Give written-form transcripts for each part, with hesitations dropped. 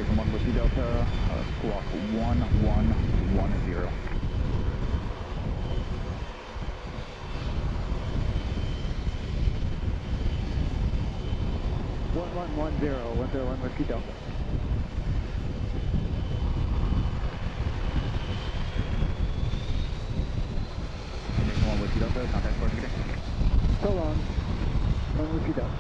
Station 1 Whiskey Delta, squawk 1110. 101 Whiskey Delta. Station 1 Whiskey Delta, contact for ticketing. So long. 1 Whiskey Delta.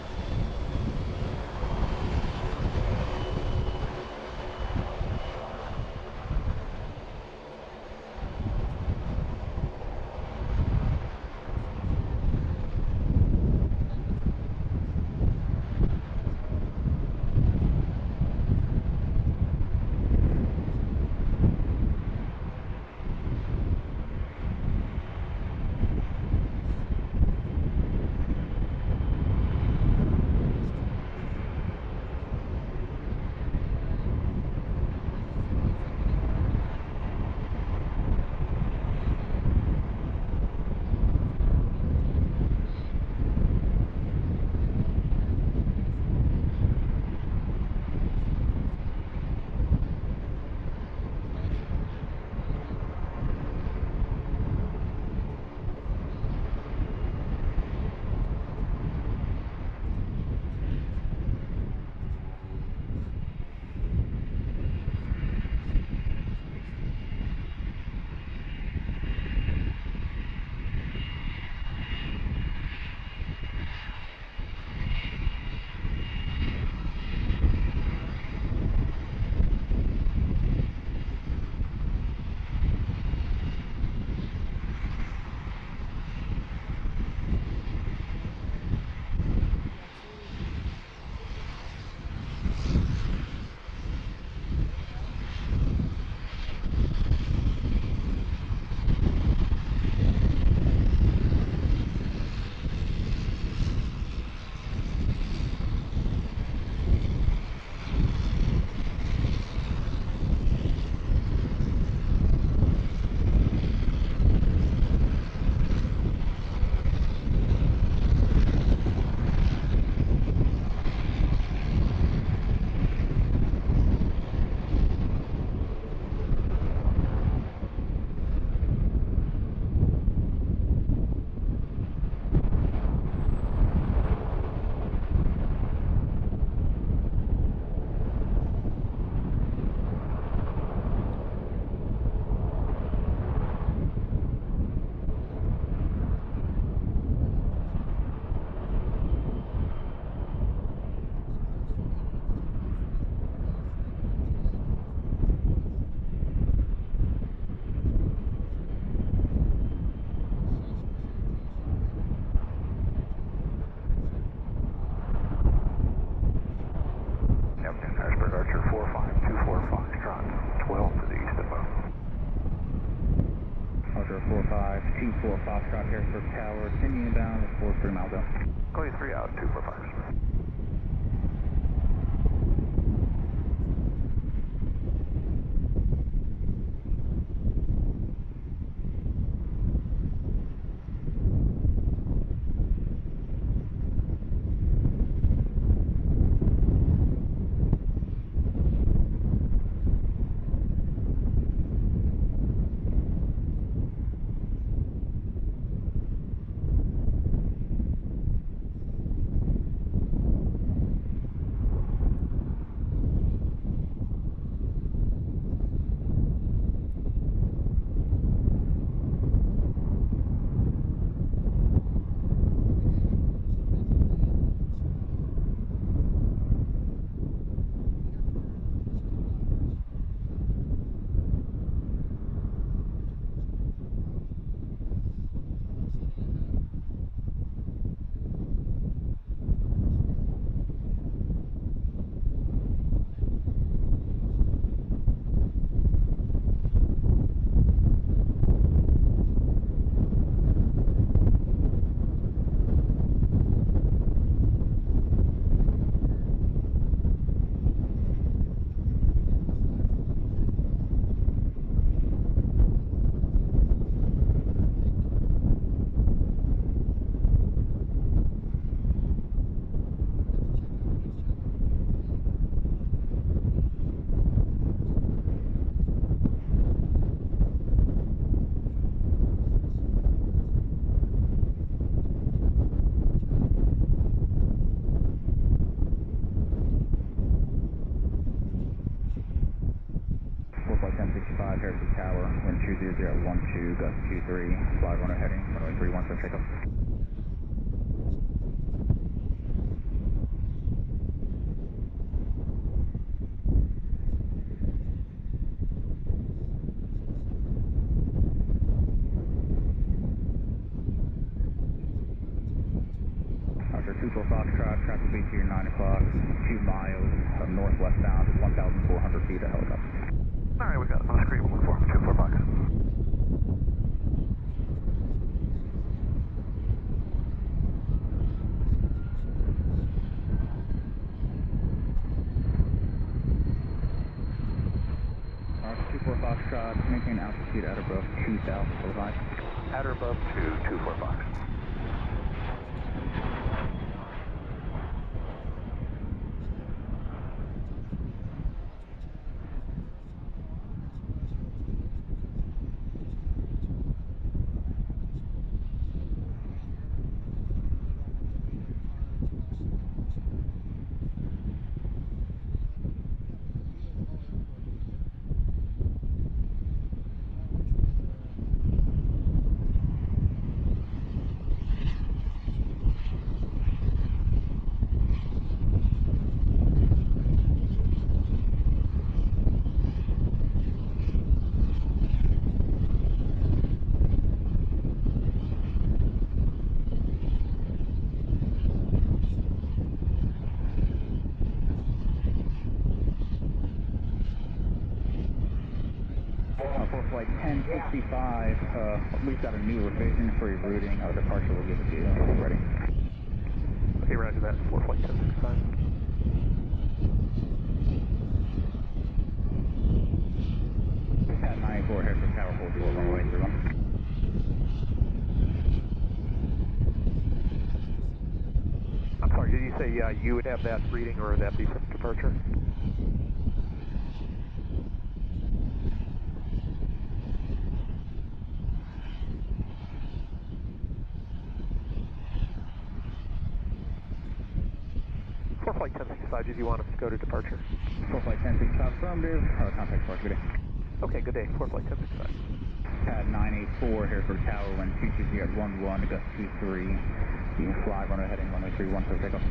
Harrisburg Archer 4524 Foxtrot, 12 to the east of us. Archer 4524 Foxtrot, Harrisburg Tower, sending inbound with 43 miles out. Call you 3 out, 245. 220.12, gust 23, fly runway heading, runway 31 for takeoff. Archer 24 Foxtrot, traffic will be here 9 o'clock, 2 miles northwestbound, 1,400 feet of helicopter. Alright, we got it on the screen, we'll look for him, 24 Fox. Archer 24 Foxtrot, maintain altitude at or above 2,045. At or above 224 Fox. For flight 1065, we've got a new revision for your routing. Departure will give it to you when it's ready. Okay, roger that, for flight 1065. At 94, Harrisburg Tower, hold you runway 31. I'm sorry, did you say you would have that reading or would that be from departure? For flight 1065, did you want us to go to departure? For flight 1065, affirmative. Contact departure, good day. Okay, good day, for flight 1065. Pad 984, Harrisburg Tower, wind 220 at 11, gust 23. You fly runway heading runway 31 for takeoff.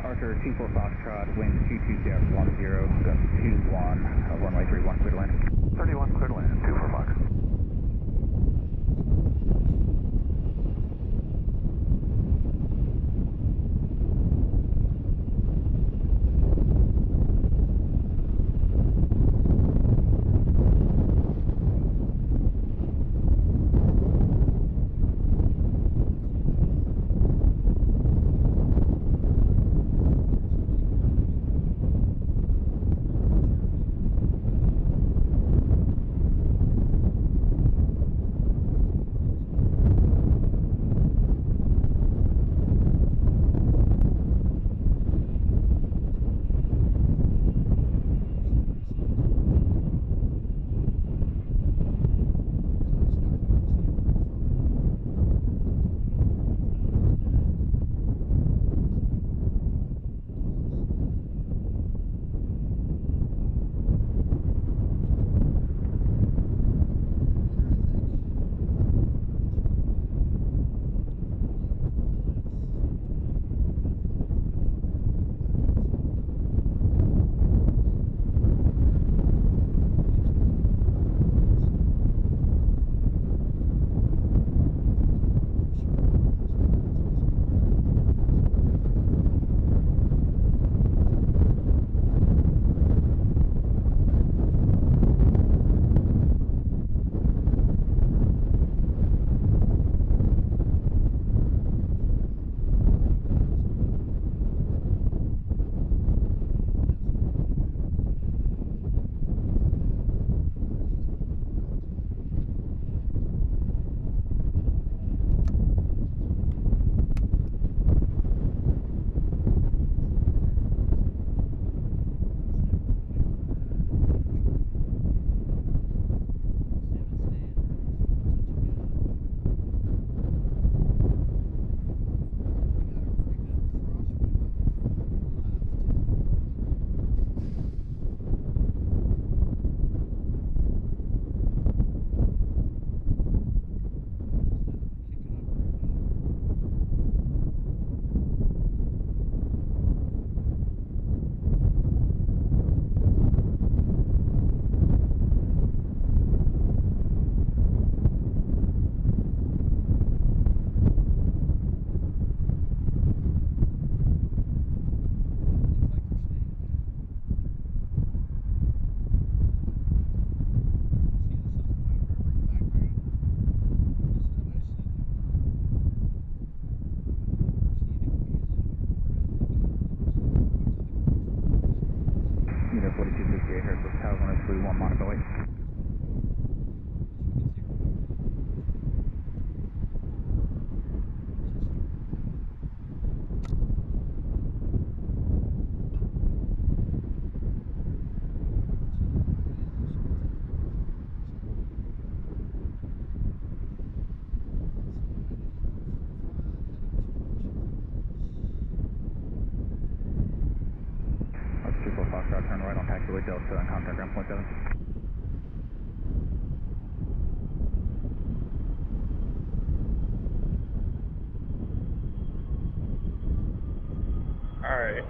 Archer 24 Foxtrot, wind 220 at 10, gust 21, runway 31, clear to land. 31, clear to land, 24 Fox. Blue 1 Monaco 8. That's 24 Foxtrot, turn right on taxiway Delta and contact ground point 7. Alright.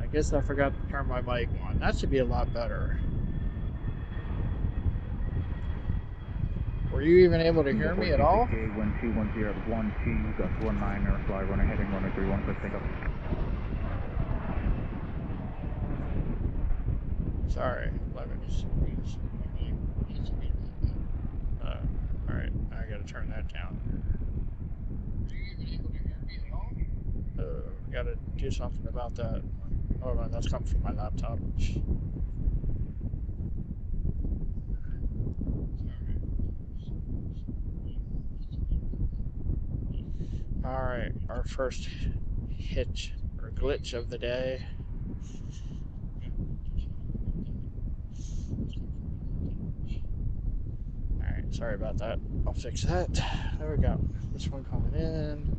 I guess I forgot to turn my mic on. That should be a lot better. Were you even able to hear me at all? 1210 12, Gus 19er, fly running heading runway 31, quick take up. Sorry, let me just. Alright, I gotta turn that down. Were you even able to hear me at all? Gotta do something about that. Hold on, that's coming from my laptop. Alright, our first hitch or glitch of the day. Alright, sorry about that. I'll fix that. There we go. This one coming in.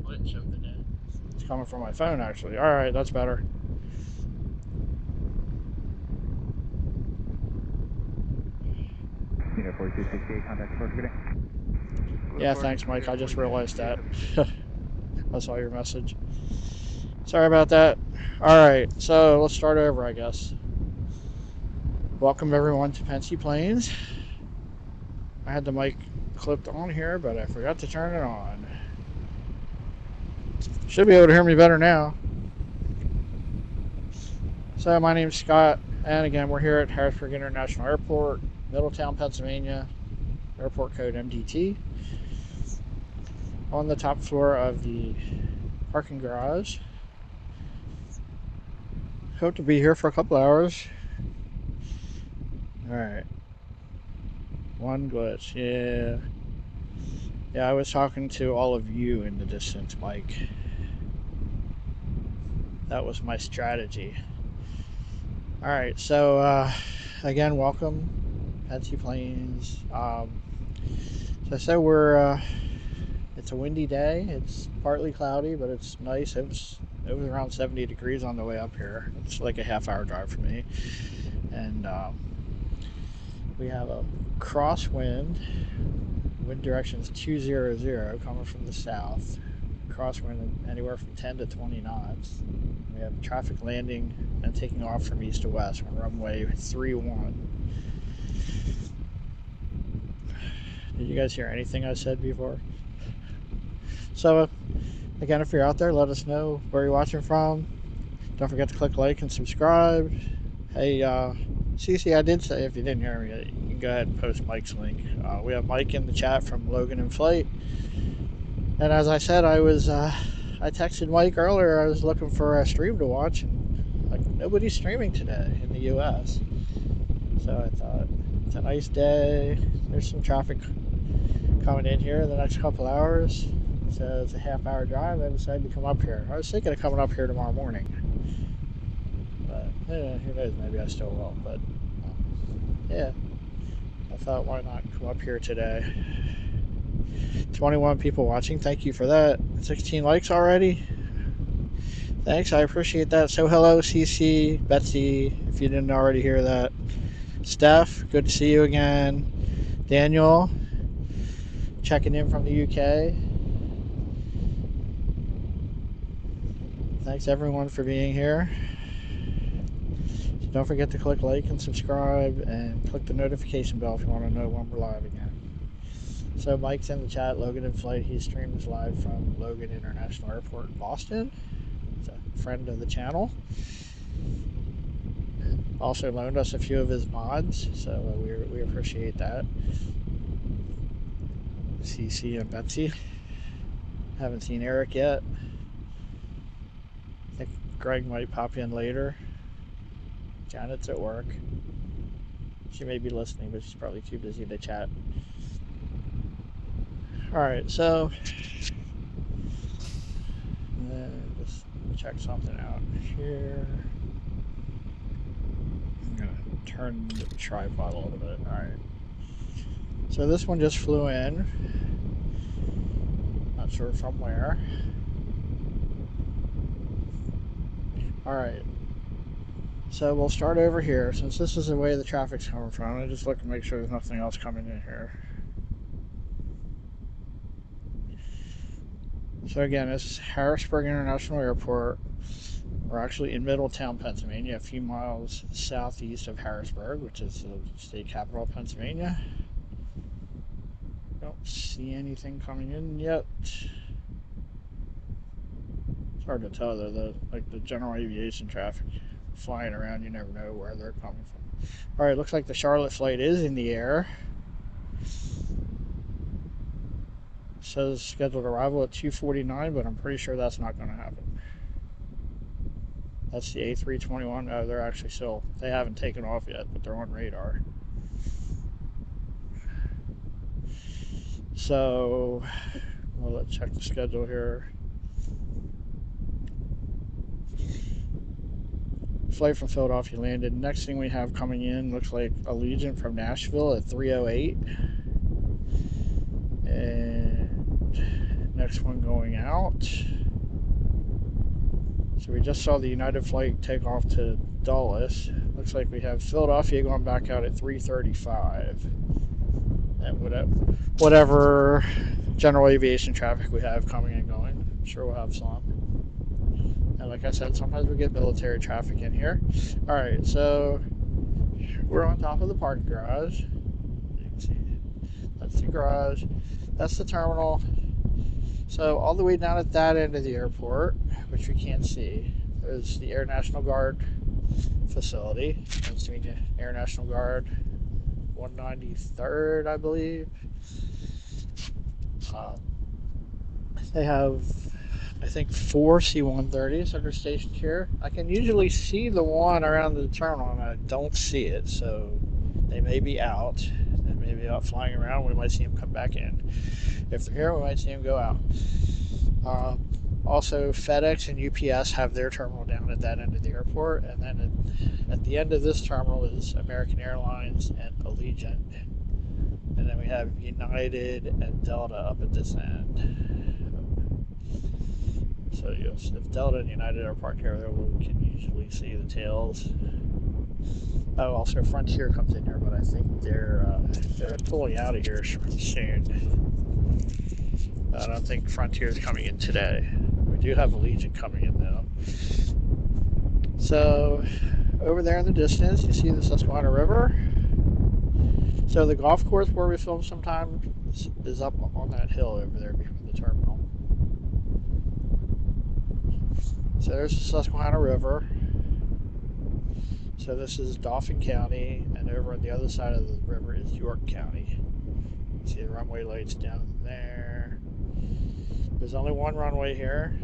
Glitch of the day. It's coming from my phone actually. Alright, that's better. Unit 4268, contact approach, good day. Yeah, thanks, Mike. I just realized that. I saw your message. Sorry about that. Alright, so let's start over, I guess. Welcome everyone to Pensy Planes. I had the mic clipped on here, but I forgot to turn it on. Should be able to hear me better now. So my name's Scott, and again, we're here at Harrisburg International Airport, Middletown, Pennsylvania, airport code MDT, on the top floor of the parking garage. Hope to be here for a couple hours. Alright. One glitch, yeah. Yeah, I was talking to all of you in the distance, Mike. That was my strategy. Alright, so again, welcome, Pensy Planes. So I said it's a windy day. It's partly cloudy, but it's nice. It was around 70 degrees on the way up here. It's like a half-hour drive for me. And we have a crosswind. Wind direction is 200 coming from the south. Crosswind anywhere from 10 to 20 knots. We have traffic landing and taking off from east to west on runway 31. Did you guys hear anything I said before? So, again, if you're out there, let us know where you're watching from. Don't forget to click like and subscribe. Hey, CC, I did say if you didn't hear me, you can go ahead and post Mike's link. We have Mike in the chat from Logan in Flight. And as I said, I texted Mike earlier. I was looking for a stream to watch, and like nobody's streaming today in the U.S. So I thought it's a nice day. There's some traffic coming in here in the next couple hours. So it's a half-hour drive. I decided to come up here. I was thinking of coming up here tomorrow morning, but who knows? Maybe I still will. But yeah, I thought, why not come up here today? 21 people watching. Thank you for that. 16 likes already. Thanks, I appreciate that. So hello, CC, Betsy, if you didn't already hear that. Steph, good to see you again. Daniel, checking in from the UK. Thanks everyone for being here. So don't forget to click like and subscribe, and click the notification bell if you want to know when we're live again. So Mike's in the chat, Logan in Flight. He streams live from Logan International Airport in Boston. He's a friend of the channel. Also loaned us a few of his mods, so we appreciate that. CC and Betsy. Haven't seen Eric yet. I think Greg might pop in later. Janet's at work. She may be listening, but she's probably too busy to chat. Alright, so just check something out here. I'm going to turn the tripod a little bit. Alright. So this one just flew in. Not sure from where. Alright. So we'll start over here. Since this is the way the traffic's coming from, I just look to make sure there's nothing else coming in here. So again, this is Harrisburg International Airport. We're actually in Middletown, Pennsylvania, a few miles southeast of Harrisburg, which is the state capital of Pennsylvania. Don't see anything coming in yet. It's hard to tell though, like the general aviation traffic flying around, you never know where they're coming from. Alright, looks like the Charlotte flight is in the air. Says scheduled arrival at 2:49, but I'm pretty sure that's not going to happen. That's the A321. Oh, they're actually still, they haven't taken off yet, but they're on radar. So, well, let's check the schedule here. Flight from Philadelphia landed. Next thing we have coming in looks like Allegiant from Nashville at 3:08. And next one going out. So we just saw the United flight take off to Dulles. Looks like we have Philadelphia going back out at 3:35. And whatever general aviation traffic we have coming and going, I'm sure we'll have some. And like I said, sometimes we get military traffic in here. Alright, so we're on top of the parking garage. You can see that's the garage. That's the terminal. So all the way down at that end of the airport, which we can't see, is the Air National Guard facility. Pennsylvania Air National Guard, 193rd, I believe. They have, I think, 4 C-130s that are stationed here. I can usually see the one around the terminal, and I don't see it, so they may be out. They may be out flying around. We might see them come back in. If they're here, we might see them go out. Also, FedEx and UPS have their terminal down at that end of the airport, and then at the end of this terminal is American Airlines and Allegiant. And then we have United and Delta up at this end. So yes, if Delta and United are parked here, we can usually see the tails. Oh, also Frontier comes in here, but I think they're pulling out of here soon. I don't think Frontier is coming in today. We do have Allegiant coming in though. So over there in the distance, you see the Susquehanna River. So the golf course where we film sometimes is up on that hill over there behind the terminal. So there's the Susquehanna River. So this is Dauphin County, and over on the other side of the river is York County. You see the runway lights down there. There's only one runway here.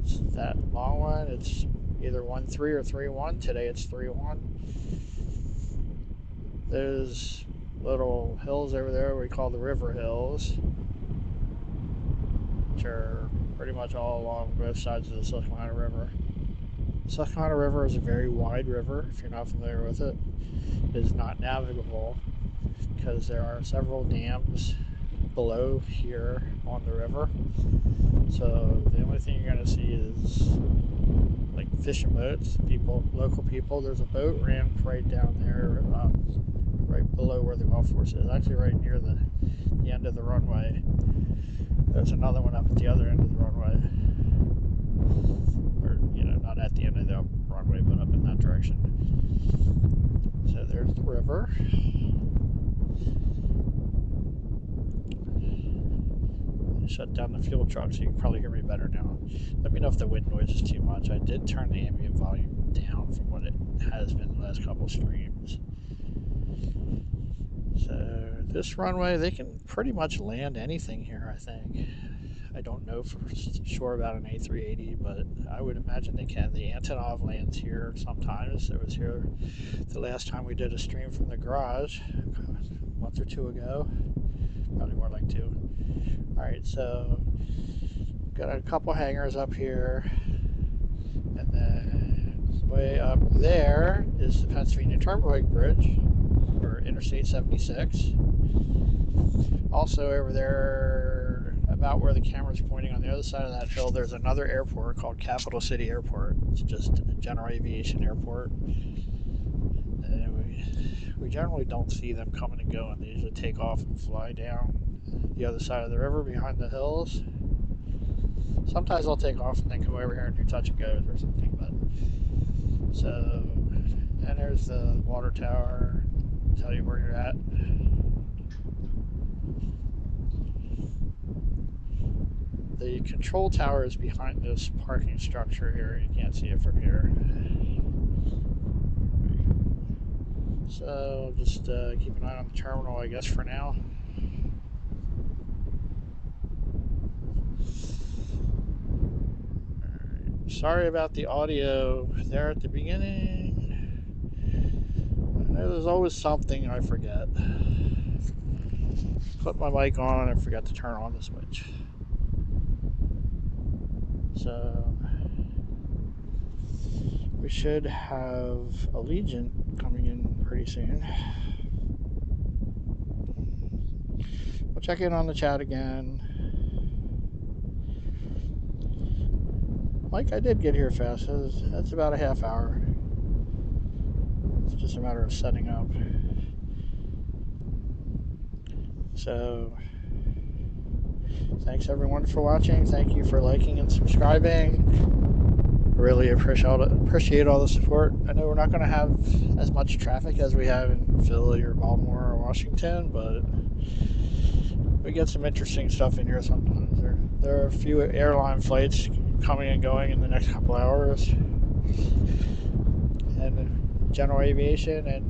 It's that long one. It's either 1-3 or 3-1. Today it's 3-1. There's little hills over there we call the River Hills, which are pretty much all along both sides of the Susquehanna River. The Susquehanna River is a very wide river. If you're not familiar with it, it is not navigable because there are several dams below here on the river. So the only thing you're going to see is like fishing boats, local people. There's a boat ran right down there, right below where the golf course is, actually right near the end of the runway. There's another one up at the other end of the runway, or not at the end of the runway, but up in that direction. So there's the river. Shut down the fuel truck so you can probably hear me better now. Let me know if the wind noise is too much. I did turn the ambient volume down from what it has been the last couple streams. So this runway, they can pretty much land anything here, I think. I don't know for sure about an A380, but I would imagine they can. The Antonov lands here sometimes. It was here the last time we did a stream from the garage a month or two ago. Probably more like 2. Alright, so got a couple hangars up here, and then way up there is the Pennsylvania Turnpike Bridge, or Interstate 76. Also over there, about where the camera's pointing on the other side of that hill, there's another airport called Capital City Airport. It's just a general aviation airport. And we generally don't see them coming and going. They usually take off and fly down the other side of the river behind the hills. Sometimes they'll take off and then come over here and do touch and goes or something. But so, and there's the water tower. Tell you where you're at. The control tower is behind this parking structure here. You can't see it from here. So just keep an eye on the terminal, I guess, for now. Right. Sorry about the audio there at the beginning. I know there's always something I forget. Put my mic on and forget to turn on the switch. So we should have Allegiant coming in pretty soon. We'll check in on the chat again. Mike, I did get here fast. That's about a half hour. It's just a matter of setting up. So thanks everyone for watching. Thank you for liking and subscribing. Really appreciate all the support. I know we're not going to have as much traffic as we have in Philly or Baltimore or Washington, but we get some interesting stuff in here sometimes. There are a few airline flights coming and going in the next couple hours, and general aviation, and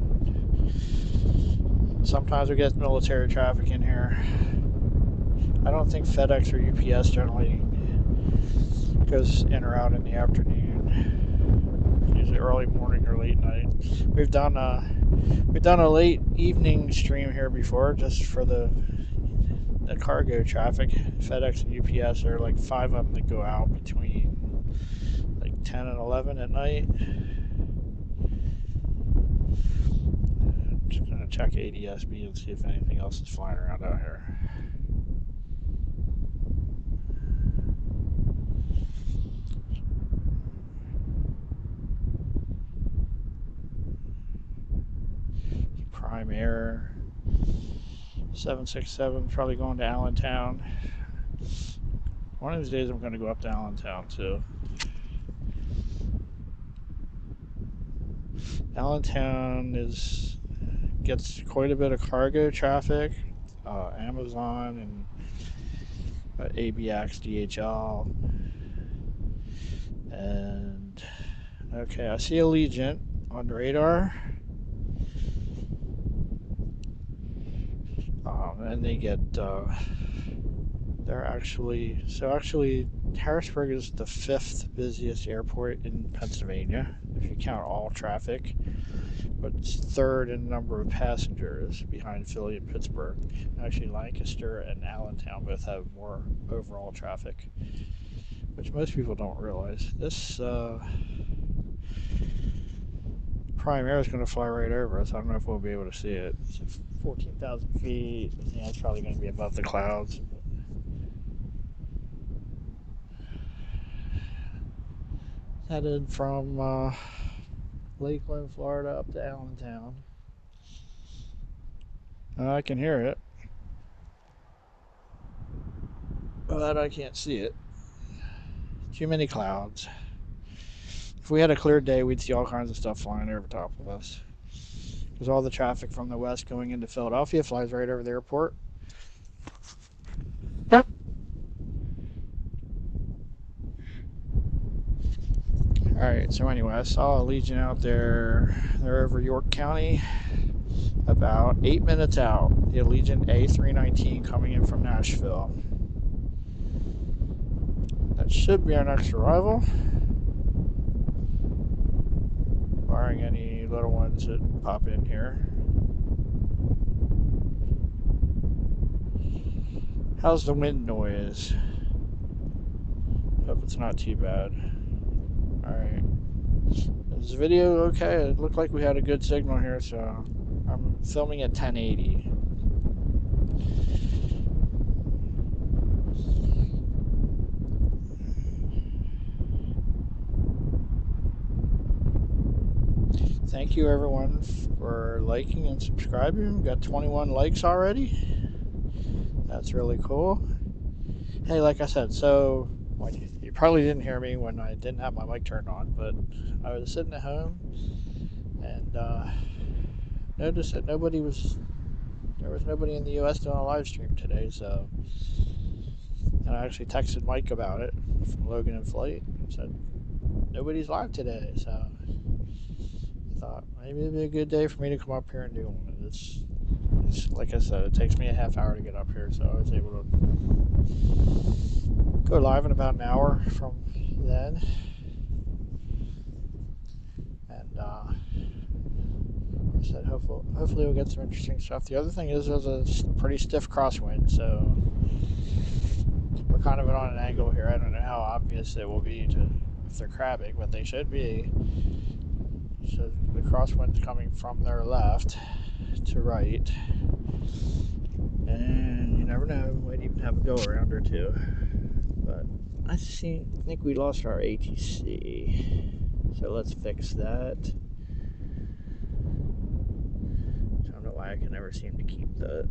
sometimes we get military traffic in here. I don't think FedEx or UPS generally goes in or out in the afternoon. Usually early morning or late night. We've done a late evening stream here before, just for the cargo traffic. FedEx and UPS are like 5 of them that go out between like 10 and 11 at night. I'm just gonna check ADSB and see if anything else is flying around out here. Prime Air 767, probably going to Allentown. One of these days I'm going to go up to Allentown too. Allentown gets quite a bit of cargo traffic, Amazon and ABX, DHL, and okay, I see Allegiant on the radar. And they get, they're actually Harrisburg is the 5th busiest airport in Pennsylvania, if you count all traffic, but it's 3rd in number of passengers behind Philly and Pittsburgh. Actually, Lancaster and Allentown both have more overall traffic, which most people don't realize. This Prime Air is going to fly right over us. I don't know if we'll be able to see it. It's 14,000 feet. Yeah, it's probably going to be above the clouds. Headed from Lakeland, Florida up to Allentown. I can hear it, but I can't see it. Too many clouds. If we had a clear day, we'd see all kinds of stuff flying over top of us. Because all the traffic from the west going into Philadelphia flies right over the airport. Alright, so anyway, I saw Allegiant out there. They're over York County, about 8 minutes out. The Allegiant A319 coming in from Nashville. That should be our next arrival, barring any little ones that pop in here. How's the wind noise? Hope it's not too bad. Alright. Is the video okay? It looked like we had a good signal here, so I'm filming at 1080. Thank you everyone for liking and subscribing. We've got 21 likes already. That's really cool. Hey, like I said, so you probably didn't hear me when I didn't have my mic turned on, but I was sitting at home and noticed that there was nobody in the US doing a live stream today, so and I actually texted Mike about it from Logan in Flight and said nobody's live today, so I thought maybe it'd be a good day for me to come up here and do one. It's like I said, it takes me a half hour to get up here, so I was able to go live in about an hour from then. And I said hopefully we'll get some interesting stuff. The other thing is there's a pretty stiff crosswind, so we're kind of on an angle here. I don't know how obvious it will be if they're crabbing, but they should be. So the crosswind's coming from their left to right, and you never know, we might even have a go around or two. But I think we lost our ATC, so let's fix that. I don't know why I can never seem to keep that.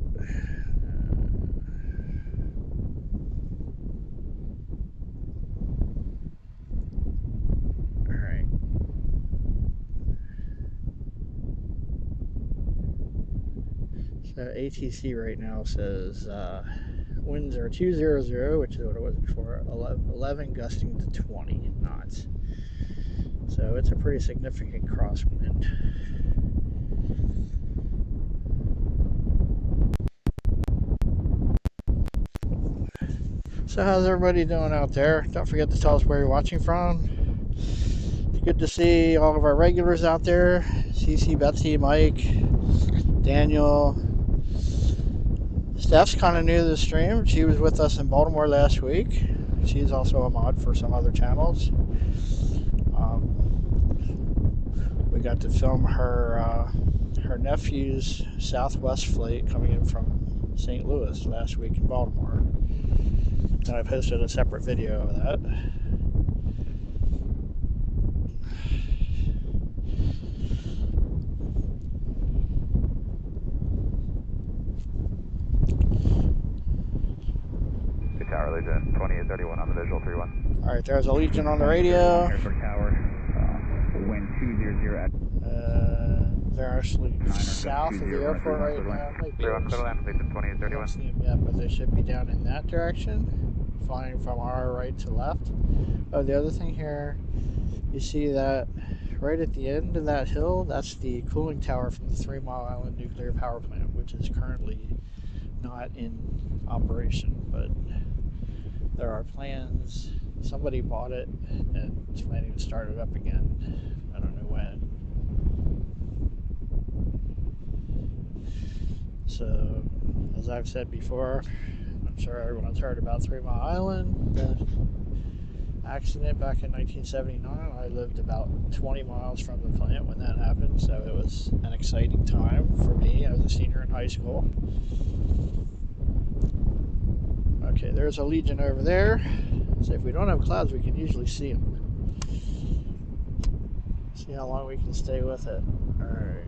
Alright. So ATC right now says winds are 200, which is what it was before, 11 gusting to 20 knots. So it's a pretty significant crosswind. So how's everybody doing out there? Don't forget to tell us where you're watching from. It's good to see all of our regulars out there. CC, Betsy, Mike, Daniel. Steph's kind of new to the stream. She was with us in Baltimore last week. She's also a mod for some other channels. We got to film her nephew's Southwest flight coming in from St. Louis last week in Baltimore. And I posted a separate video of that. Tower Allegiant 2831 on the visual 31. Alright, there's Allegiant on the radio. Harrisburg Tower, wind 200 at They're actually south of the airport right now. Might be Clear land, Allegiant 2831. I don't see them yet, but they should be down in that direction, flying from our right to left. Oh, the other thing here, you see that right at the end of that hill, that's the cooling tower from the 3 Mile Island nuclear power plant, which is currently not in operation, but there are plans. Somebody bought it and is planning to start it up again. I don't know when. So, as I've said before, I'm sure everyone's heard about 3 Mile Island, the accident back in 1979. I lived about 20 miles from the plant when that happened, so it was an exciting time for me. I was a senior in high school. Okay, there's Allegiant over there. So if we don't have clouds, we can usually see them. See how long we can stay with it. Alright.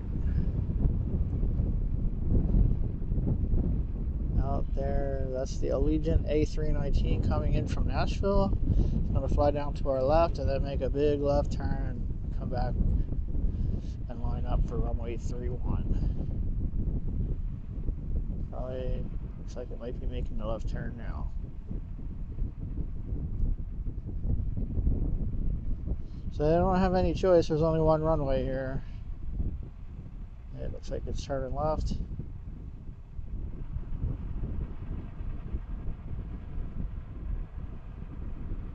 Out there, that's the Allegiant A319 coming in from Nashville. It's going to fly down to our left and then make a big left turn, come back and line up for runway 31. Probably looks like it might be making the left turn now. So they don't have any choice, there's only one runway here. It looks like it's turning left.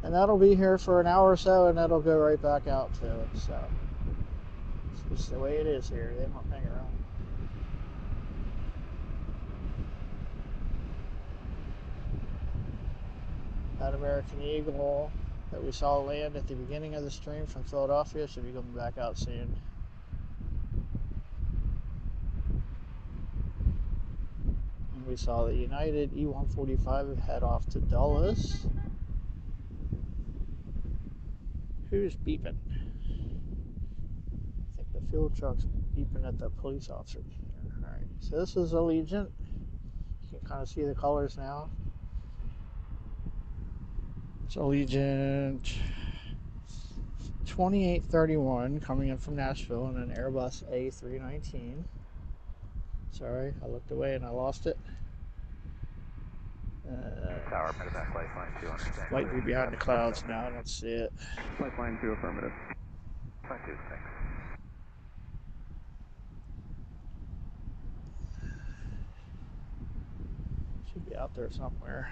And And that'll be here for an hour or so, and that'll go right back out to it. So it's just the way it is here. They don't hang around. That American Eagle that we saw land at the beginning of the stream from Philadelphia should be coming back out soon. And we saw the United E-145 head off to Dulles. Who's beeping? I think the fuel truck's beeping at the police officer. Alright, so this is Allegiant. You can kind of see the colors now. It's Allegiant 2831 coming in from Nashville in an Airbus A319. Sorry, I looked away and I lost it. Tower, medevac, lifeline 2, understand. Might be behind the clouds now, I don't see it. Lifeline 2, affirmative. Lifeline 2, thanks. Should be out there somewhere.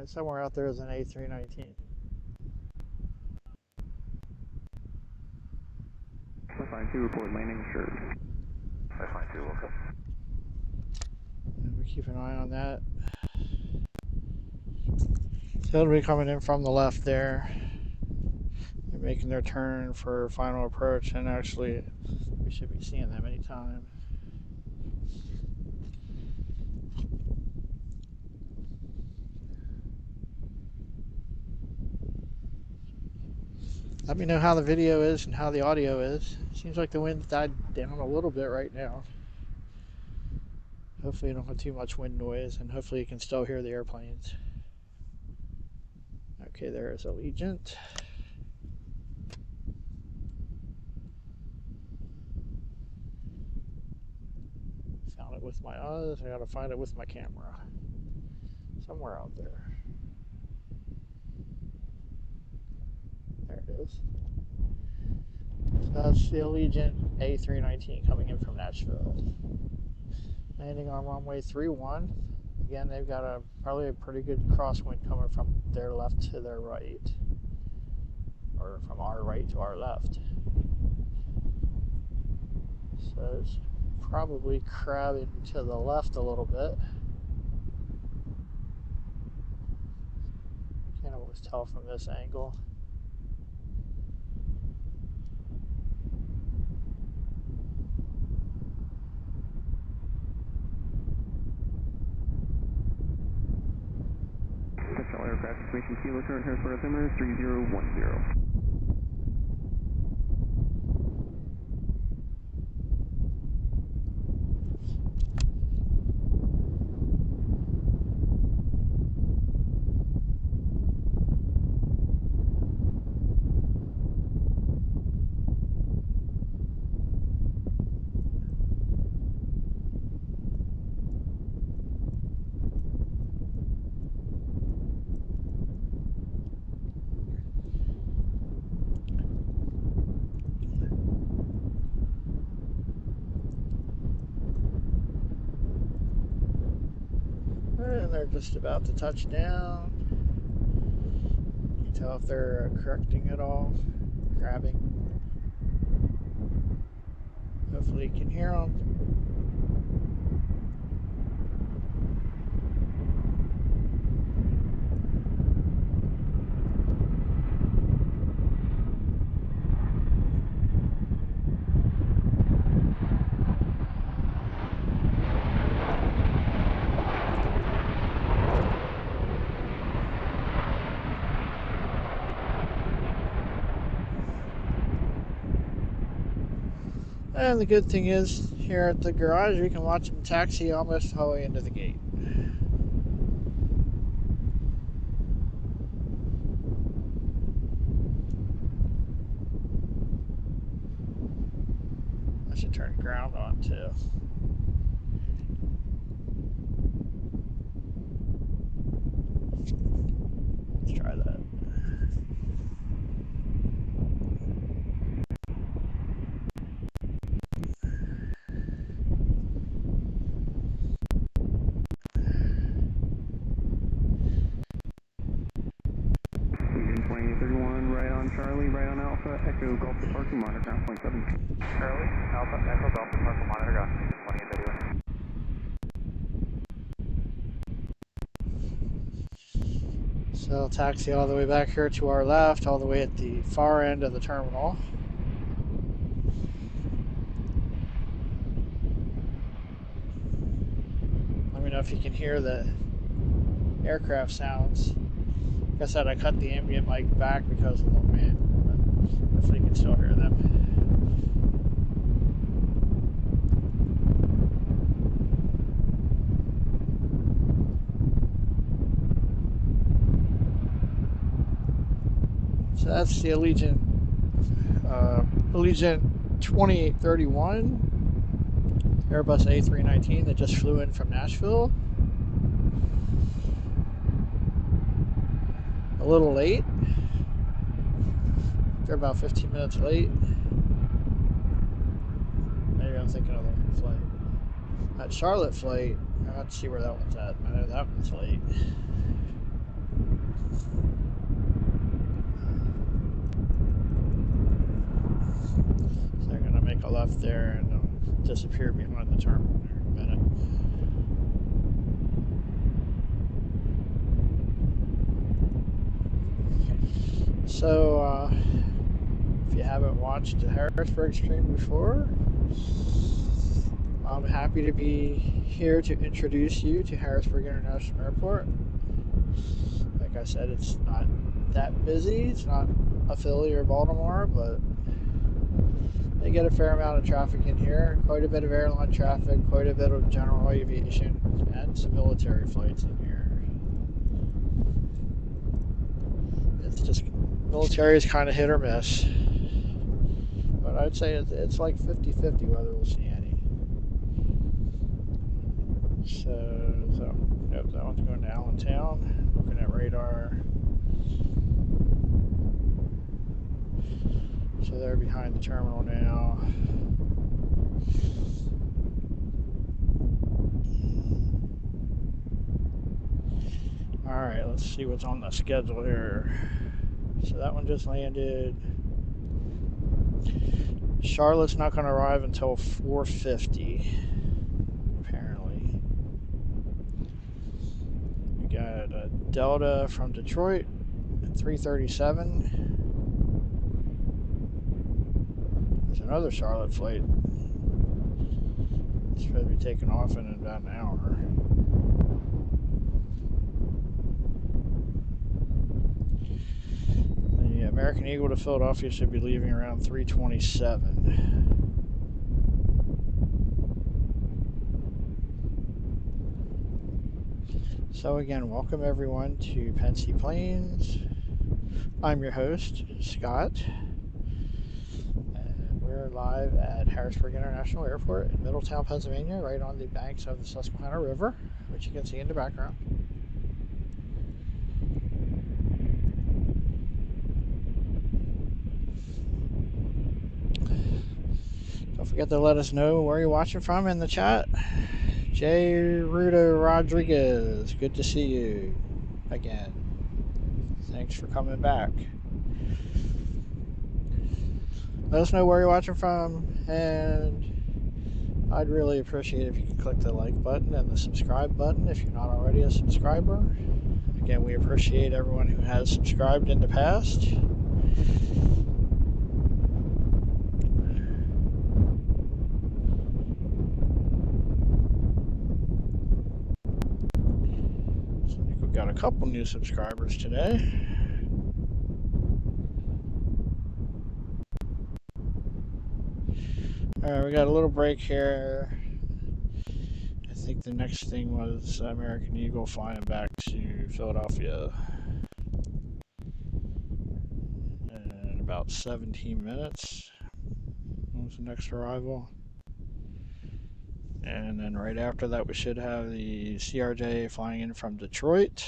Somewhere out there is an A319. Lifeline 2, report landing assured. Lifeline 2, welcome. And we keep an eye on that. So it'll be coming in from the left there. They're making their turn for final approach, and actually we should be seeing them anytime. Let me know how the video is and how the audio is. Seems like the wind died down a little bit right now. Hopefully you don't have too much wind noise, and hopefully you can still hear the airplanes. Okay, there's Allegiant. Found it with my eyes. I gotta find it with my camera. Somewhere out there. There it is. So that's the Allegiant A319 coming in from Nashville. Landing on runway 31. Again, they've got probably a pretty good crosswind coming from their left to their right. Or from our right to our left. So it's probably crabbing to the left a little bit. Can't always tell from this angle. All aircraft information kilo current Harrisburg altimeter 3010. And they're just about to touch down. You can tell if they're correcting it all, grabbing. Hopefully you can hear them. And the good thing is, here at the garage, we can watch them taxi almost all the way into the gate. I should turn ground on too. Let's try that. on Alpha, Echo Golf Departure, monitor ground point 7. Charlie, Alpha, Echo Golf Departure monitor ground, 20 and So I'll taxi all the way back here to our left, all the way at the far end of the terminal. Let me know if you can hear the aircraft sounds. Like I said, I cut the ambient mic back because of the wind, but hopefully you can still hear them. So that's the Allegiant 2831 Airbus A319 that just flew in from Nashville. A little late. They're about 15 minutes late. Maybe I'm thinking of the wrong flight. That Charlotte flight, I'll have to see where that one's at. I know that one's late. So they're going to make a left there and disappear behind the terminal there in a minute. So, if you haven't watched the Harrisburg stream before, I'm happy to be here to introduce you to Harrisburg International Airport. Like I said, it's not that busy. It's not a Philly or Baltimore, but they get a fair amount of traffic in here. Quite a bit of airline traffic, quite a bit of general aviation, and some military flights in here. It's just, military is kind of hit or miss. But I'd say it's like 50-50 whether we'll see any. So yep, that one's going to Allentown. Looking at radar. So they're behind the terminal now. Alright, let's see what's on the schedule here. So that one just landed. Charlotte's not going to arrive until 4:50, apparently. We got a Delta from Detroit at 3:37. There's another Charlotte flight. It's supposed to be taking off in about an hour. The American Eagle to Philadelphia should be leaving around 3:27. So again, welcome everyone to Pensy Planes. I'm your host, Scott. And we're live at Harrisburg International Airport in Middletown, Pennsylvania, right on the banks of the Susquehanna River, which you can see in the background. Don't forget to let us know where you're watching from in the chat. Jay Ruda Rodriguez, good to see you again. Thanks for coming back. Let us know where you're watching from, and I'd really appreciate it if you could click the like button and the subscribe button if you're not already a subscriber. Again, we appreciate everyone who has subscribed in the past. Got a couple new subscribers today. Alright, we got a little break here. I think the next thing was American Eagle flying back to Philadelphia in about 17 minutes. Was the next arrival. And then right after that we should have the CRJ flying in from Detroit.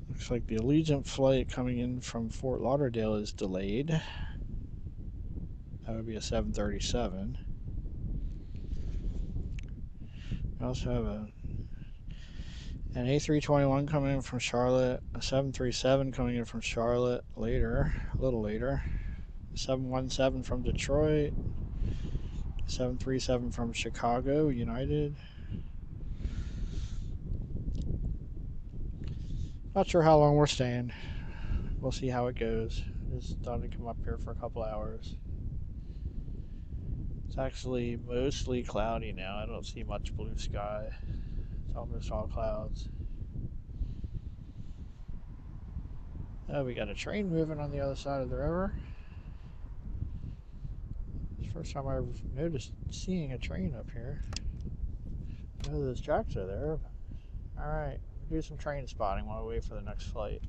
Looks like the Allegiant flight coming in from Fort Lauderdale is delayed. That would be a 737. We also have An A321 coming in from Charlotte, a 737 coming in from Charlotte later, a little later, 717 from Detroit, 737 from Chicago, United. Not sure how long we're staying. We'll see how it goes. Just thought I'd come up here for a couple hours. It's actually mostly cloudy now. I don't see much blue sky. It's almost all clouds. Oh, we got a train moving on the other side of the river. It's the first time I've noticed seeing a train up here. I know those tracks are there. Alright, do some train spotting while we wait for the next flight.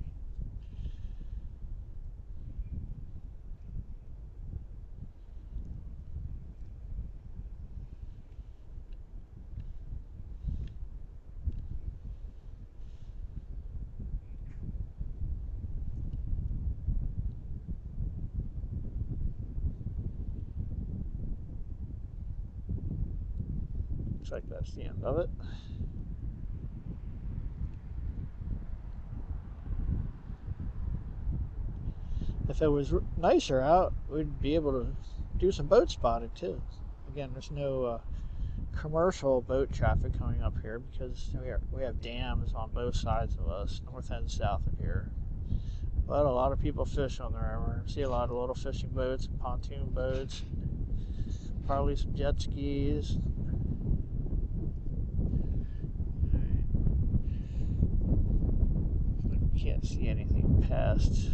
Looks like that's the end of it. If it was nicer out, we'd be able to do some boat spotting too. Again, there's no commercial boat traffic coming up here because we have dams on both sides of us, north and south of here. But a lot of people fish on the river. See a lot of little fishing boats and pontoon boats, probably some jet skis. Can't see anything past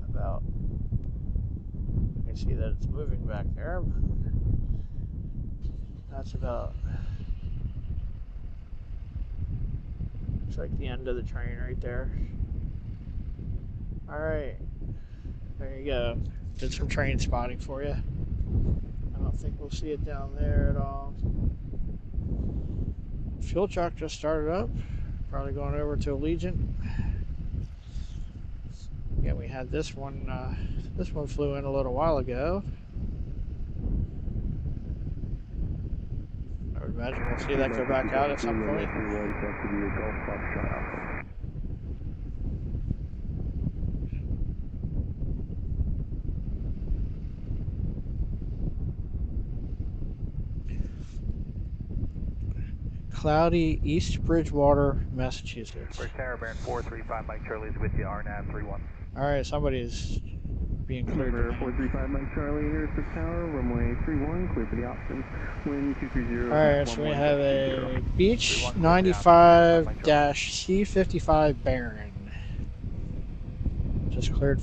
about. I can see that it's moving back there, but that's about. Looks like the end of the train right there. Alright, there you go. Did some train spotting for you. I don't think we'll see it down there at all. Fuel truck just started up, probably going over to Allegiant. Yeah, we had this one flew in a little while ago. I would imagine we'll see that go back out at some point. Cloudy, East Bridgewater, Massachusetts. First Tower, Baron 435, Mike Charlie's with you, RNAV 31. Alright, somebody's being cleared. 435 Mike Charlie, Harrisburg Tower, runway 31, clear for the option. Wind 230. Alright, so we have a Beach 95-C55 Baron. Just cleared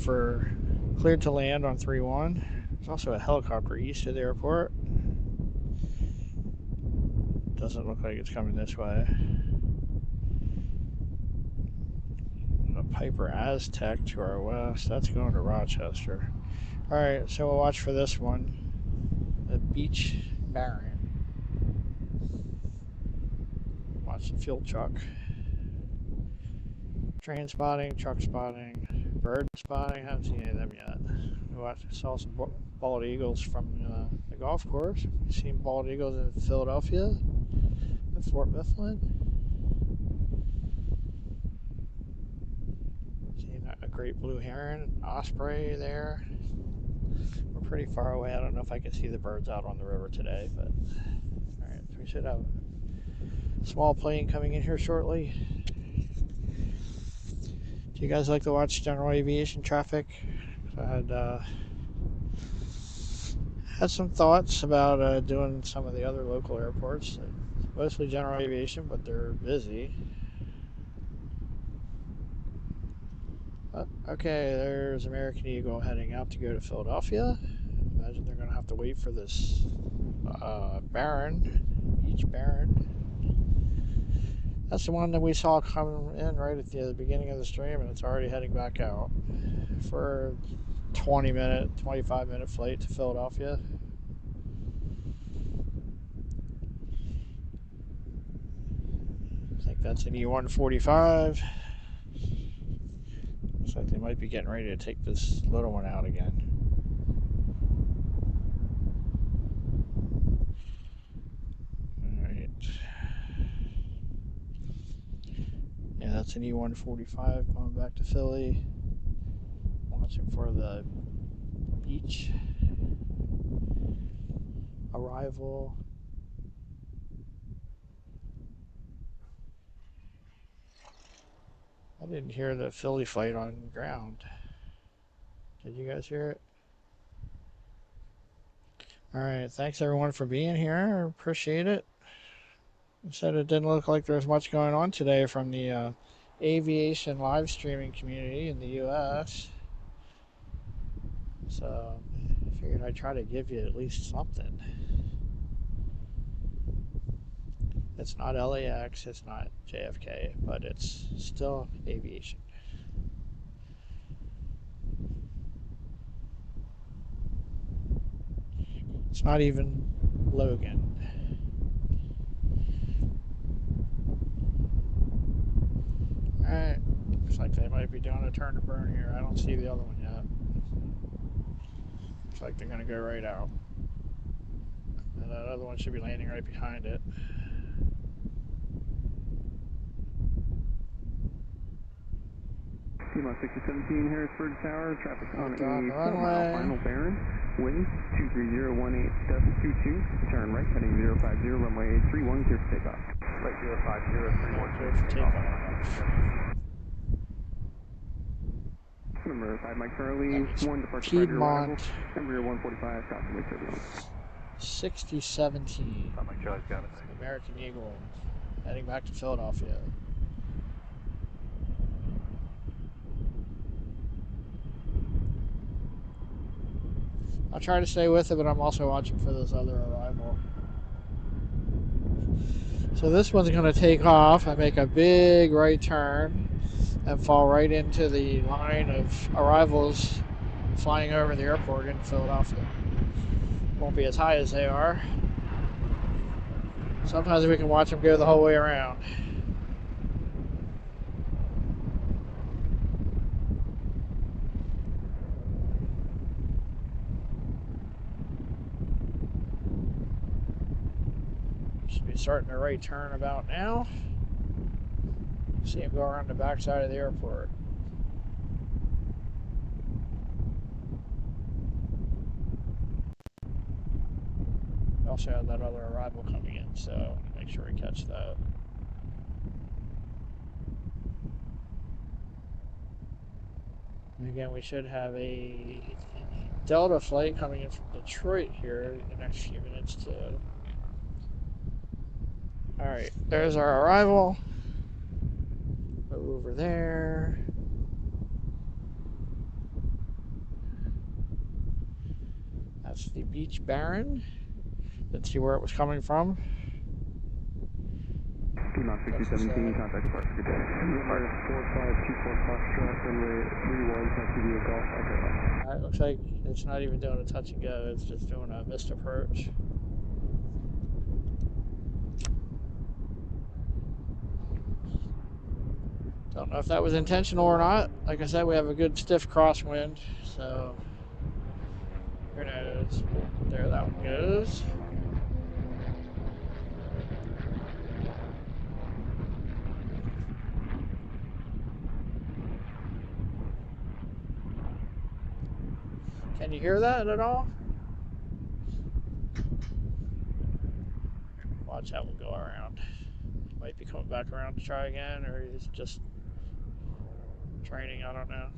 to land on 31. There's also a helicopter east of the airport. Doesn't look like it's coming this way. A Piper Aztec to our west. That's going to Rochester. Alright, so we'll watch for this one. The Beach Baron. Watch the fuel truck. Train spotting, truck spotting, bird spotting. Haven't seen any of them yet. Saw some bald eagles from the golf course. We've seen bald eagles in Philadelphia. Fort Mifflin. Seeing a great blue heron, osprey there. We're pretty far away. I don't know if I can see the birds out on the river today, but alright, so we should have a small plane coming in here shortly. Do you guys like to watch general aviation traffic? So I had some thoughts about doing some of the other local airports. Mostly general aviation, but they're busy. Okay, there's American Eagle heading out to go to Philadelphia. Imagine they're going to have to wait for this Baron, Beach Baron. That's the one that we saw coming in right at the beginning of the stream, and it's already heading back out for a 25-minute flight to Philadelphia. I think that's an E145. Looks like they might be getting ready to take this little one out again. Alright. That's an E145 going back to Philly. Watching for the beach arrival. I didn't hear the Philly flight on ground. Did you guys hear it? All right, thanks everyone for being here. Appreciate it. I said it didn't look like there was much going on today from the aviation live streaming community in the U.S. So I figured I'd try to give you at least something. It's not LAX, it's not JFK, but it's still aviation. It's not even Logan. Alright, looks like they might be doing a turn to burn here. I don't see the other one yet. Looks like they're going to go right out. And that other one should be landing right behind it. Lima 6017 Harrisburg Tower, traffic on a 4-mile runway. final bearing, wind 23018.22, turn right heading 050, runway 31, clear for takeoff. Right 050, 31, Clear for takeoff. Number 5 Mike Charlie, 1 departure Piedmont. Number 145, crossing way turbulence. 6017. Mike Charlie's got it. American Eagle heading back to Philadelphia. I'll try to stay with it, but I'm also watching for this other arrival. So this one's going to take off. I make a big right turn and fall right into the line of arrivals flying over the airport in Philadelphia. Won't be as high as they are. Sometimes we can watch them go the whole way around. Should be starting a right turn about now. See him go around the backside of the airport. We also have that other arrival coming in, so make sure we catch that. And again, we should have a Delta flight coming in from Detroit here in the next few minutes too. Alright, there's our arrival. Go over there. That's the Beach Baron. Didn't see where it was coming from. Lima 6017, contact departure, good day. Number 4524 Foxtrot, runway 31, taxi via Golf, Echo. Alright, looks like it's not even doing a touch and go, it's just doing a missed approach. Don't know if that was intentional or not. Like I said, we have a good stiff crosswind, so who knows. There that one goes. Can you hear that at all? Watch that one go around. Might be coming back around to try again, or he's just training, I don't know.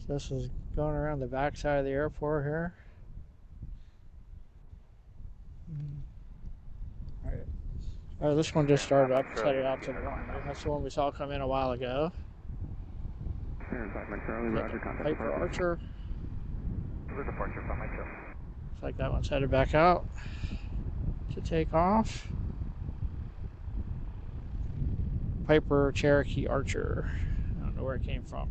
So this is going around the backside of the airport here. Alright. Oh, this one just started up, it's headed out to the runway. That's the one we saw come in a while ago. Piper Archer. Departure from my show. Looks like that one's headed back out to take off. Piper Cherokee Archer. I don't know where it came from.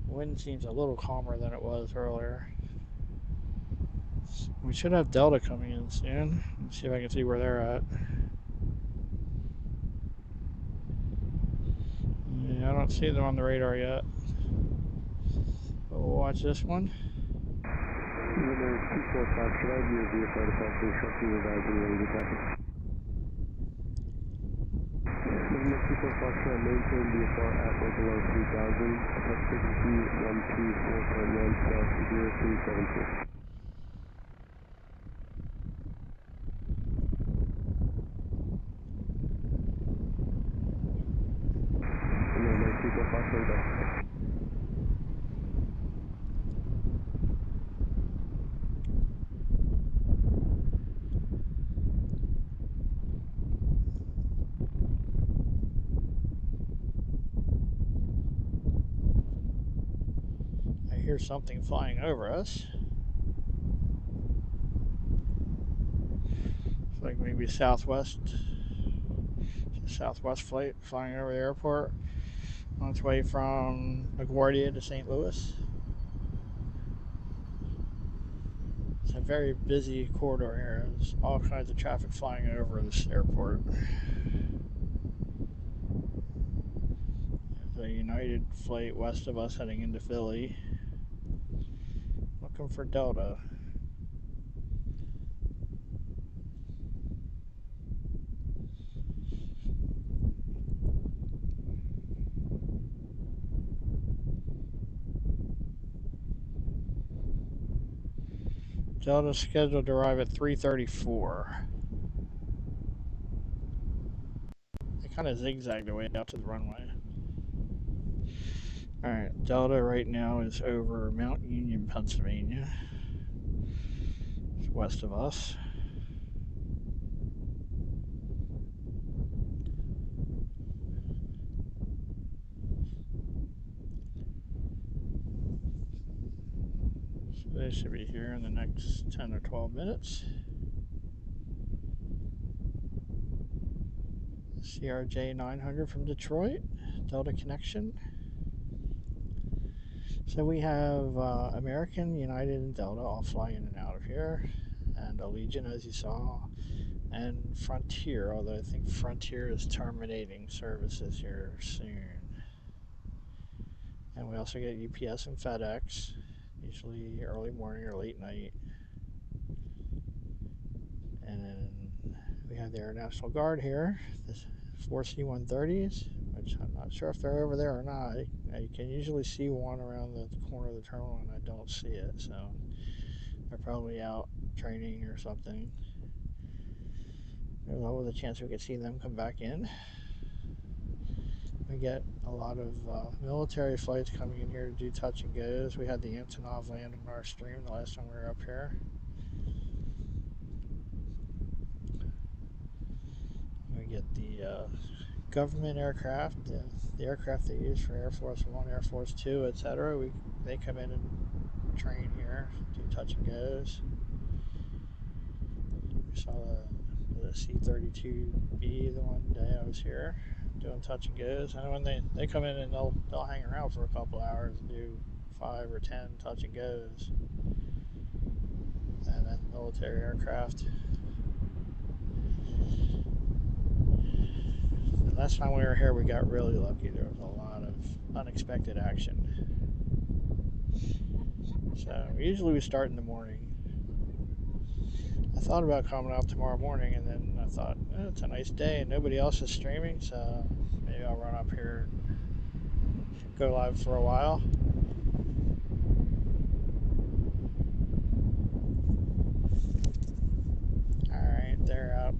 Wind seems a little calmer than it was earlier. We should have Delta coming in soon. Let's see if I can see where they're at. Yeah, I don't see them on the radar yet. But we'll watch this one. Runway 24 Foxtrot, your VFR departure instruction revising range traffic. Runway 24 Foxtrot, maintain VFR at or below 3000, approach frequency 124.1/0372. Runway 24 Foxtrot, go. I hear something flying over us. It's like maybe Southwest flight flying over the airport on its way from LaGuardia to St. Louis. It's a very busy corridor here. There's all kinds of traffic flying over this airport. There's a United flight west of us heading into Philly. Looking for Delta. Delta's scheduled to arrive at 3:34. They kind of zigzagged their way out to the runway. Alright, Delta right now is over Mount Union, Pennsylvania. It's west of us. So they should be here in the next 10 or 12 minutes. CRJ 900 from Detroit, Delta connection. So we have American, United, and Delta all flying in and out of here, and Allegiant, as you saw, and Frontier, although I think Frontier is terminating services here soon. And we also get UPS and FedEx, usually early morning or late night. And then we have the Air National Guard here, this 4 C-130s, which I'm not sure if they're over there or not. You can usually see one around the corner of the terminal, and I don't see it, so they're probably out training or something. There's always a chance we could see them come back in. We get a lot of military flights coming in here to do touch and goes. We had the Antonov land on our stream the last time we were up here. We get the government aircraft, the aircraft they use for Air Force One, Air Force Two, etc. They come in and train here, do touch and goes. We saw the C-32B the one day I was here doing touch and goes, and when they come in and they'll hang around for a couple hours and do 5 or 10 touch and goes. And then military aircraft. Last time we were here, we got really lucky. There was a lot of unexpected action. So usually we start in the morning. I thought about coming out tomorrow morning, and then I thought, it's a nice day and nobody else is streaming, so maybe I'll run up here and go live for a while. Alright, they're out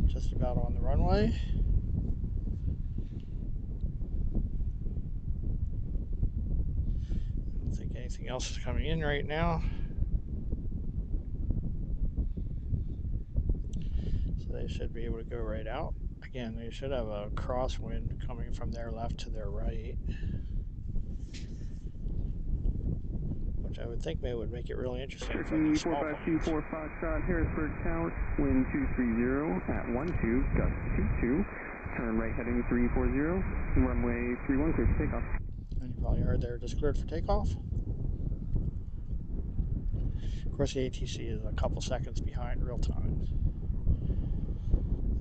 just about on the runway. Anything else is coming in right now. So they should be able to go right out. Again, they should have a crosswind coming from their left to their right, which I would think would make it really interesting for the small planes. 4524 Foxtrot, Harrisburg Tower, wind 230 at 12, gust 22, turn right heading 340, runway 31 clear for takeoff. And you probably heard they're just cleared for takeoff. Of course, the ATC is a couple seconds behind real time.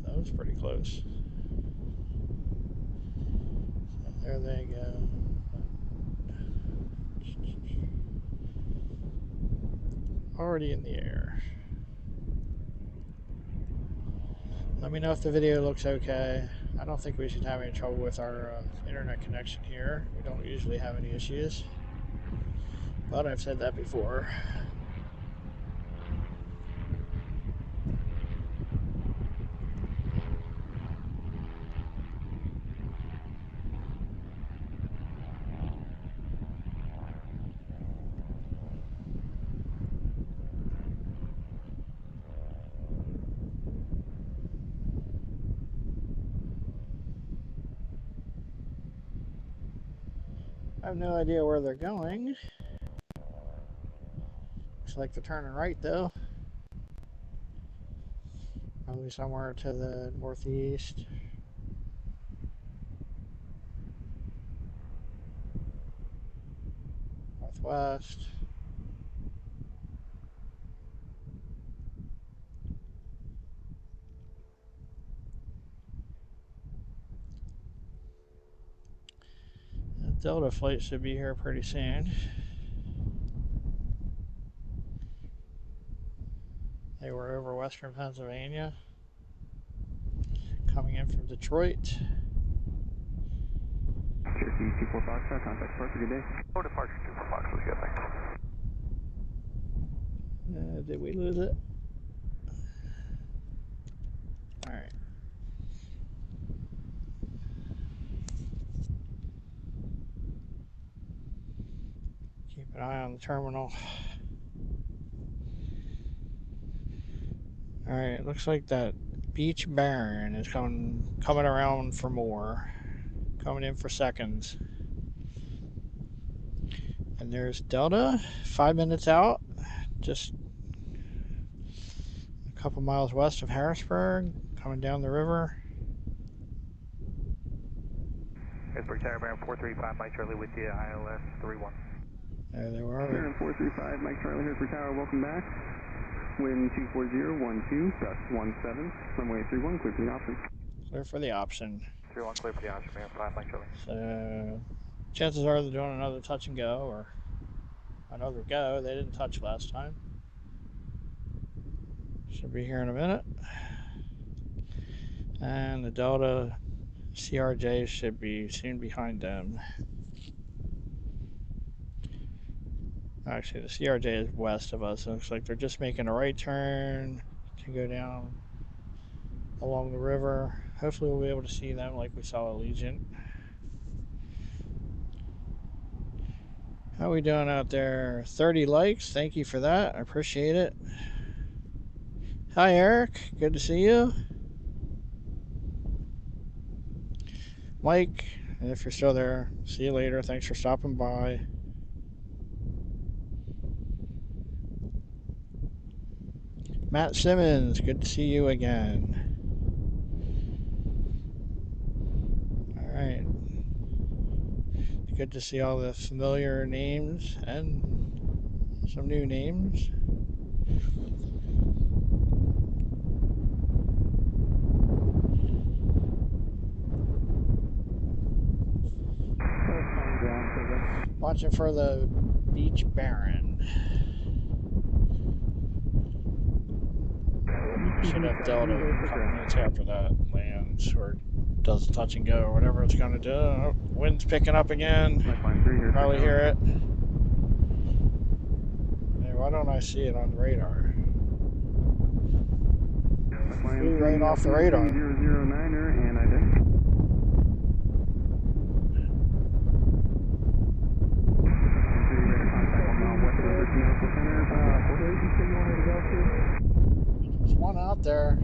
That was pretty close. So there they go. already in the air. Let me know if the video looks okay. I don't think we should have any trouble with our internet connection here. We don't usually have any issues, but I've said that before. I have no idea where they're going. Looks like they're turning right though. Probably somewhere to the northeast. Northwest. The Delta flight should be here pretty soon. They were over western Pennsylvania, coming in from Detroit. Cherokee 24 Foxtrot, contact departure, good day. Oh, departure 24 Fox was good, thanks. Did we lose it? Alright. Keep an eye on the terminal. Alright, it looks like that Beach Baron is coming around for more. Coming in for seconds. And there's Delta, 5 minutes out, just a couple miles west of Harrisburg, coming down the river. Harrisburg Tower, Baron 435, Mike Charlie with you, ILS 31. There they were. Baron 435, Mike Charlie, Harrisburg Tower, welcome back. Wind 24012, gust 17, runway 31, clear for the option. Clear for the option. 31 clear for the option, Baron 5, Mike Charlie. So, chances are they're doing another touch and go, or another go. They didn't touch last time. Should be here in a minute. And the Delta CRJ should be soon behind them. Actually, the CRJ is west of us. It looks like they're just making a right turn to go down along the river. Hopefully we'll be able to see them like we saw Allegiant. How are we doing out there? 30 likes. Thank you for that. I appreciate it. Hi, Eric. Good to see you. Mike, and if you're still there, see you later. Thanks for stopping by. Matt Simmons, good to see you again. All right. It's good to see all the familiar names and some new names. Watching for the Beach Baron. Should have Delta a couple minutes after that lands or does a touch and go or whatever it's going to do. Oh, wind's picking up again. Probably hear it. Hey, why don't I see it on the radar? Flew right off the radar. 009er and identity. There's one out there.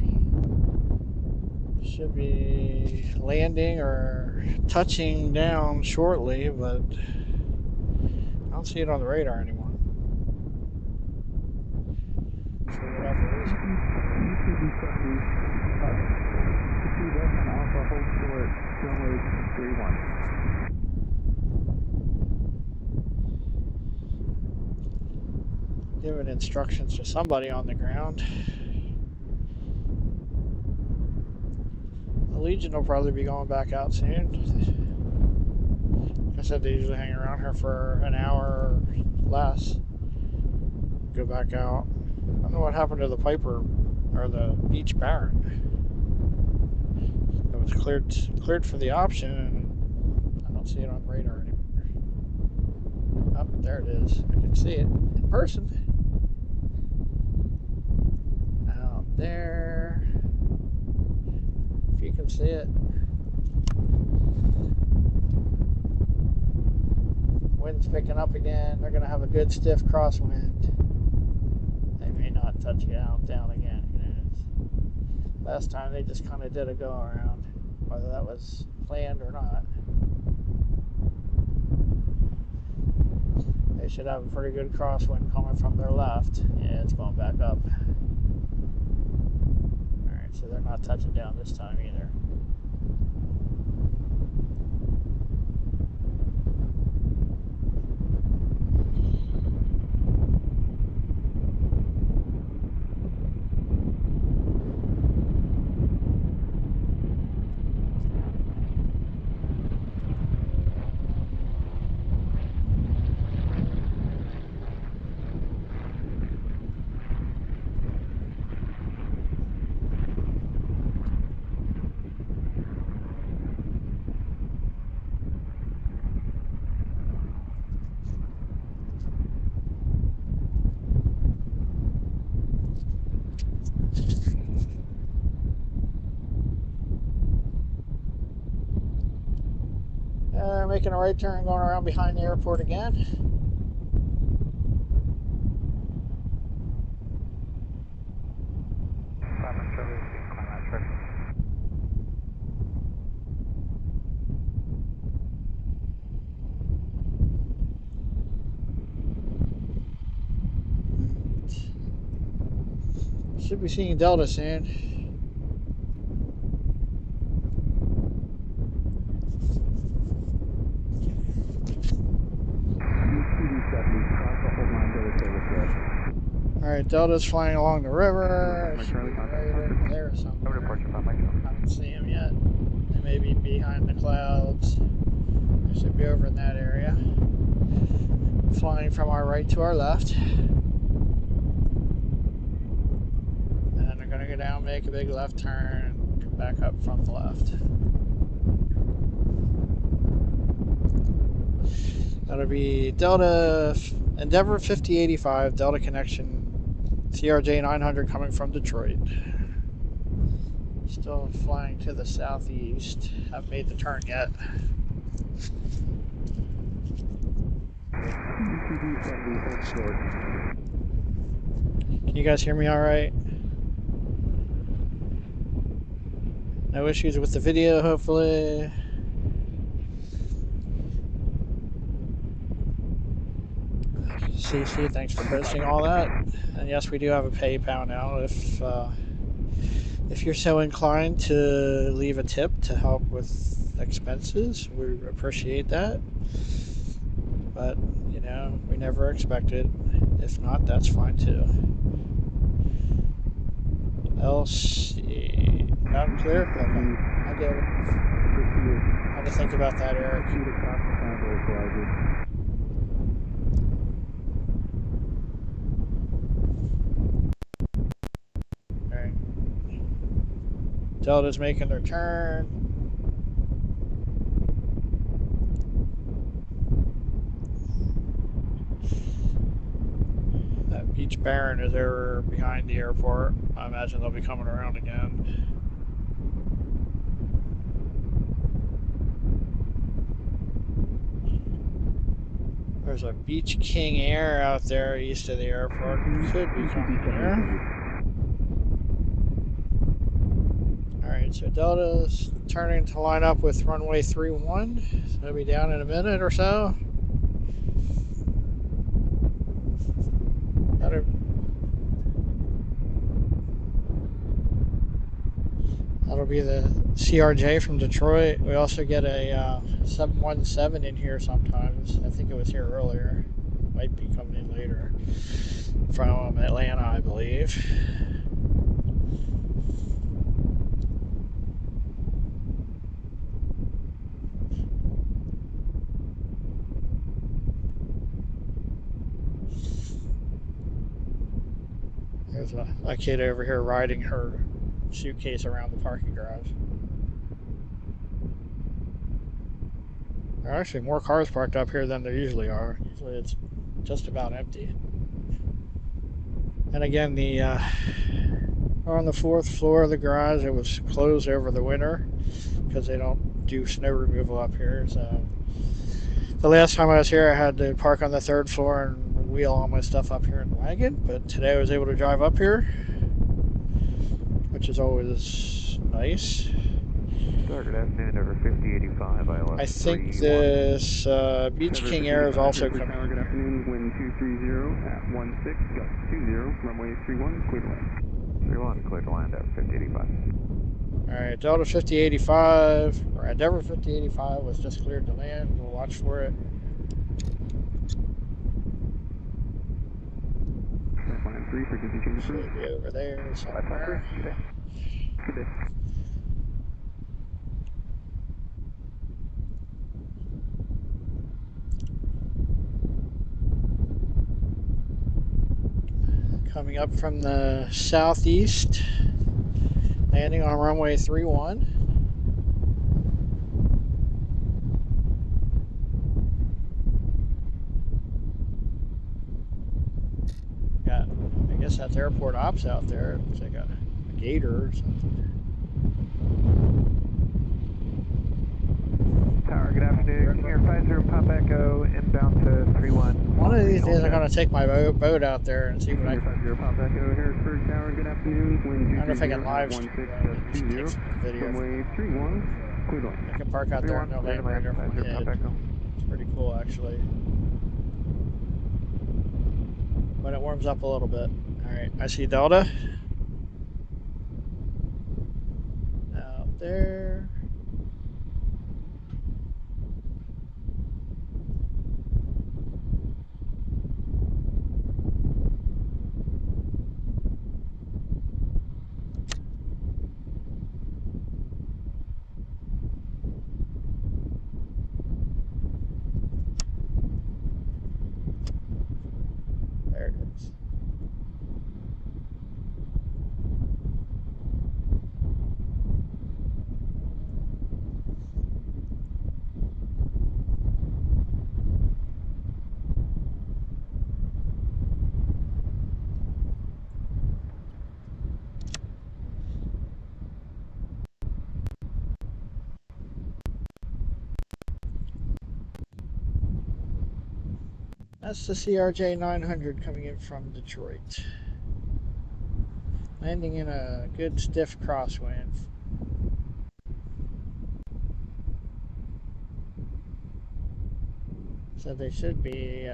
Should be landing or touching down shortly, but I don't see it on the radar anymore. For whatever reason. You should be setting see this and Alpha hold short, runway 31. Giving instructions to somebody on the ground. Allegiant will probably be going back out soon. Like I said, they usually hang around here for an hour or less. go back out. I don't know what happened to the Piper or the Beach Baron. It was cleared for the option, and I don't see it on the radar anymore. Oh, there it is. I can see it in person. Out there. If you can see it. Wind's picking up again. They're going to have a good stiff crosswind. They may not touch you down again. Last time they just kind of did a go around, whether that was planned or not. They should have a pretty good crosswind coming from their left. Yeah, it's going back up. Alright, so they're not touching down this time either. Making a right turn, going around behind the airport again. Should be seeing Delta soon. Alright, Delta's flying along the river. Right there somewhere. I don't see him yet. They may be behind the clouds. They should be over in that area. Flying from our right to our left. And then they're going to go down, make a big left turn, and come back up from the left. That'll be Delta Endeavor 5085, Delta Connection, CRJ 900 coming from Detroit. Still flying to the southeast. Haven't made the turn yet. Can you guys hear me all right? No issues with the video, hopefully. CC, thanks for posting all that. And yes, we do have a PayPal now. If you're so inclined to leave a tip to help with expenses, we appreciate that. But you know, we never expected. If not, that's fine too. LC, loud and clear. Okay, I get it. How to think about that, Eric? Delta's making their turn. That Beach Baron is over behind the airport. I imagine they'll be coming around again. There's a Beach King Air out there east of the airport. Could be coming here. Alright, so Delta's turning to line up with runway 31. So they'll be down in a minute or so. That'll be the CRJ from Detroit. We also get a 717 in here sometimes. I think it was here earlier. Might be coming in later. From Atlanta, I believe. There's a kid over here riding her suitcase around the parking garage. There are actually more cars parked up here than there usually are. Usually it's just about empty. And again, we're on the 4th floor of the garage. It was closed over the winter because they don't do snow removal up here. So the last time I was here, I had to park on the 3rd floor and wheel all my stuff up here in the wagon. But today I was able to drive up here, which is always nice. Good afternoon, over 5085 ILS. I think this Beach King Air is also coming. Good afternoon, wind 230 at 16, gust 20, runway 31, clear to land. 31, clear to land at 5085. Alright, Delta 5085, or Endeavor 5085 was just cleared to land. We'll watch for it. Line 3, frequency change approved. Should be over there somewhere. Good day. Coming up from the southeast, landing on runway 31. Got, I guess that's airport ops out there. Looks like a gator or something. Tower, good afternoon. King Air 50 Pop Echo, inbound to 31. One of these days I'm going to take my boat out there and see what I can. 50 Pop Echo, Harrisburg Tower, good afternoon. Wind I don't know if I can live stream 16, it. gust Just 20, take some video. runway 31, clear to land. I can park out there and they'll land right over my head. It's pretty cool actually. When it warms up a little bit. Alright, I see Delta. Out there. There it is. That's the CRJ 900 coming in from Detroit. Landing in a good stiff crosswind. So they should be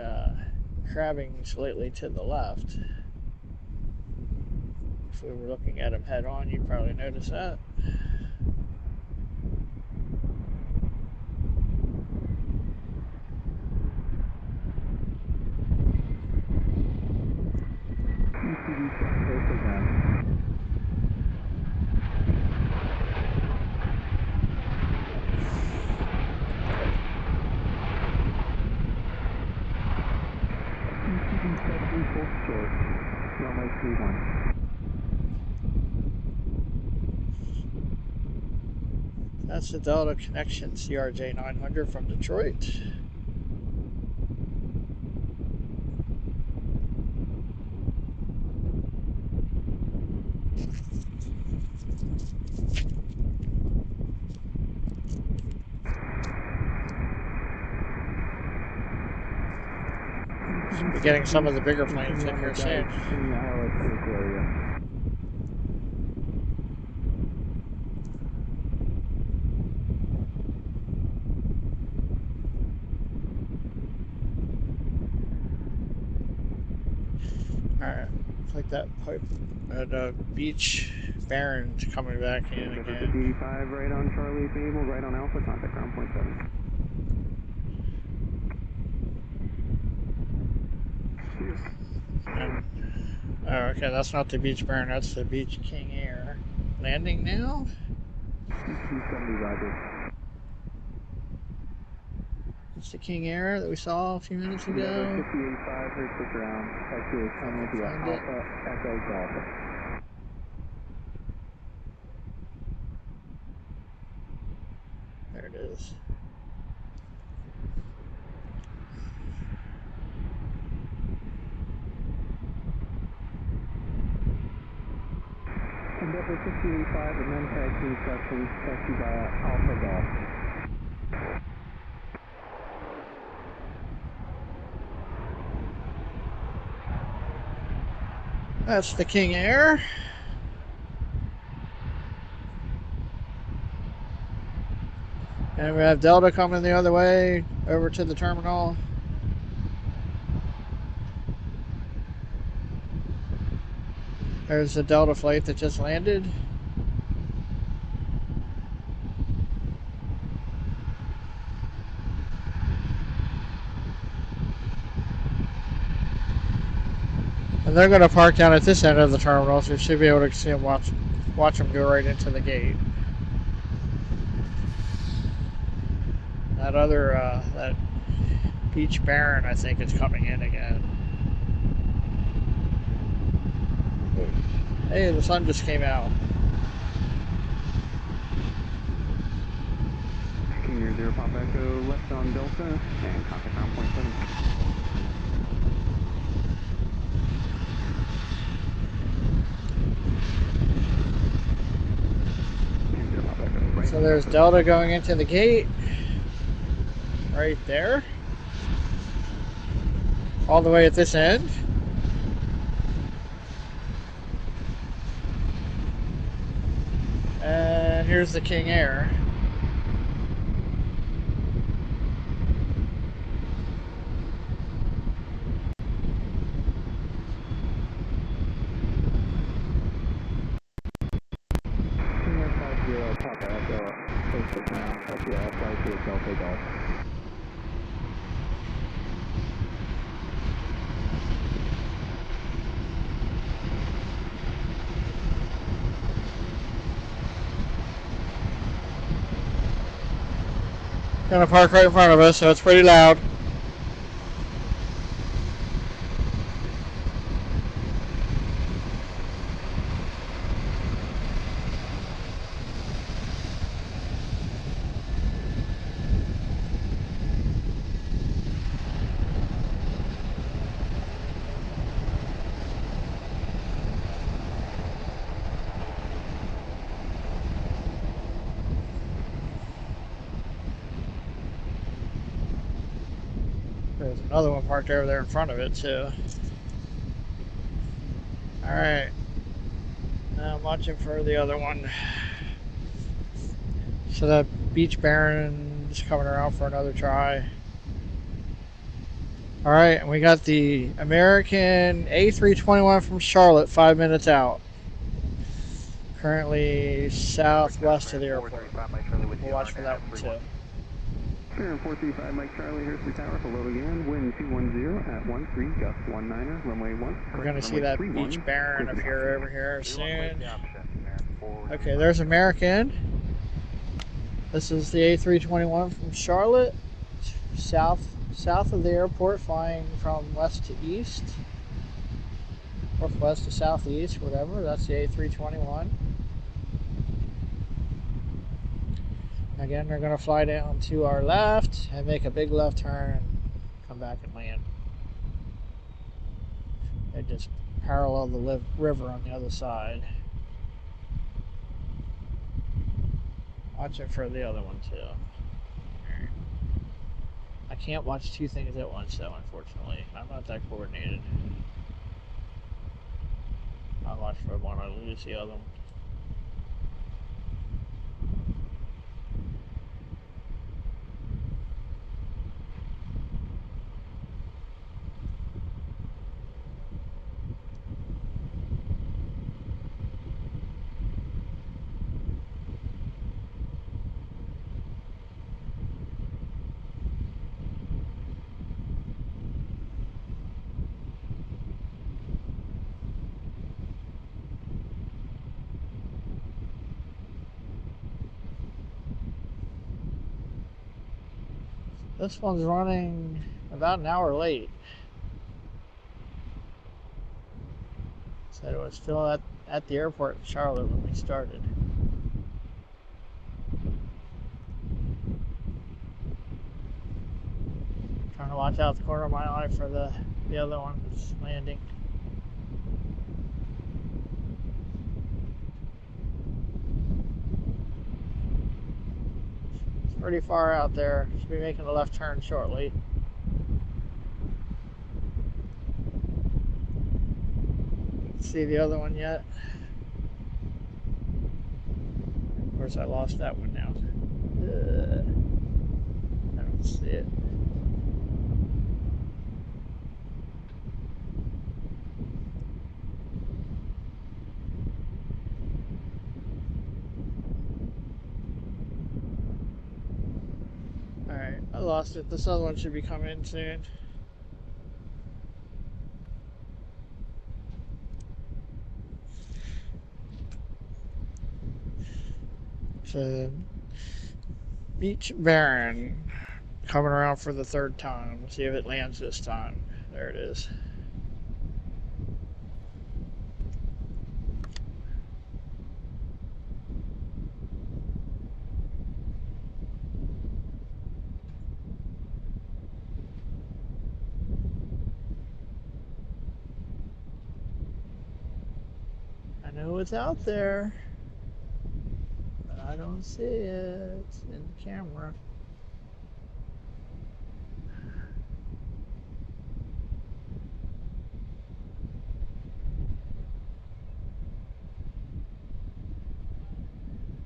crabbing slightly to the left. If we were looking at them head on, you'd probably notice that. Runway 31. That's the Delta Connection CRJ 900 from Detroit. Should be getting some of the bigger planes in here soon. In the ILS critical area. Alright, looks like that pipe at Beach Baron's coming back in again. 55 right on Charlie Fable, right on Alpha, contact ground point 7. Oh, okay, that's not the Beach Baron, that's the Beach King Air. Landing now? 270 Roger. That's the King Air that we saw a few minutes ago. Endeavor 58.5, Harrisburg ground. Taxi is coming via Find it. Alpha Echo Golf. There it is. Endeavor 58.5 and then taxi instructions. Taxi via Alpha Golf. That's the King Air. And we have Delta coming the other way over to the terminal. There's the Delta flight that just landed. And they're going to park down at this end of the terminal, so you should be able to see them watch them go right into the gate. That other, that Beach Baron, I think, is coming in again. Hey, the sun just came out. King Air 0 Pop Echo left on Delta and contact 9.7. So there's Delta going into the gate. Right there. All the way at this end. And here's the King Air. Gonna park right in front of us, so it's pretty loud. There's another one parked over there in front of it too. Alright. Now I'm watching for the other one. So that Beach Baron is coming around for another try. Alright, and we got the American A321 from Charlotte 5 minutes out. Currently southwest of the airport. We'll watch for that one too. Air 435 Mike Charlie, Harrisburg Tower, hello again, wind 210 at 13, gust 19er, runway 1. We're going to see that Beach Baron appear over here soon. Okay, there's American. This is the A321 from Charlotte, south of the airport, flying from west to east, northwest to southeast, whatever. That's the A321. Again, they're going to fly down to our left and make a big left turn and come back and land. They just parallel the river on the other side. Watching for the other one too. Right. I can't watch two things at once though, unfortunately. I'm not that coordinated. I'll watch for one, I'll lose the other one. This one's running about an hour late. Said it was still at the airport in Charlotte when we started. Trying to watch out the corner of my eye for the other one that's landing. It's pretty far out there. Should be making a left turn shortly. See the other one yet? Of course, I lost that one now. I don't see it. Alright, I lost it. This other one should be coming in soon. So, Beach Baron coming around for the third time. We'll see if it lands this time. There it is. I know it's out there. I don't see it in the camera.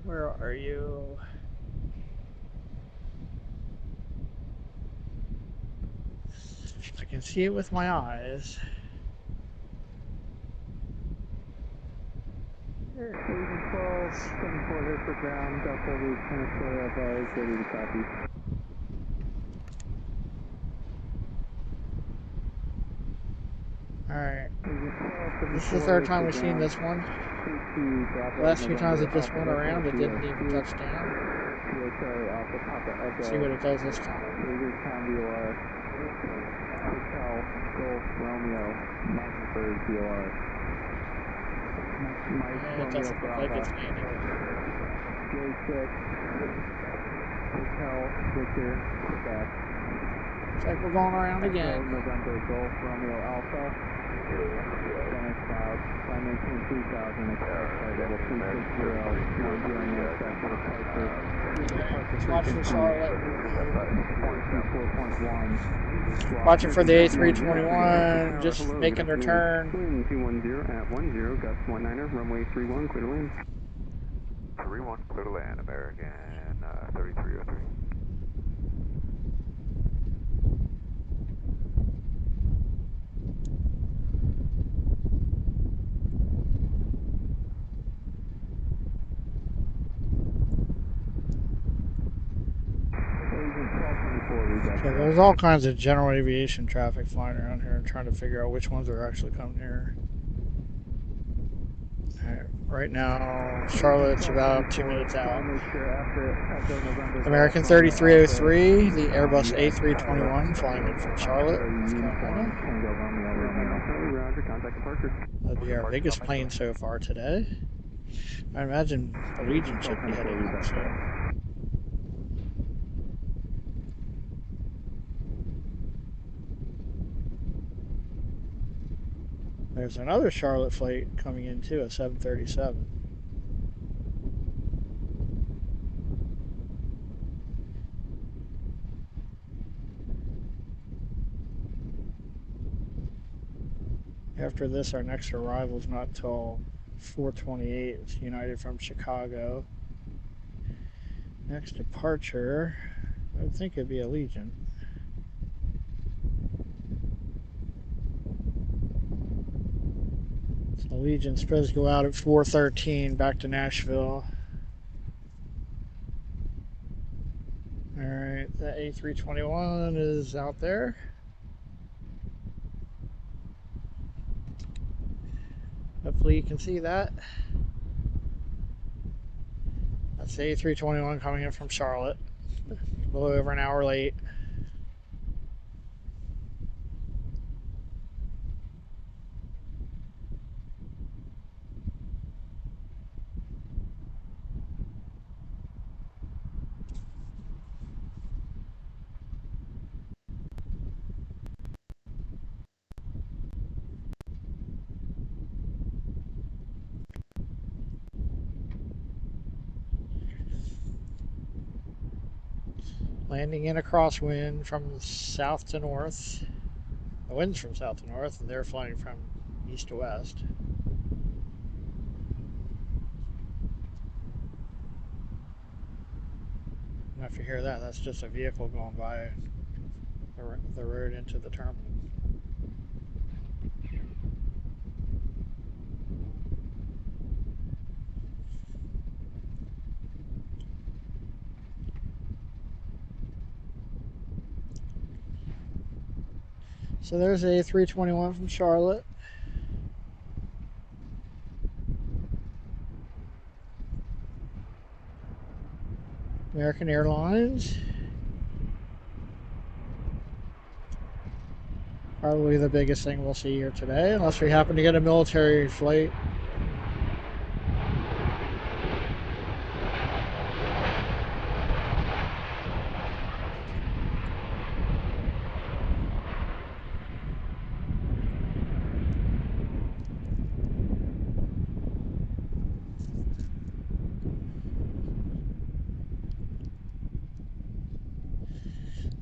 Where are you? I can see it with my eyes. Agent 12, 74 Harrisburg ground, Delta Lieutenant Taylor is ready to copy. Alright. This is the third time we've seen this one. The last few times it just went around, it didn't even touch down. Let's see what it does this time. Hotel Golf Romeo, Magdeburg, DOR. Yeah, it doesn't look like it's landing. J6, Hotel Victor, Quebec. Looks like we're going around again. November Golf Romeo Alpha. Center Cloud, flight maintain 3000, expect flight level 360, non-dealing aircraft for departure. Watching Charlotte. 4.1. Watching for the A321, just making their turn. 210 at 10, gust 19er, runway 31, clear to land. 31, clear to land, American 3303. Okay, there's all kinds of general aviation traffic flying around here. I'm trying to figure out which ones are actually coming here. Alright, right now, Charlotte's about 2 minutes out. American 3303, the Airbus A321 flying in from Charlotte, North Carolina. That'll be our biggest plane so far today. I imagine Allegiant should be heading up soon. There's another Charlotte flight coming in too, a 737. After this, our next arrival is not till 4:28. It's United from Chicago. Next departure, I would think it'd be Allegiant. Allegiant's supposed to go out at 4:13 back to Nashville. Alright, the A321 is out there. Hopefully you can see that. That's the A321 coming in from Charlotte. A little over an hour late. Landing in a crosswind from south to north. The wind's from south to north, and they're flying from east to west. And if you hear that, that's just a vehicle going by the road into the terminal. So there's a 321 from Charlotte. American Airlines. Probably the biggest thing we'll see here today, unless we happen to get a military flight.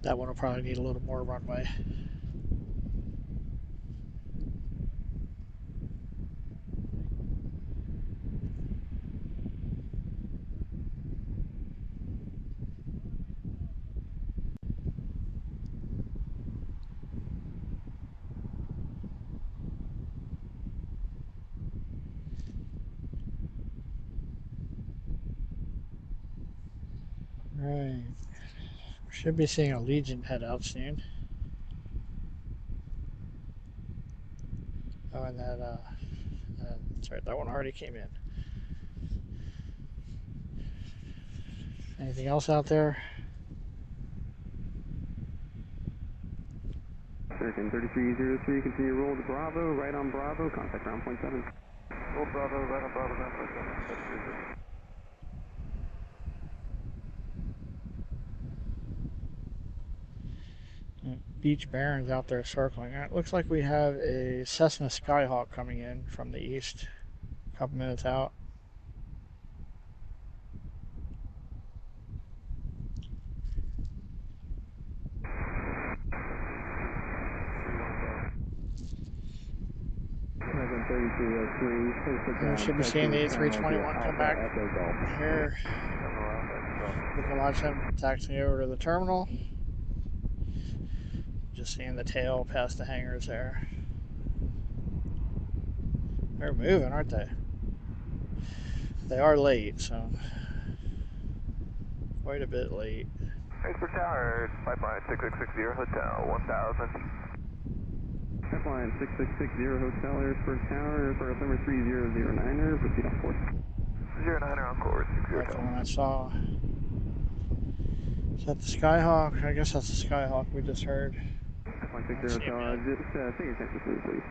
That one will probably need a little more runway. Right. Should be seeing Allegiant head out soon. Oh, and that's right, that one already came in. Anything else out there? American 3303, continue roll to Bravo, right on Bravo, contact ground point 7. Roll Bravo, right on Bravo, ground point 7. Beach Barons out there circling. It looks like we have a Cessna Skyhawk coming in from the east. A couple minutes out. We should be seeing the A321 come back here. We can watch them taxiing over to the terminal. Just seeing the tail past the hangars there. They're moving, aren't they? They are late, so quite a bit late. Harrisburg Tower, pipeline 6660 Hotel 1000. Pipeline 6660 Hotel, Harrisburg Tower, Airport number 3009er, proceed on course. 09er on course, 60 That's the Hotel. one I saw. Is that the Skyhawk? I guess that's the Skyhawk we just heard. Pipeline 60 Hotel, just take your attention to please.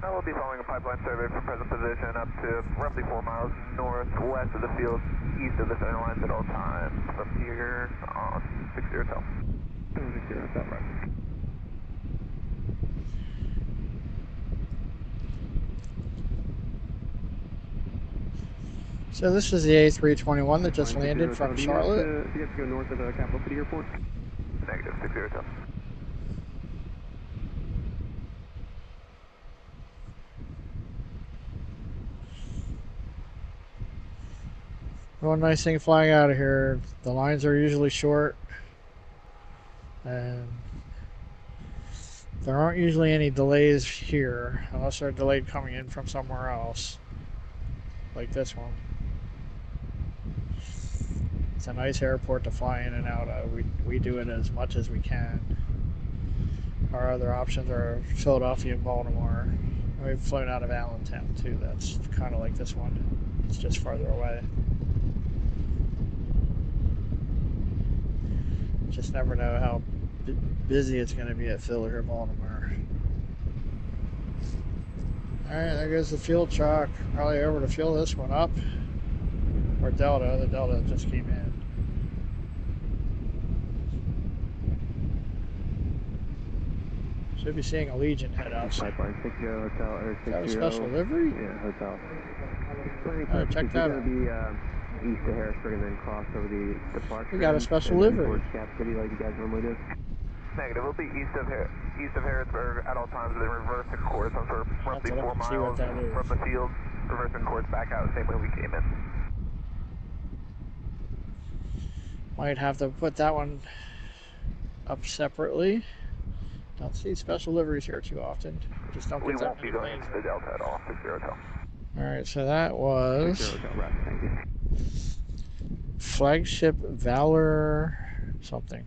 Now we'll be following a pipeline survey from present position up to roughly 4 miles northwest of the field, east of the center lines at all times. From here on 60 Hotel. 60 Hotel, right. So this is the A321 that just landed from Charlotte. Do you have to go north of the Capital City Airport? Negative, 60 Hotel. One nice thing flying out of here, the lines are usually short, and there aren't usually any delays here, unless they're delayed coming in from somewhere else, like this one. It's a nice airport to fly in and out of. We do it as much as we can. Our other options are Philadelphia and Baltimore. We've flown out of Allentown too. That's kind of like this one. It's just farther away. Just never know how busy it's going to be at Philly or Baltimore. Alright, there goes the fuel truck. Probably over to fuel this one up. Or Delta. The Delta just came in. Should be seeing Allegiant head out soon. Pipeline 60 Hotel, Is that a special livery? Yeah, hotel. Alright, check that out. It's going to be east of Harrisburg and then cross over the departure. We got a special livery. Towards Cap City like you guys normally do. Negative. We'll be east of Harrisburg at all times, then reversing course on for roughly 4 miles from the field, reversing course back out the same way we came in. Might have to put that one up separately. Don't see special liveries here too often. Just don't We get that won't be many going planes. into the Delta at all. 60 Hotel. Alright, so that was 60 Hotel, right, thank you. Flagship Valor something.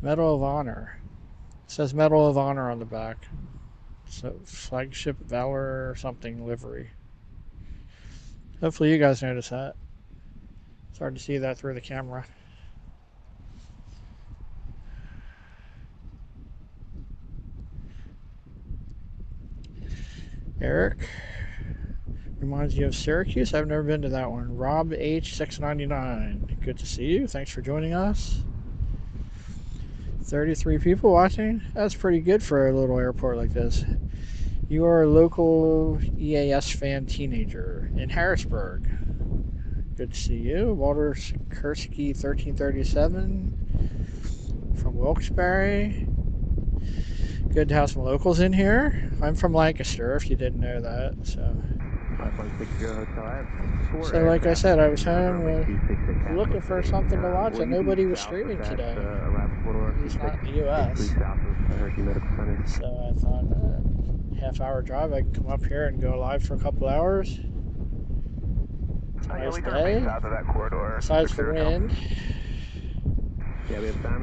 Medal of Honor. It says Medal of Honor on the back. So Flagship Valor or something livery. Hopefully you guys notice that. It's hard to see that through the camera. Eric reminds you of Syracuse. I've never been to that one. Rob H699. Good to see you. Thanks for joining us. 33 people watching. That's pretty good for a little airport like this. You are a local EAS fan teenager in Harrisburg. Good to see you. Walter Kursky 1337 from Wilkes-Barre. Good to have some locals in here. I'm from Lancaster, if you didn't know that. So like I said, I was home looking for something to watch, and nobody was streaming today. At least not in the US. So I thought, half-hour drive, I can come up here and go live for a couple hours. It's a nice day. Besides the wind.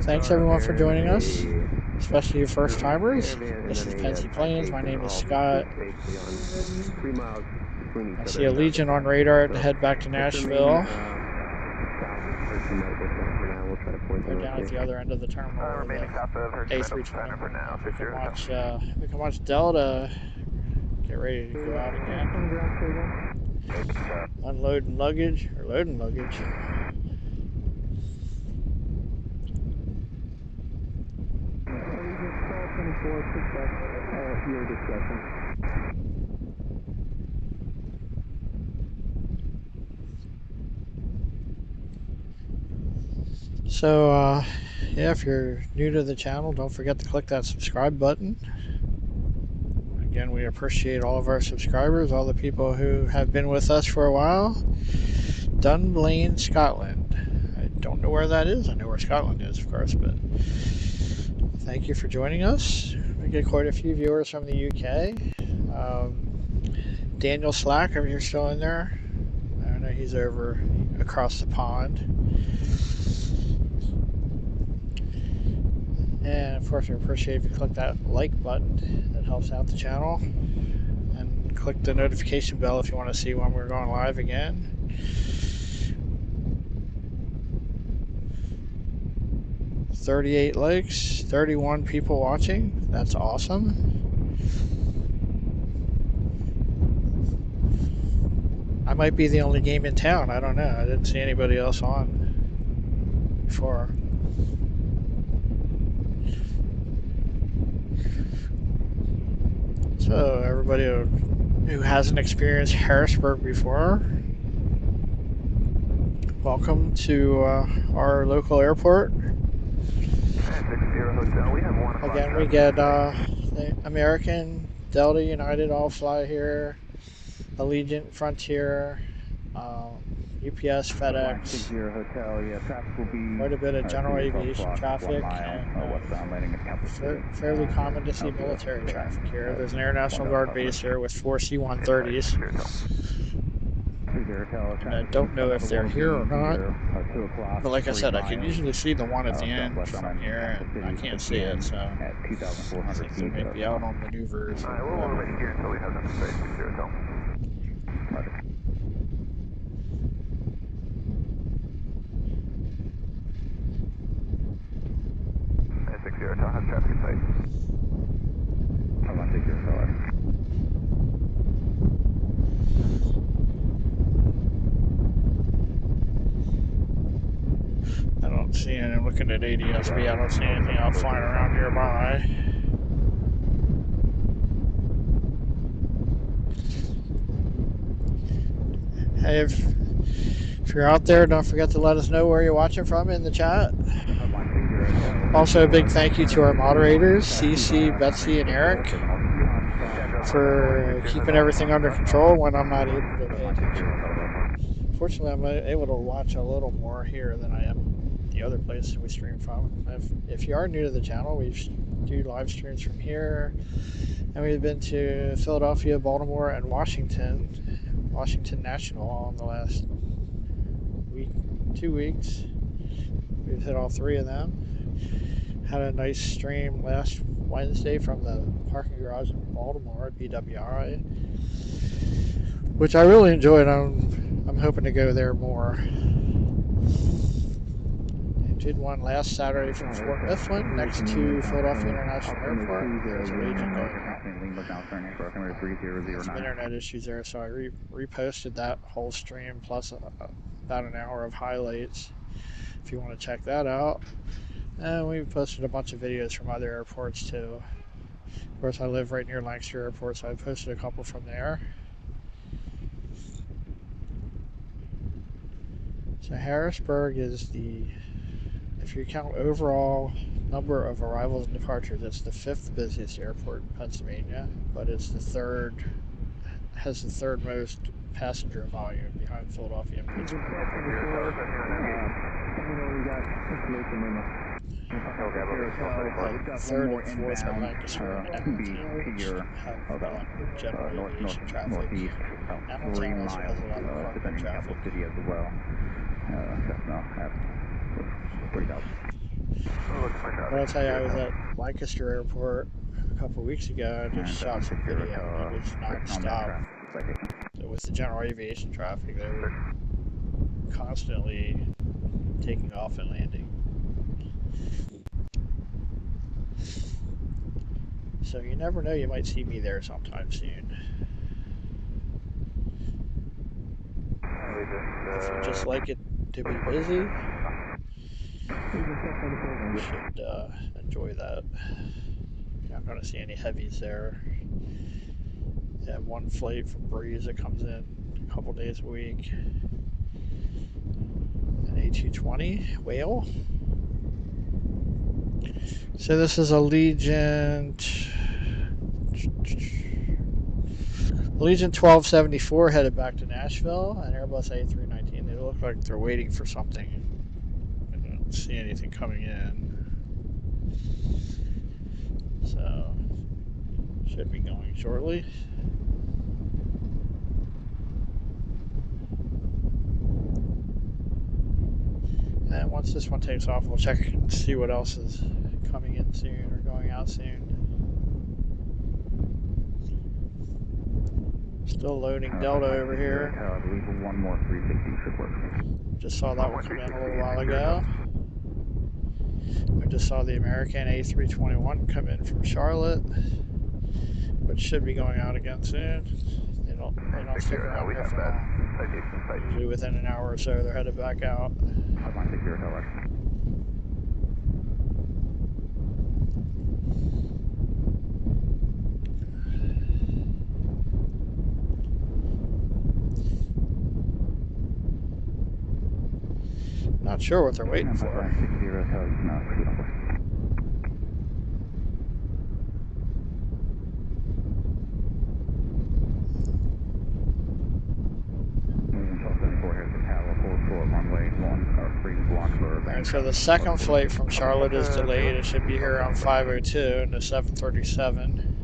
Thanks everyone for joining us, especially you first timers. This is Pensy Planes. My name is Scott. I see Allegiant on radar to head back to Nashville. They're down at the other end of the terminal. A320. We can watch Delta get ready to go out again. Unloading luggage or loading luggage. Your discussion. So, yeah, if you're new to the channel, don't forget to click that subscribe button. Again, we appreciate all of our subscribers, all the people who have been with us for a while. Dunblane, Scotland. I don't know where that is. I know where Scotland is, of course, but thank you for joining us. We get quite a few viewers from the UK. Daniel Slack, if you're still in there. I don't know, he's over across the pond. And of course, we appreciate if you click that like button. That helps out the channel. And click the notification bell if you want to see when we're going live again. $38 likes, 31 people watching. That's awesome. I might be the only game in town. I don't know. I didn't see anybody else on before. So everybody who hasn't experienced Harrisburg before, welcome to our local airport. Again, we get the American, Delta, United all fly here. Allegiant, Frontier, UPS, FedEx. Quite a bit of general aviation traffic. Fairly common to see military traffic here. There's an Air National Guard base here with 4 C-130s. And I don't know if they're here or not. But like I said, I can usually see the one at the end from here, and I can't see it, so I think they may be out on maneuvers. Alright, we'll wait here until we have enough space. 60 Hotel. 60 Hotel has traffic in sight. I'm on 60 Hotel. I don't see any. I'm looking at ADSB. I don't see anything out flying around nearby. Hey, if you're out there, don't forget to let us know where you're watching from in the chat. Also, a big thank you to our moderators, Cece, Betsy, and Eric, for keeping everything under control when I'm not able to pay attention. Fortunately, I'm able to watch a little more here than I am the other places we stream from. If you are new to the channel, we do live streams from here, and we've been to Philadelphia, Baltimore, and Washington National in the last week, 2 weeks. We've hit all 3 of them. Had a nice stream last Wednesday from the parking garage in Baltimore at BWI, which I really enjoyed. I'm hoping to go there more. I did one last Saturday from Fort Mifflin next to Philadelphia International Airport. There's Allegiant going on. Some internet issues there, so I reposted that whole stream plus about an hour of highlights if you want to check that out. And we've posted a bunch of videos from other airports too. Of course, I live right near Lancaster Airport, so I posted a couple from there. So Harrisburg is if you count overall number of arrivals and departures, it's the 5th busiest airport in Pennsylvania, but it's has the 3rd most passenger volume behind Philadelphia and Pittsburgh. Third and fourth are Lancaster and Hamilton, which have a lot of general aviation traffic. Hamilton also has a lot of cargo traffic. But I'll tell you, I was at Lancaster Airport a couple of weeks ago. I just shot some video. It was non-stop. With the general aviation traffic, they were constantly taking off and landing. So you never know, you might see me there sometime soon. If you just like it to be busy, you should enjoy that. You're not going to see any heavies there. They have one flight from Breeze that comes in a couple days a week. An A220 Whale. So this is Allegiant 1274 headed back to Nashville, and Airbus A319. They look like they're waiting for something. I don't see anything coming in. So should be going shortly. And once this one takes off, we'll check and see what else is coming in soon or going out soon. Still loading Delta over here. I believe one more 350 should work. Just saw that one come in a little while ago. I just saw the American A321 come in from Charlotte, which should be going out again soon. They don't stick around here for long. Usually within an hour or so, they're headed back out. Not sure what they're waiting for. Alright, so the second flight from Charlotte is delayed. It should be here around 5:02 and the 737.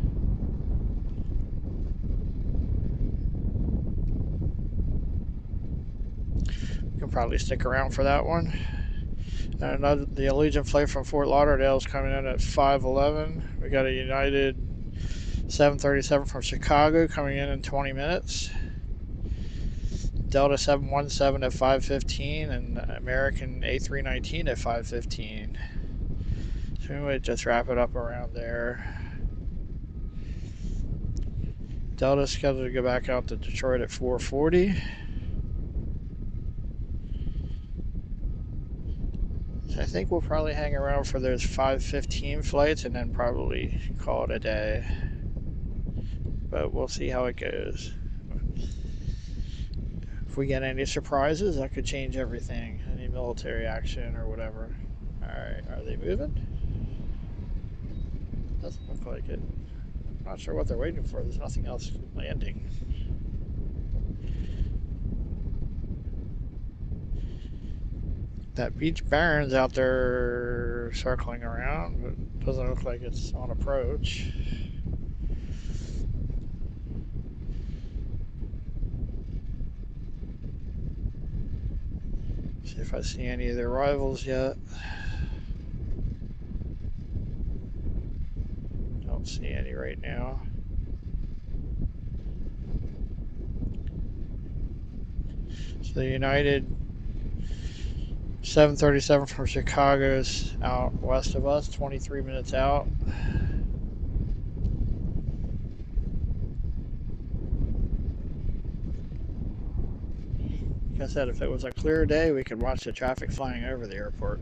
You can probably stick around for that one. And the Allegiant flight from Fort Lauderdale is coming in at 5:11. We got a United 737 from Chicago coming in 20 minutes. Delta 717 at 5:15 and American A319 at 5:15. So we might just wrap it up around there. Delta's scheduled to go back out to Detroit at 4:40. So I think we'll probably hang around for those 5:15 flights and then probably call it a day. But we'll see how it goes. If we get any surprises, that could change everything. Any military action or whatever. Alright, are they moving? Doesn't look like it. Not sure what they're waiting for. There's nothing else landing. That Beach Baron's out there circling around, but doesn't look like it's on approach. See if I see any of their rivals yet. Don't see any right now. So the United 737 from Chicago is out west of us, 23 minutes out. Like I said, if it was a clear day, we could watch the traffic flying over the airport.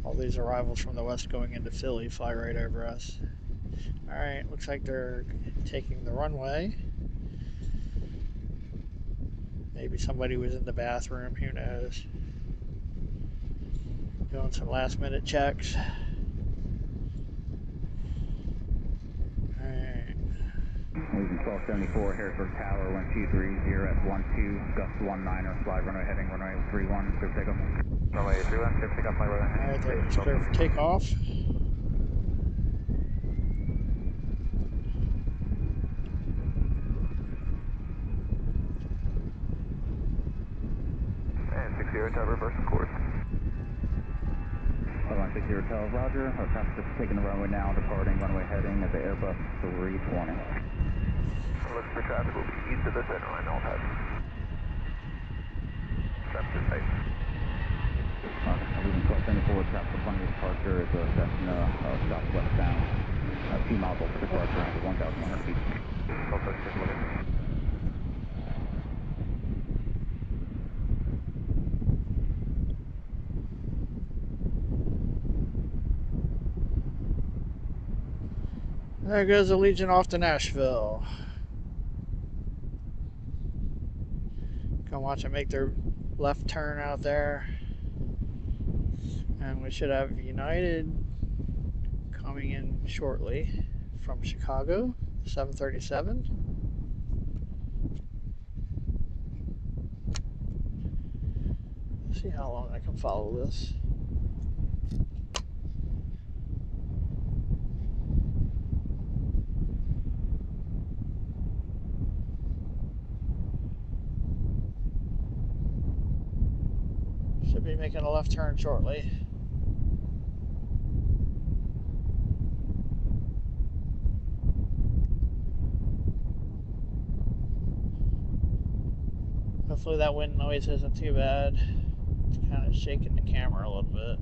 All these arrivals from the west going into Philly fly right over us. Alright, looks like they're taking the runway. Maybe somebody was in the bathroom, who knows. Doing some last minute checks. Alright. Leaving 1274, Harrisburg Tower, 123, at 12, gust 19er, fly runway heading, runway 31, clear for takeoff. Runway 31, clear for takeoff, fly runway. Alright, they're clear for takeoff. And 60 hotel, reverse course. Airline 60 hotel, roger. Our traffic is taking the runway now, departing runway heading at the Airbus 320. Looks for traffic will be east of the center line, all time. Traffic is safe. Leaving 1274, traffic upon your departure is a Cessna southwestbound, 2 miles over departure at 1,100 feet. Also, just looking. There goes Allegiant off to Nashville. Go watch them make their left turn out there. And we should have United coming in shortly from Chicago, 737. Let's see how long I can follow this. Should be making a left turn shortly. Hopefully that wind noise isn't too bad. It's kind of shaking the camera a little bit.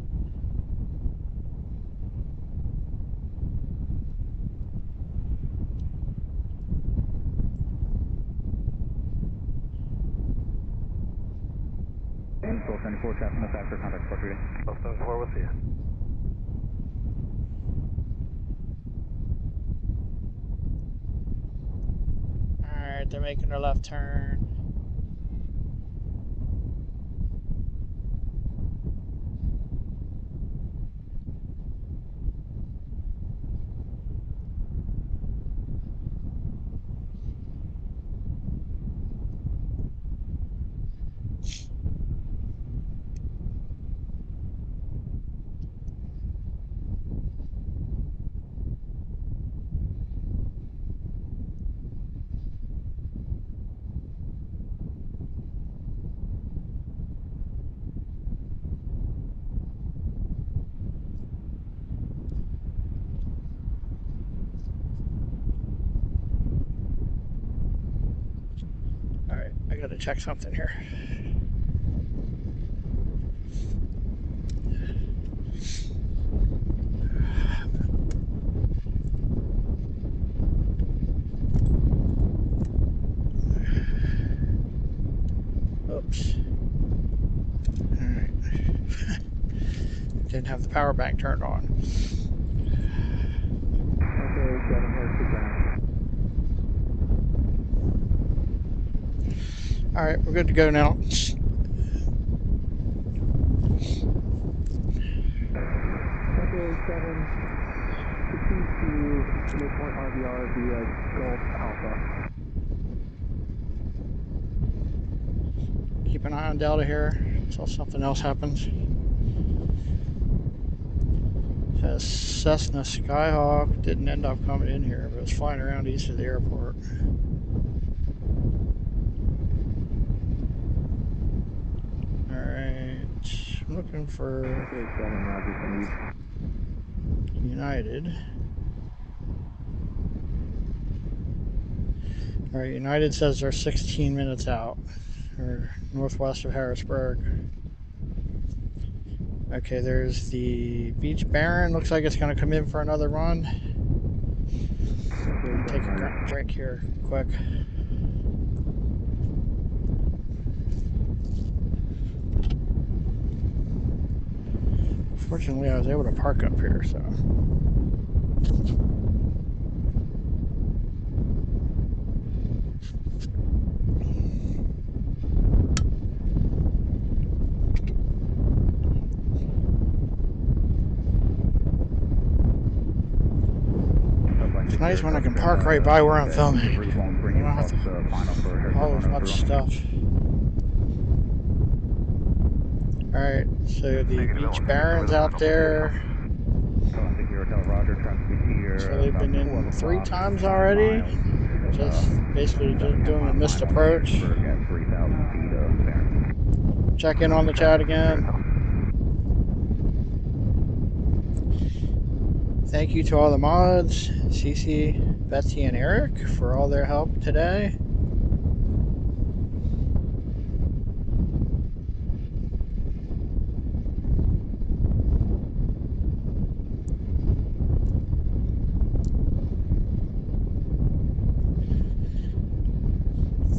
And 1274, traffic no factor, contact for 3 days. 1274, we'll see you. Alright, they're making their left turn. Alright, I gotta check something here. Oops. Alright. Didn't have the power bank turned on. Okay, 7 heads to ground. All right, we're good to go now. February 7, proceed to midpoint RVR via Gulf Alpha. Keep an eye on Delta here until something else happens. Says Cessna Skyhawk didn't end up coming in here, but it's flying around east of the airport. Alright, I'm looking for United. Alright, United says they're 16 minutes out. Or northwest of Harrisburg. Okay, there's the Beach Baron. Looks like it's going to come in for another run. Take a break here, quick. Fortunately, I was able to park up here, so. It's nice when I can park right by where I'm filming. I don't have to haul as much stuff. Alright, so the Beach Baron's out there. So they've been in 3 times already. Just basically just doing a missed approach. Check in on the chat again. Thank you to all the mods, Cece, Betsy, and Eric for all their help today.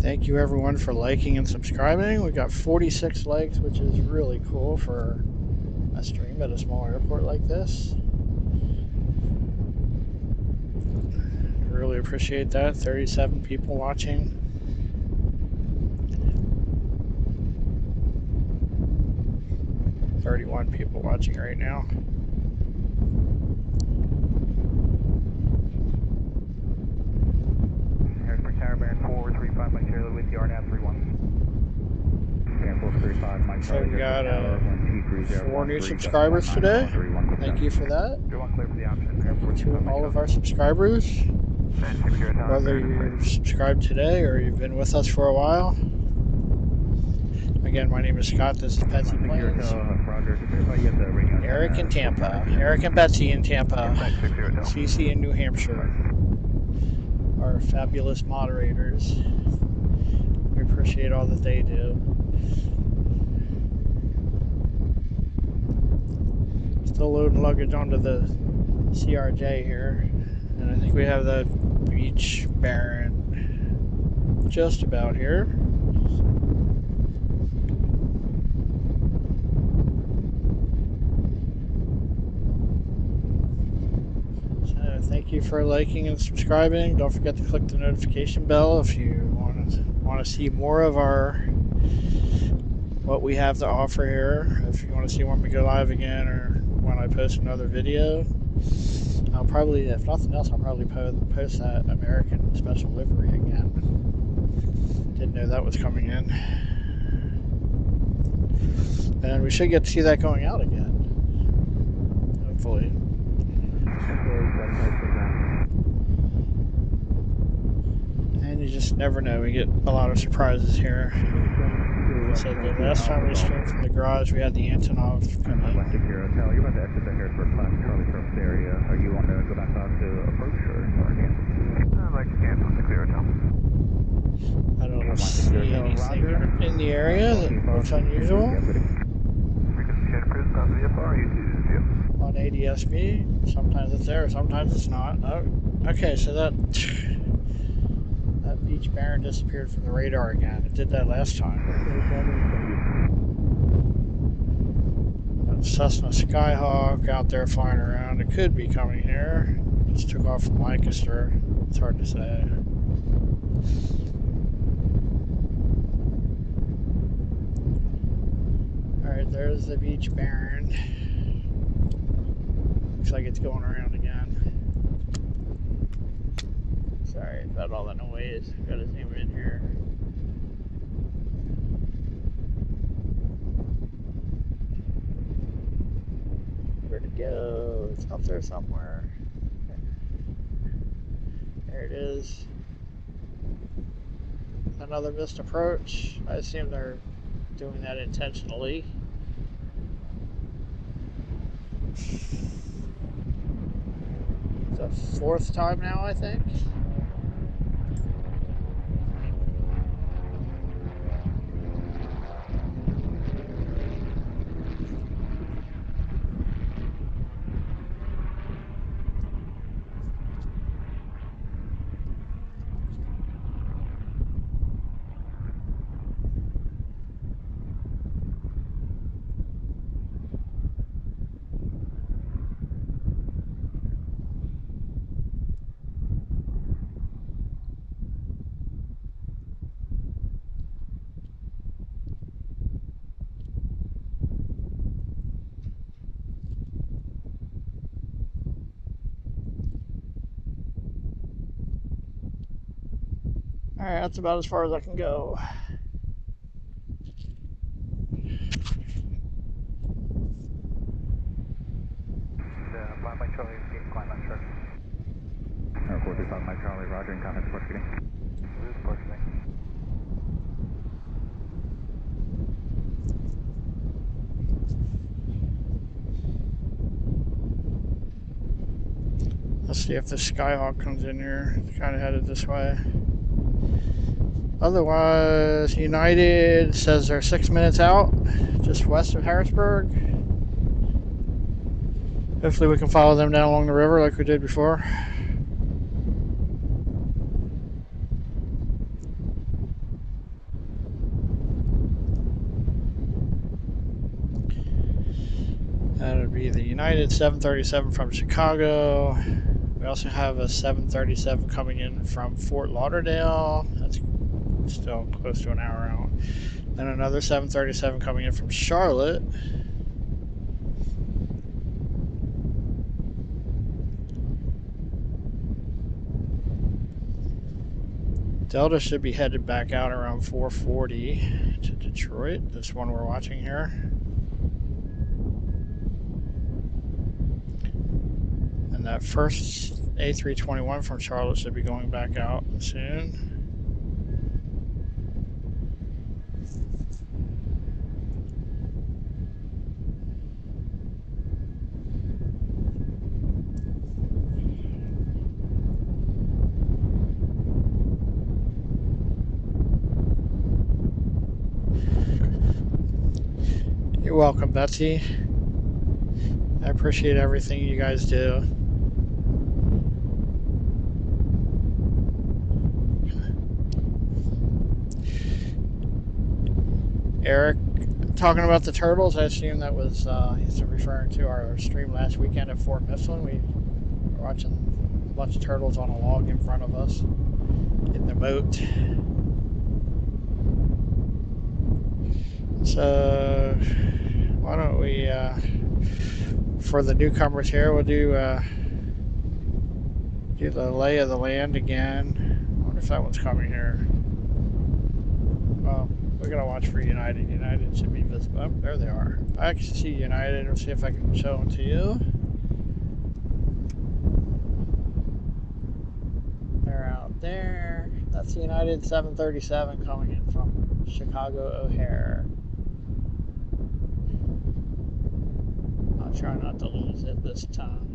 Thank you everyone for liking and subscribing. We got 46 likes, which is really cool for a stream at a small airport like this. Really appreciate that. 37 people watching. "31 people watching right now. Harrisburg Tower, Baron 435, Mike Charlie with you, RNAV 31. Baron 435, Mike So Charlie. we got 4 new subscribers today. Thank you for that. And to all of our subscribers. Whether you've subscribed today or you've been with us for a while. Again, my name is Scott. This is Betsy Planes. Eric in Tampa. Eric and Betsy in Tampa. Cece in New Hampshire. Our fabulous moderators. We appreciate all that they do. Still loading luggage onto the CRJ here. And I think we have the Beach Baron just about here. So thank you for liking and subscribing. Don't forget to click the notification bell if you want to see more of what we have to offer here. If you want to see when we go live again or when I post another video. I'll probably, if nothing else, I'll probably post that American special livery again. Didn't know that was coming in. And we should get to see that going out again. Hopefully. And you just never know. We get a lot of surprises here. So the last time we streamed from the garage, we had the Antonov come in. You're about to exit the Harrisburg Class Charlie surface area. Are you on the go back out to approach or again? I'd like to cancel the clear hotel. I don't see anything in the area that looks unusual. On ADSB, sometimes it's there, sometimes it's not. Oh, okay, so that Beach Baron disappeared from the radar again. It did that last time. That Cessna Skyhawk out there flying around. It could be coming here. Just took off from Lancaster. It's hard to say. Alright, there's the beach Baron. Looks like it's going around again. Sorry about all the noise. Gotta zoom in here. Where'd it go? It's up there somewhere. There it is. Another missed approach. I assume they're doing that intentionally. It's the fourth time now, I think. Alright, that's about as far as I can go. Fly Mike Charlie, climb on truck. Airport 35 Mike Charlie, roger, and contact support getting. Support getting. Let's see if the Skyhawk comes in here. It's kind of headed this way. Otherwise, United says they're 6 minutes out, just west of Harrisburg. Hopefully we can follow them down along the river like we did before. That would be the United 737 from Chicago. We also have a 737 coming in from Fort Lauderdale. That's still close to an hour out. And another 737 coming in from Charlotte. Delta should be headed back out around 4:40 to Detroit. This one we're watching here. And that first A321 from Charlotte should be going back out soon. You're welcome, Betsy. I appreciate everything you guys do. Eric, talking about the turtles, I assume that was he's referring to our stream last weekend at Fort Mifflin. We were watching a bunch of turtles on a log in front of us in the boat. So why don't we, for the newcomers here, we'll do the lay of the land again. I wonder if that one's coming here. Well, we're gonna watch for United. United should be visible. Oh, there they are. I can see United. Let's see if I can show them to you. They're out there. That's the United 737 coming in from Chicago O'Hare. I'll try not to lose it this time.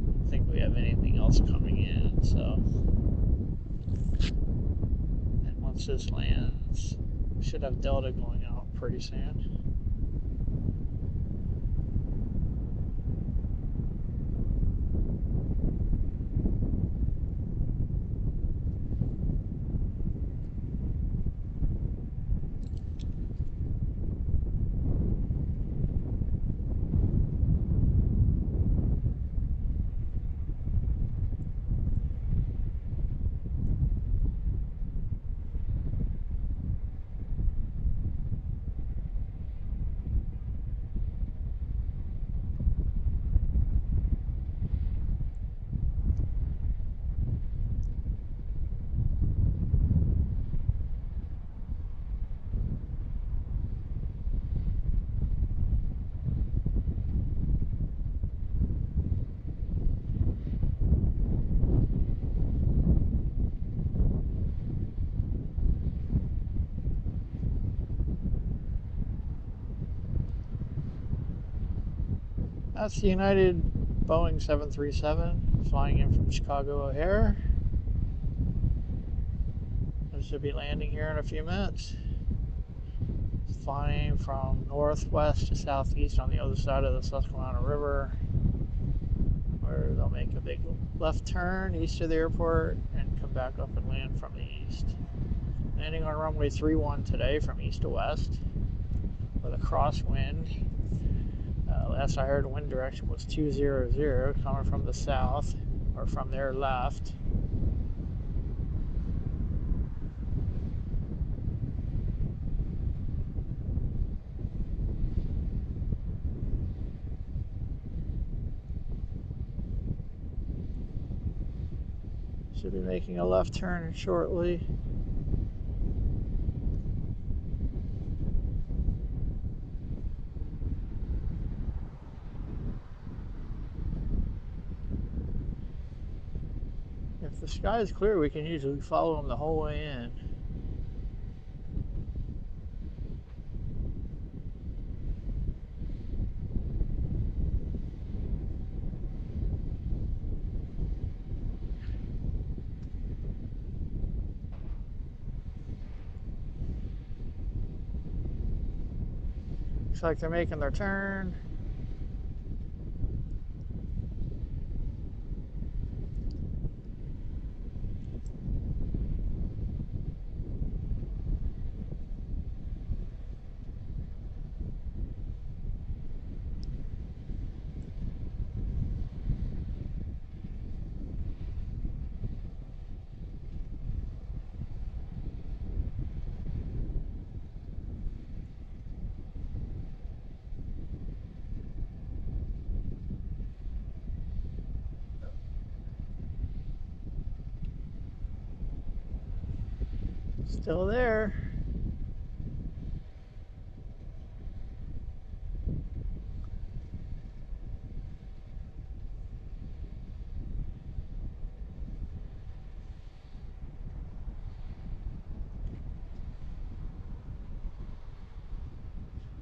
I don't think we have anything else coming in, so. And once this lands, we should have Delta going out pretty soon. That's the United Boeing 737 flying in from Chicago O'Hare. It should be landing here in a few minutes. It's flying from northwest to southeast on the other side of the Susquehanna River, where they'll make a big left turn east of the airport and come back up and land from the east. Landing on runway 31 today from east to west with a crosswind. Last I heard, the wind direction was 200 coming from the south, or from their left. Should be making a left turn shortly. If the sky is clear, we can usually follow them the whole way in. Looks like they're making their turn. Still there.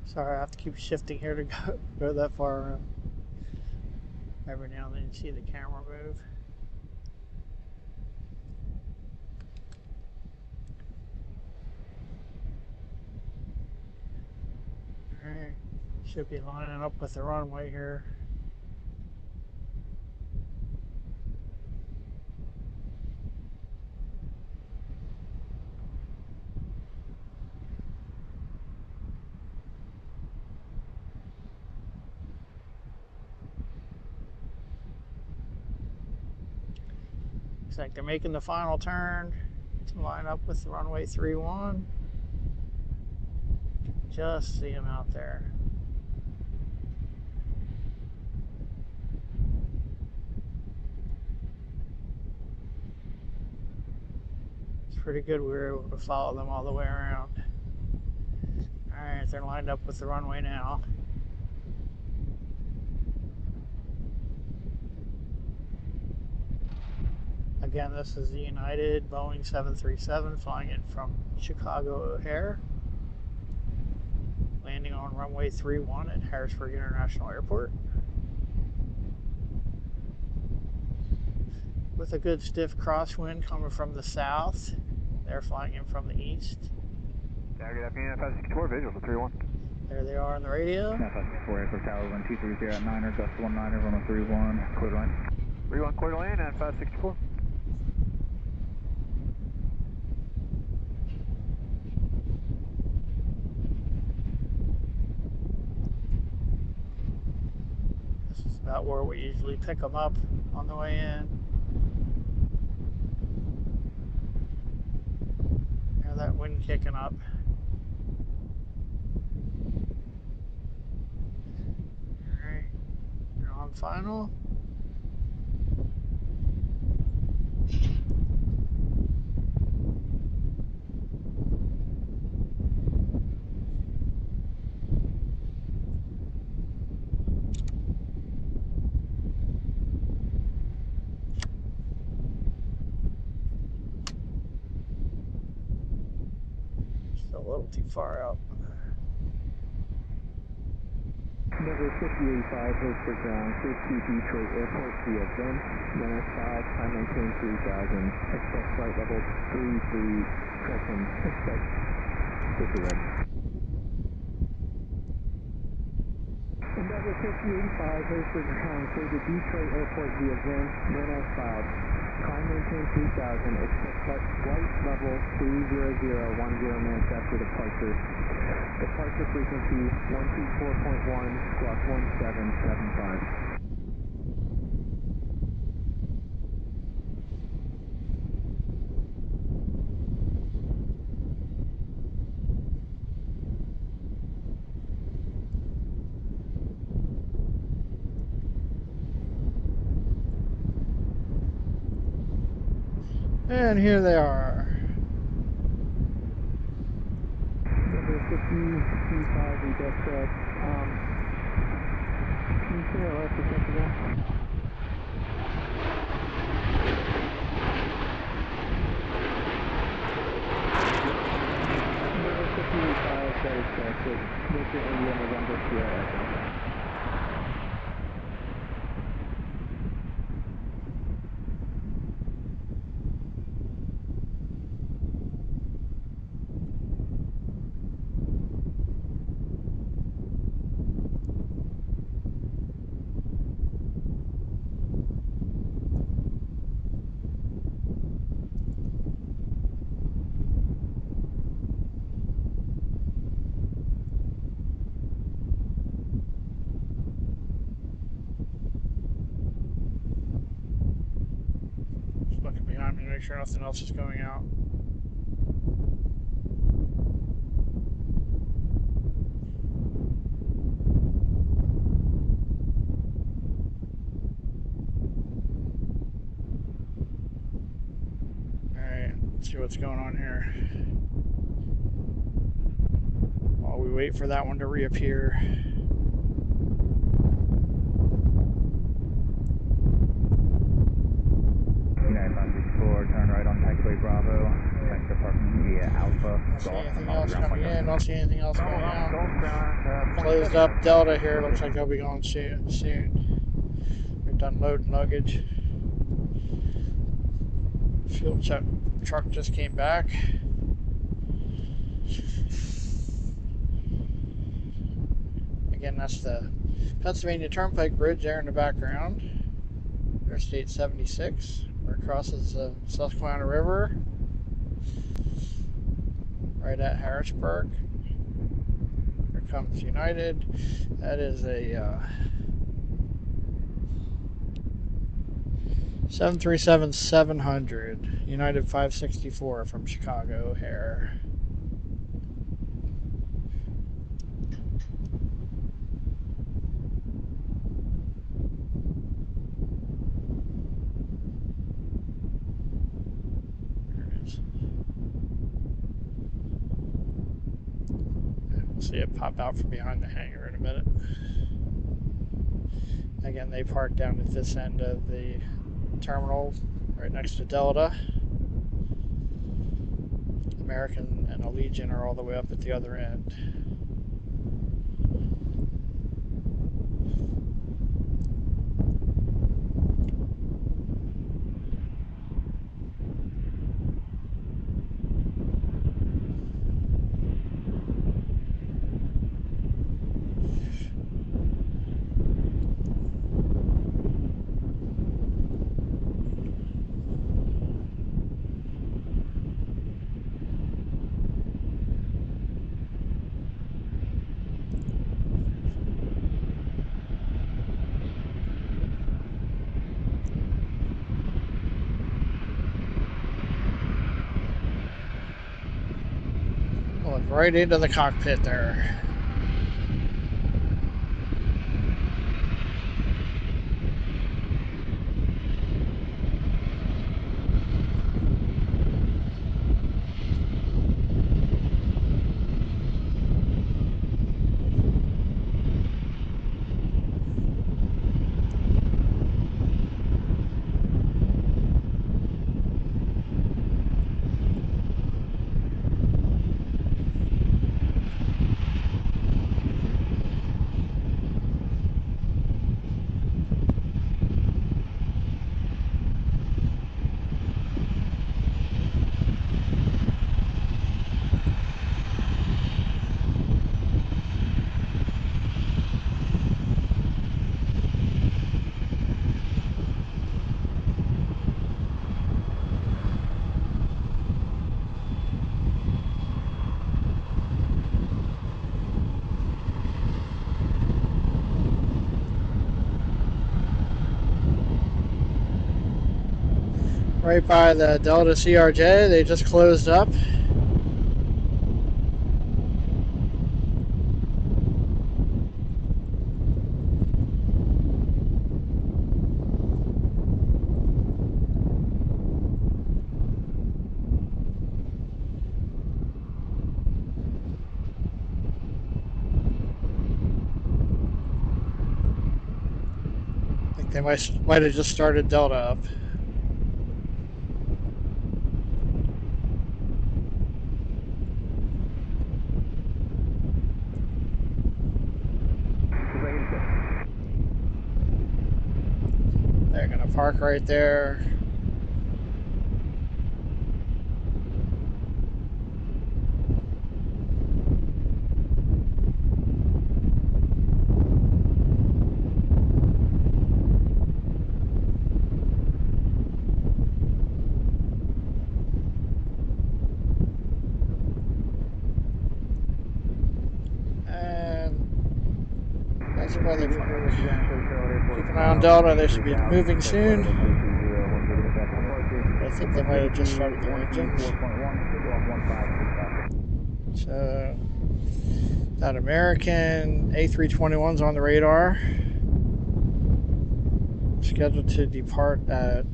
Sorry, I have to keep shifting here to go that far around. Every now and then you see the camera move. Alright, should be lining up with the runway here. Looks like they're making the final turn to line up with the runway 31. Just see them out there. It's pretty good we were able to follow them all the way around. Alright, they're lined up with the runway now. Again, this is the United Boeing 737 flying in from Chicago O'Hare, landing on runway 31 at Harrisburg International Airport. With a good stiff crosswind coming from the south. They're flying in from the east. Yeah, good afternoon, 564, visual to 31. There they are on the radio. 564, Airport Tower, wind 230 at 9er, gust 19er, runway 31, quarter line. 31 quarter lane and 564. This is about where we usually pick them up on the way in. Hear that wind kicking up. Alright, you're on final. Still a little too far out. Number 5085, Harrisburg ground, clear to Detroit Airport via VIN, runway 5, time maintain 3000, expect flight level 33, correction, expect disregard. Endeavor 5085, Harrisburg ground, clear to Detroit Airport via VIN, runway 5, time maintain 3000, expect flight level 30010 minutes after departure. Departure frequency 124.1, squawk 1775. And here they are. Number 5025, we just said, can you say that last percent again? Number 5025, that is correct. Victor India, November, Sierra. Just looking behind me to make sure nothing else is going out. Alright, let's see what's going on here. While we wait for that one to reappear. Turn right on taxiway Bravo, next department via Alpha. Don't see anything else coming in, don't see anything else going out. Closed up Delta here, looks like they'll be going soon. They're done loading luggage. Fuel truck just came back. Again, that's the Pennsylvania Turnpike Bridge there in the background. Interstate 76. Where it crosses the Susquehanna River right at Harrisburg. Here comes United. That is a 737-700 United 564 from Chicago O'Hare. See it pop out from behind the hangar in a minute. Again, they park down at this end of the terminal, right next to Delta. American and Allegiant are all the way up at the other end. Look right into the cockpit there. right by the Delta CRJ. They just closed up. I think they might have just started Delta up. They're gonna park right there. That's where they park. Keep an eye on Delta. They should be moving soon. I think they might have just started their engines. So that American A321's on the radar. Scheduled to depart at,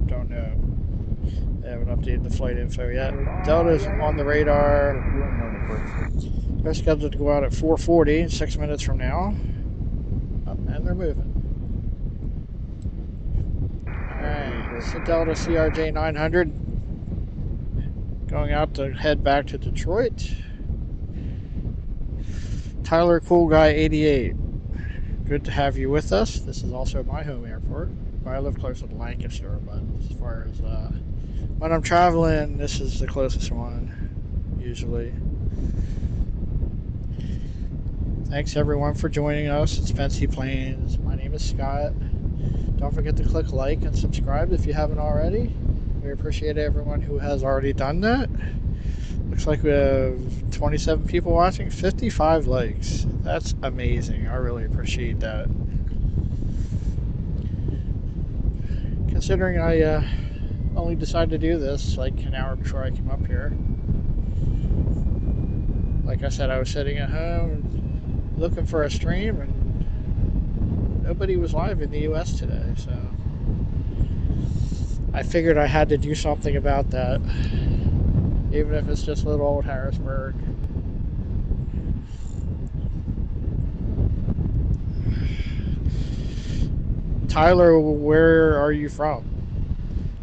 don't know. They haven't updated the flight info yet. Delta's on the radar. They're scheduled to go out at 4:40, 6 minutes from now. Oh, and they're moving. Alright, this is Delta CRJ 900. Going out to head back to Detroit. Tyler Cool Guy 88. Good to have you with us. This is also my home airport. I live closer to Lancaster, but as far as when I'm traveling, this is the closest one, usually. Thanks everyone for joining us. It's Fancy Planes. My name is Scott. Don't forget to click like and subscribe if you haven't already. We appreciate everyone who has already done that. Looks like we have 27 people watching, 55 likes. That's amazing. I really appreciate that. Considering I only decided to do this like an hour before I came up here. Like I said, I was sitting at home looking for a stream and nobody was live in the US today, so I figured I had to do something about that, even if it's just little old Harrisburg. Tyler, where are you from?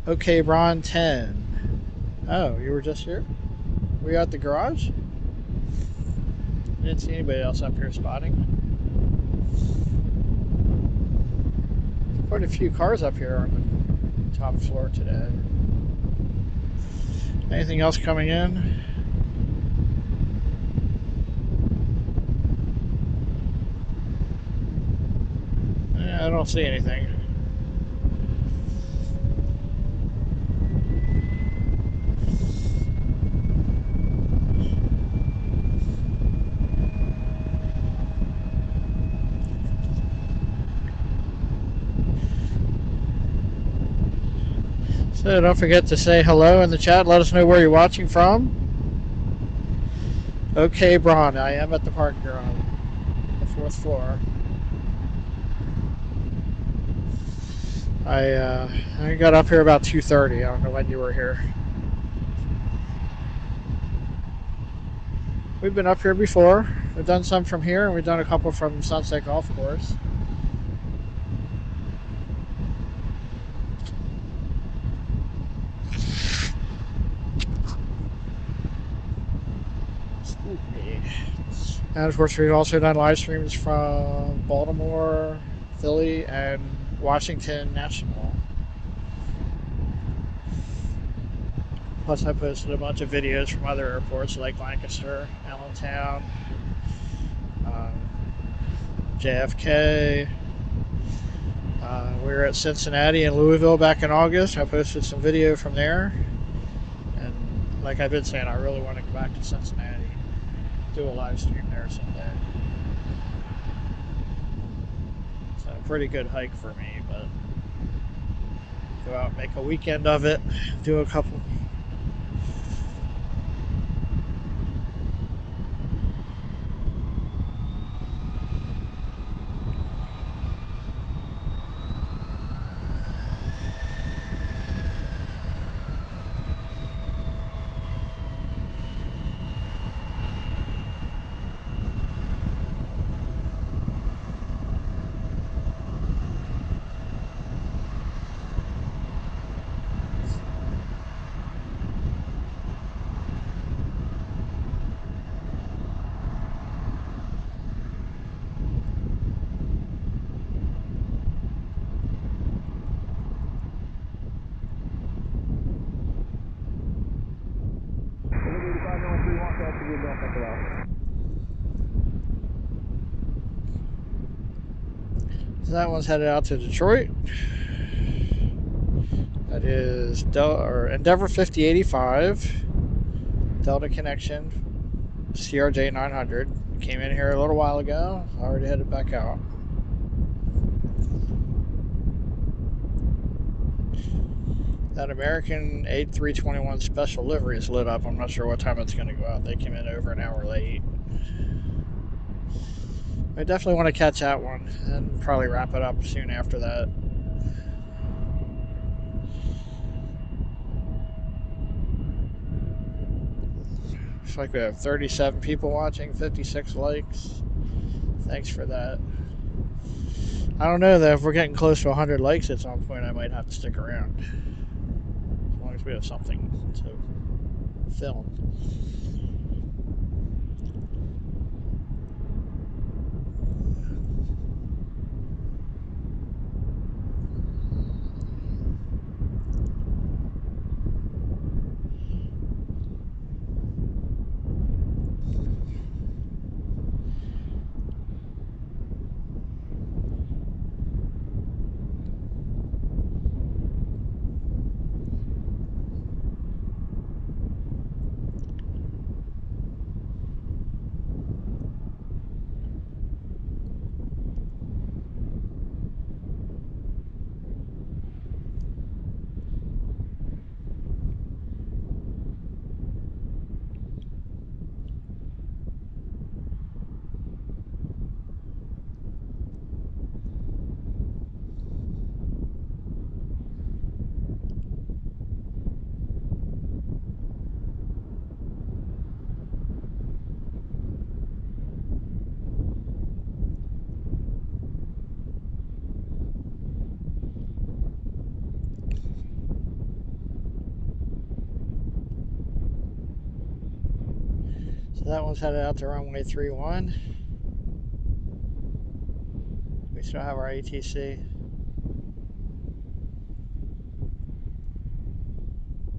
Okay, Bron 10. Oh, you were just here? Were you at the garage? I didn't see anybody else up here spotting. Quite a few cars up here on the top floor today. Anything else coming in? I don't see anything. So don't forget to say hello in the chat. Let us know where you're watching from. Okay, Braun, I am at the parking garage, the 4th floor. I got up here about 2:30. I don't know when you were here. We've been up here before. We've done some from here, and we've done a couple from Sunset Golf Course. And of course, we've also done live streams from Baltimore, Philly, and Washington National. Plus, I posted a bunch of videos from other airports like Lancaster, Allentown, JFK. We were at Cincinnati and Louisville back in August. I posted some video from there. And like I've been saying, I really want to go back to Cincinnati. Do a live stream there someday. It's a pretty good hike for me, but Go out and make a weekend of it. Do a couple. So that one's headed out to Detroit. That is Endeavor 5085, Delta Connection, CRJ 900. Came in here a little while ago, already headed back out. That American 8321 special livery is lit up. I'm not sure what time it's going to go out. They came in over an hour late. I definitely want to catch that one and probably wrap it up soon after that. Looks like we have 37 people watching, 56 likes. Thanks for that. I don't know though, if we're getting close to 100 likes at some point, I might have to stick around. As long as we have something to film. So that one's headed out to runway 31. We still have our ATC.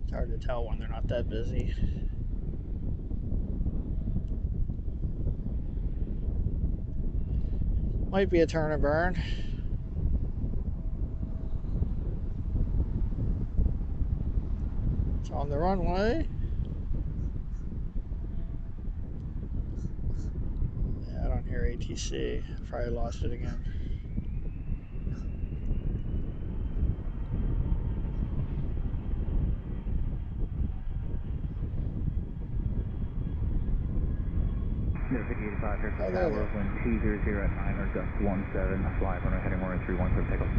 It's hard to tell when they're not that busy. Might be a turn and burn. It's on the runway. Yeah, I don't hear ATC. Probably lost it again. Air 5085 here Oh, for there, Tower, there. wind 200 at 9 or just 17, fly runway heading 131 for takeoff.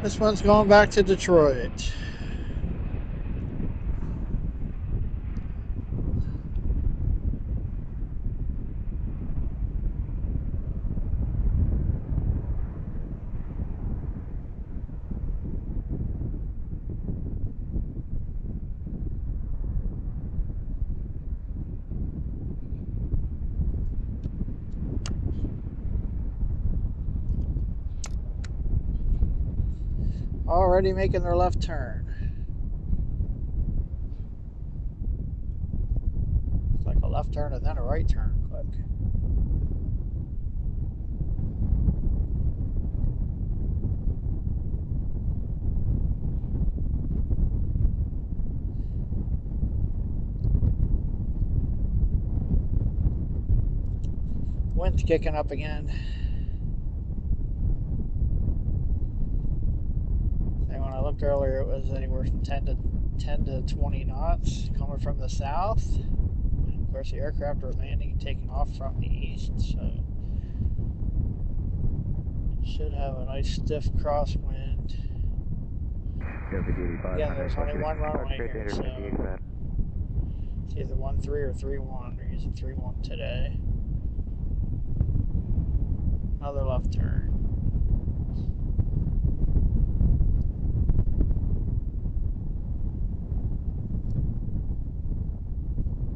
This one's going back to Detroit. Already making their left turn. It's like a left turn and then a right turn quick. wind's kicking up again. And when I looked earlier, it was anywhere from 10 to 20 knots coming from the south. And of course, the aircraft are landing and taking off from the east, so should have a nice stiff crosswind. Again, there's only one runway here, so it's either 13 or 31. We're using 31 today. Another left turn.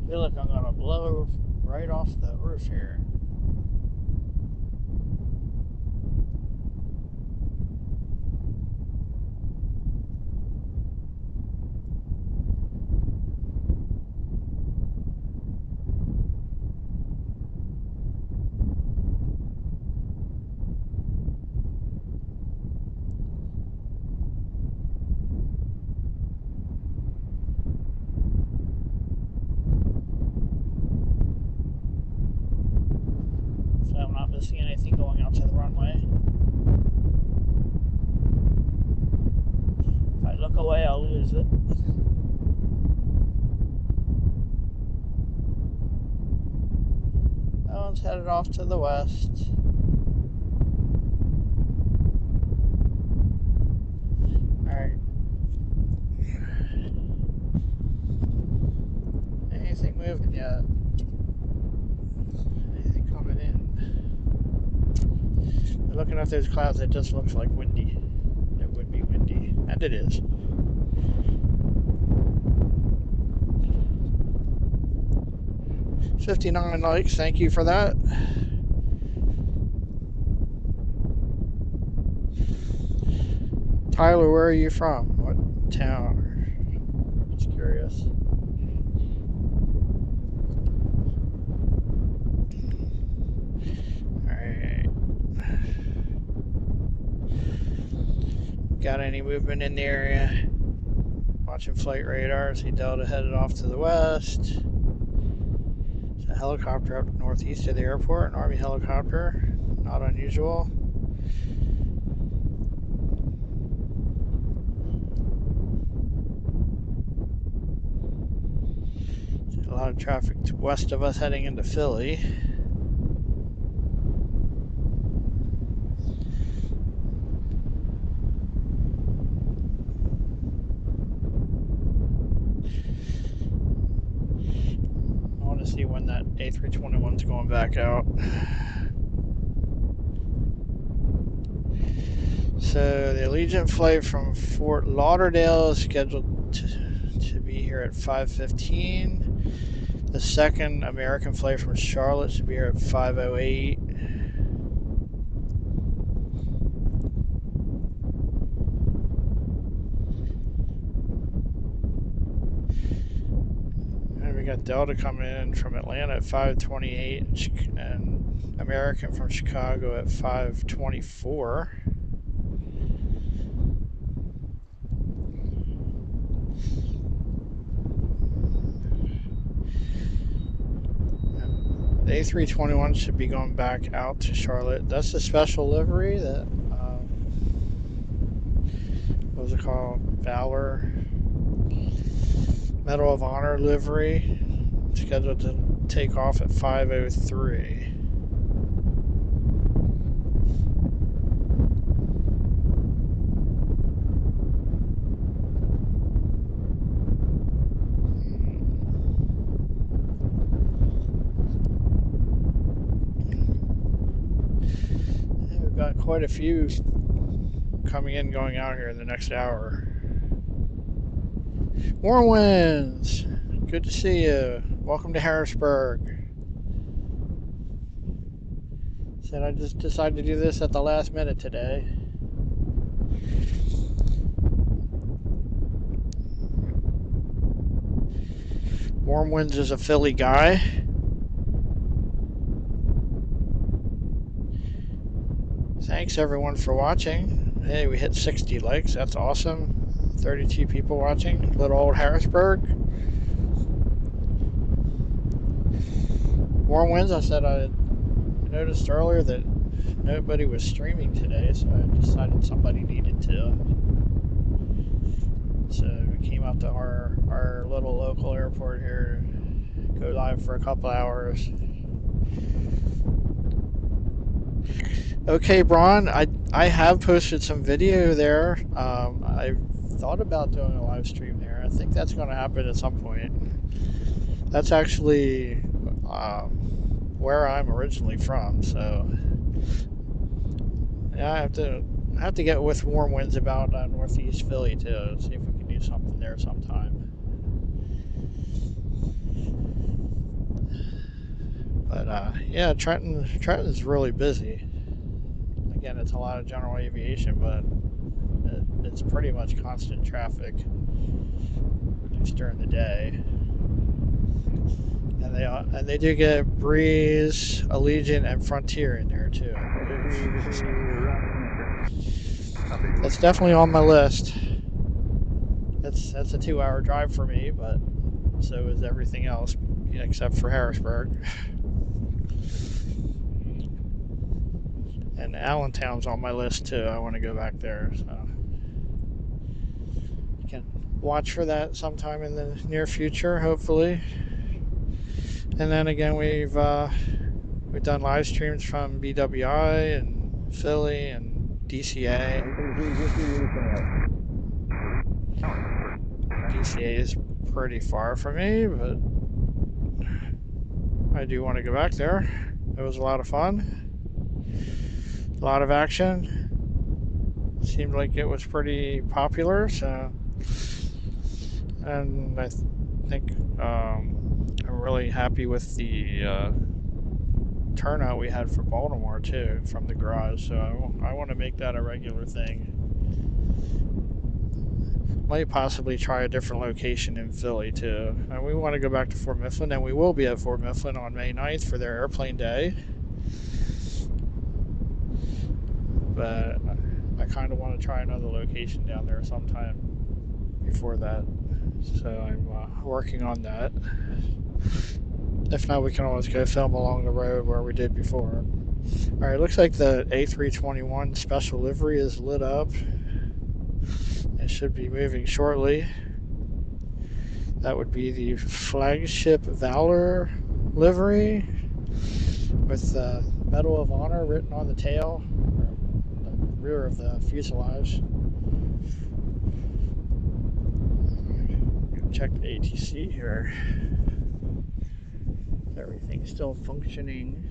I feel like I'm gonna blow right off the roof here. I'm not missing anything going out to the runway. If I look away, I'll lose it. That one's headed off to the west. Alright. Anything moving yet? Anything coming in? Looking at those clouds, it just looks like windy. It would be windy, and it is. $59 likes, thank you for that. Tyler, where are you from? What town? Just curious. Got any movement in the area? Watching flight radar. See Delta headed off to the west. There's a helicopter up northeast of the airport, an Army helicopter. Not unusual. There's a lot of traffic west of us heading into Philly. See when that A321's going back out. So the Allegiant flight from Fort Lauderdale is scheduled to be here at 5:15. The second American flight from Charlotte should be here at 5:08. Got Delta coming in from Atlanta at 5:28 and American from Chicago at 5:24. The A321 should be going back out to Charlotte. That's the special livery that what was it called? Valor. Medal of Honor livery, scheduled to take off at 5:03. We've got quite a few coming in, going out here in the next hour. Warm winds. Good to see you. Welcome to Harrisburg. Said I just decided to do this at the last minute today. Warm winds is a Philly guy. Thanks everyone for watching. Hey, we hit 60 likes. That's awesome. 32 people watching. Little old Harrisburg. Warm winds. I said I noticed earlier that nobody was streaming today, so I decided somebody needed to. So we came out to our little local airport here, go live for a couple hours. Okay, Braun, I have posted some video there. I thought about doing a live stream there. I think that's going to happen at some point. That's actually where I'm originally from, so yeah, I have to get with warm winds about northeast Philly too. See if we can do something there sometime. But yeah, Trenton's really busy. Again, it's a lot of general aviation, but it's pretty much constant traffic, at least during the day. And they do get Breeze, Allegiant, and Frontier in there too. That's definitely on my list. That's a 2-hour drive for me, but so is everything else except for Harrisburg. And Allentown's on my list too. I want to go back there, so you can watch for that sometime in the near future, hopefully. And then again, we've done live streams from BWI and Philly and DCA. DCA is pretty far from me, but I do want to go back there. It was a lot of fun. A lot of action. Seemed like it was pretty popular, so, and I think I'm really happy with the turnout we had for Baltimore too from the garage, so I want to make that a regular thing. Might possibly try a different location in Philly too. And we want to go back to Fort Mifflin, and we will be at Fort Mifflin on May 9th for their airplane day. But I kind of want to try another location down there sometime before that. So I'm working on that. If not, we can always go film along the road where we did before. Alright, looks like the A321 special livery is lit up. It should be moving shortly. That would be the flagship Valor livery with the Medal of Honor written on the tail, or the rear of the fuselage. Check the ATC here. Everything's still functioning.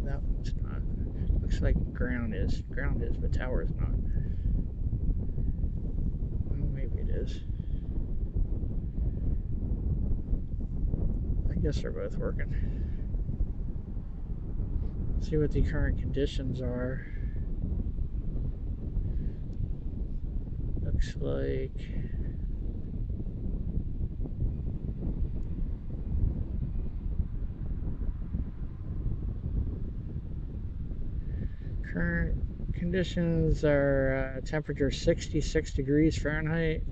That one's not. Looks like ground is, but tower is not. Well, maybe it is. I guess they're both working. See what the current conditions are. Looks like current conditions are temperature 66 degrees Fahrenheit,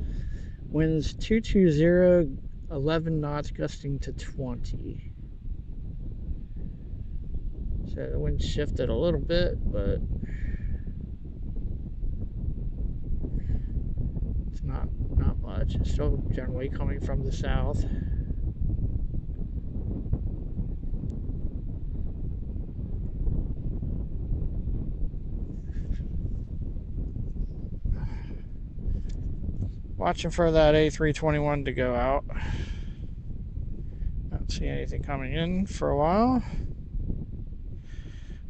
winds 220, 11 knots, gusting to 20. So the wind shifted a little bit, but it's not much. It's still generally coming from the south. Watching for that A321 to go out. Don't see anything coming in for a while.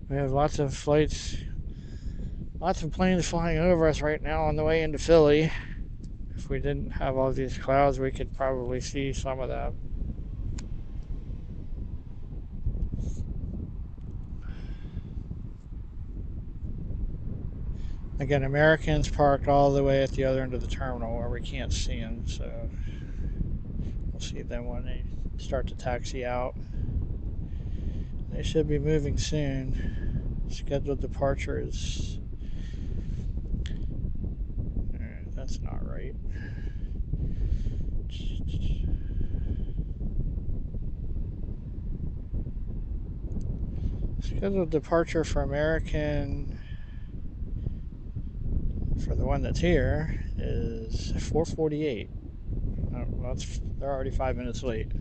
We have lots of flights, lots of planes flying over us right now on the way into Philly. If we didn't have all these clouds, we could probably see some of that. Again, Americans parked all the way at the other end of the terminal where we can't see them, so we'll see them when they start to taxi out. They should be moving soon. Scheduled departure is... That's not right. Scheduled departure for American, for the one that's here, is 4:48. Well, they're already 5 minutes late.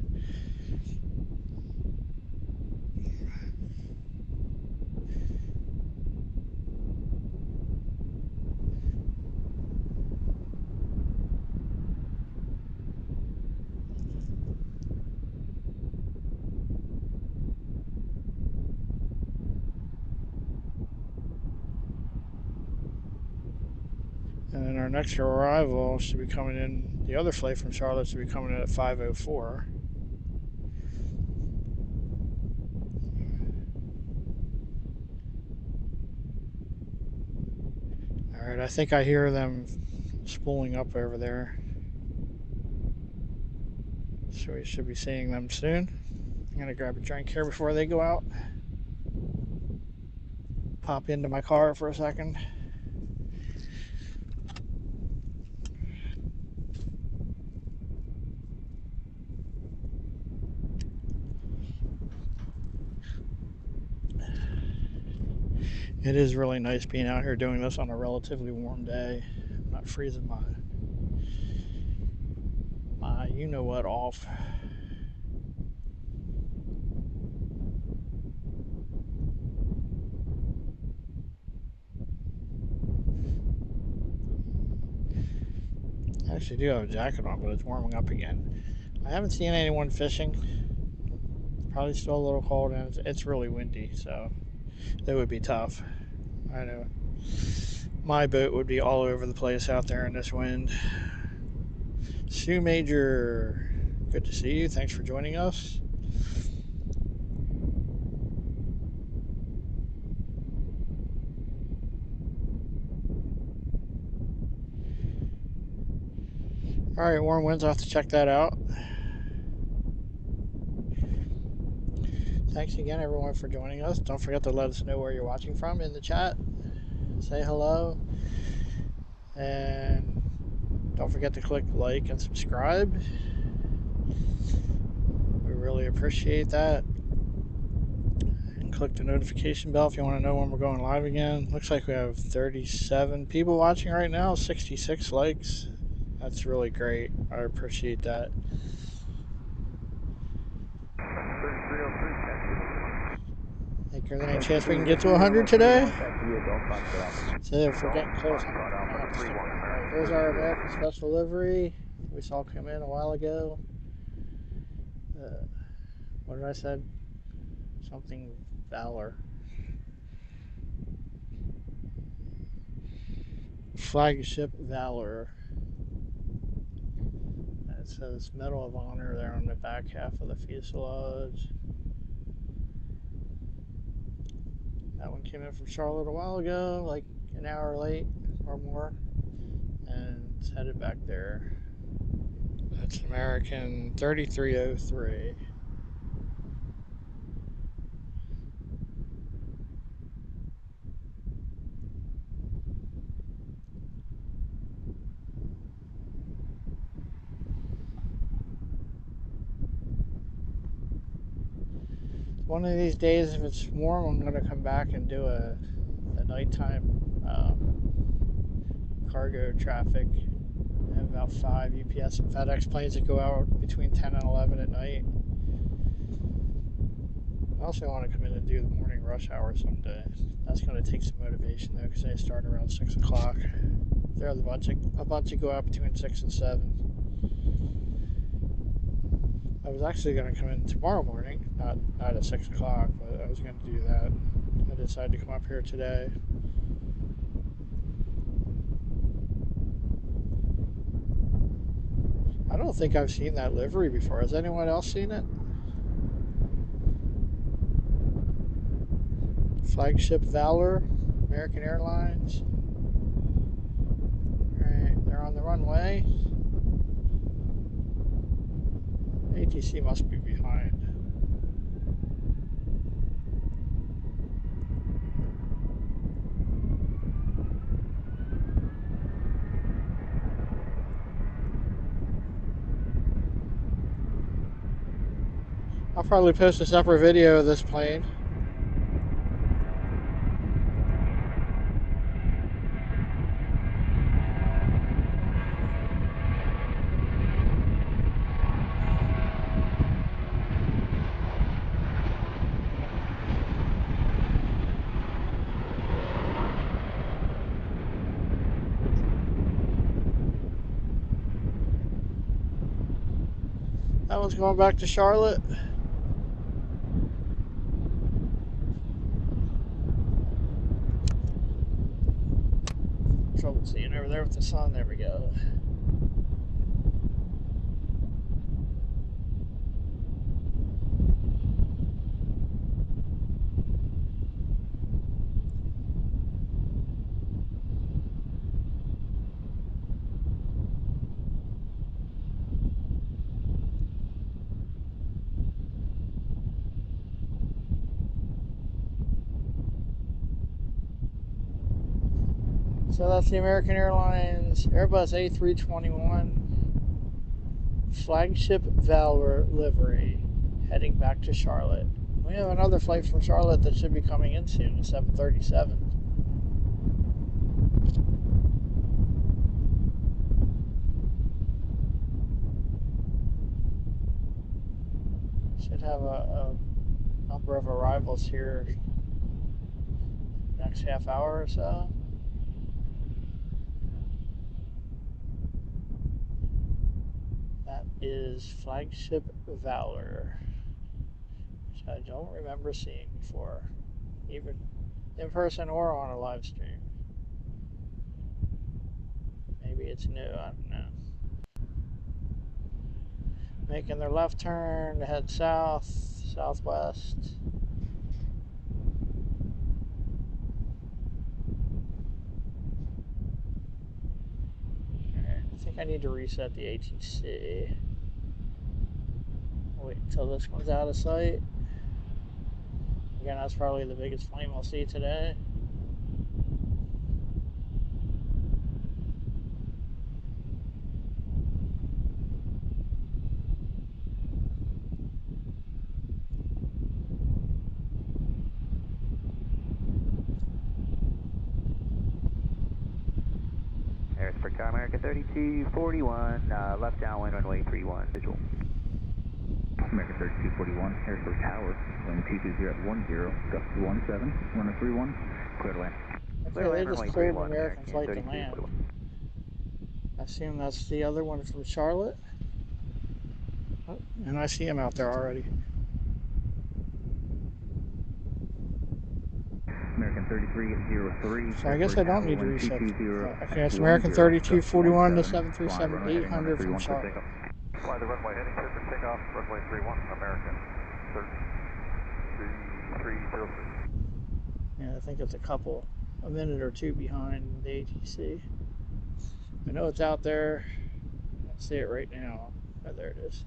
And then our next arrival should be coming in, the other flight from Charlotte should be coming in at 5:04. Alright, I think I hear them spooling up over there. So we should be seeing them soon. I'm gonna grab a drink here before they go out. Pop into my car for a second. It is really nice being out here doing this on a relatively warm day. I'm not freezing my you know what off. I actually do have a jacket on, but it's warming up again. I haven't seen anyone fishing. It's probably still a little cold, and it's really windy, so it would be tough. I know my boat would be all over the place out there in this wind. Sue Major, good to see you. Thanks for joining us. All right, warm winds. I'll have to check that out. Thanks again, everyone, for joining us. Don't forget to let us know where you're watching from in the chat. Say hello. And don't forget to click like and subscribe. We really appreciate that. And click the notification bell if you want to know when we're going live again. Looks like we have 37 people watching right now, 66 likes. That's really great. I appreciate that. Think there's any chance we can get to 100 today? So if we're getting close, I'm gonna have to stick around. Right, there's our American Special Livery we saw come in a while ago. What did I say? Something Valor. Flagship Valor. It says Medal of Honor there on the back half of the fuselage. That one came in from Charlotte a while ago, like an hour late or more, and it's headed back there. That's American 3303. One of these days, if it's warm, I'm going to come back and do a nighttime cargo traffic. I have about 5 UPS and FedEx planes that go out between 10 and 11 at night. I also want to come in and do the morning rush hour someday. That's going to take some motivation though, because they start around 6 o'clock. There's a bunch that go out between 6 and 7. I was actually going to come in tomorrow morning, not at 6 o'clock, but I was going to do that. I decided to come up here today. I don't think I've seen that livery before. Has anyone else seen it? Flagship Valor, American Airlines. Alright, they're on the runway. ATC must be behind. I'll probably post a separate video of this plane. That one's going back to Charlotte. Trouble seeing over there with the sun. There we go. So that's the American Airlines Airbus A321 flagship Valor livery heading back to Charlotte. We have another flight from Charlotte that should be coming in soon, the 737. Should have a number of arrivals here next half hour or so. That is flagship Valor, which I don't remember seeing before, even in person or on a live stream. Maybe it's new, I don't know. Making their left turn to head south, southwest. I think I need to reset the ATC. Wait until this one's out of sight. Again, that's probably the biggest flame we'll see today. Harrisburg Tower, America 3241, left downwind runway 31, visual. America 3241, Harrisburg Tower, wind 220 at 10, gust 17, runway 31, clear to land. Okay, they just cleared an American flight to land. I assume that's the other one from Charlotte. Oh, and I see him out there already. American 3303. So I guess I don't need to reset. Okay, it's American 3241 to 737-800 from Charlotte. Fly the runway heading clear for takeoff, runway 31, American 3303. Yeah, I think it's a minute or two behind the ATC. I know it's out there. I don't see it right now. Oh, there it is.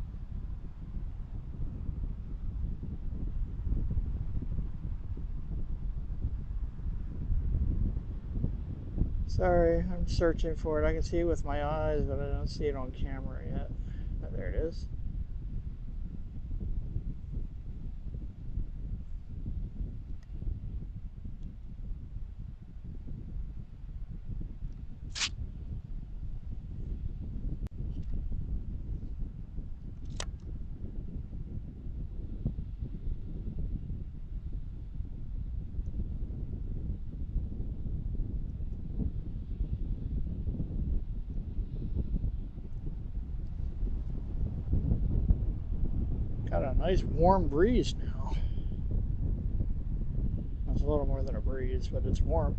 Sorry, I'm searching for it. I can see it with my eyes, but I don't see it on camera yet. Oh, there it is. Got a nice warm breeze now. It's a little more than a breeze, but it's warm.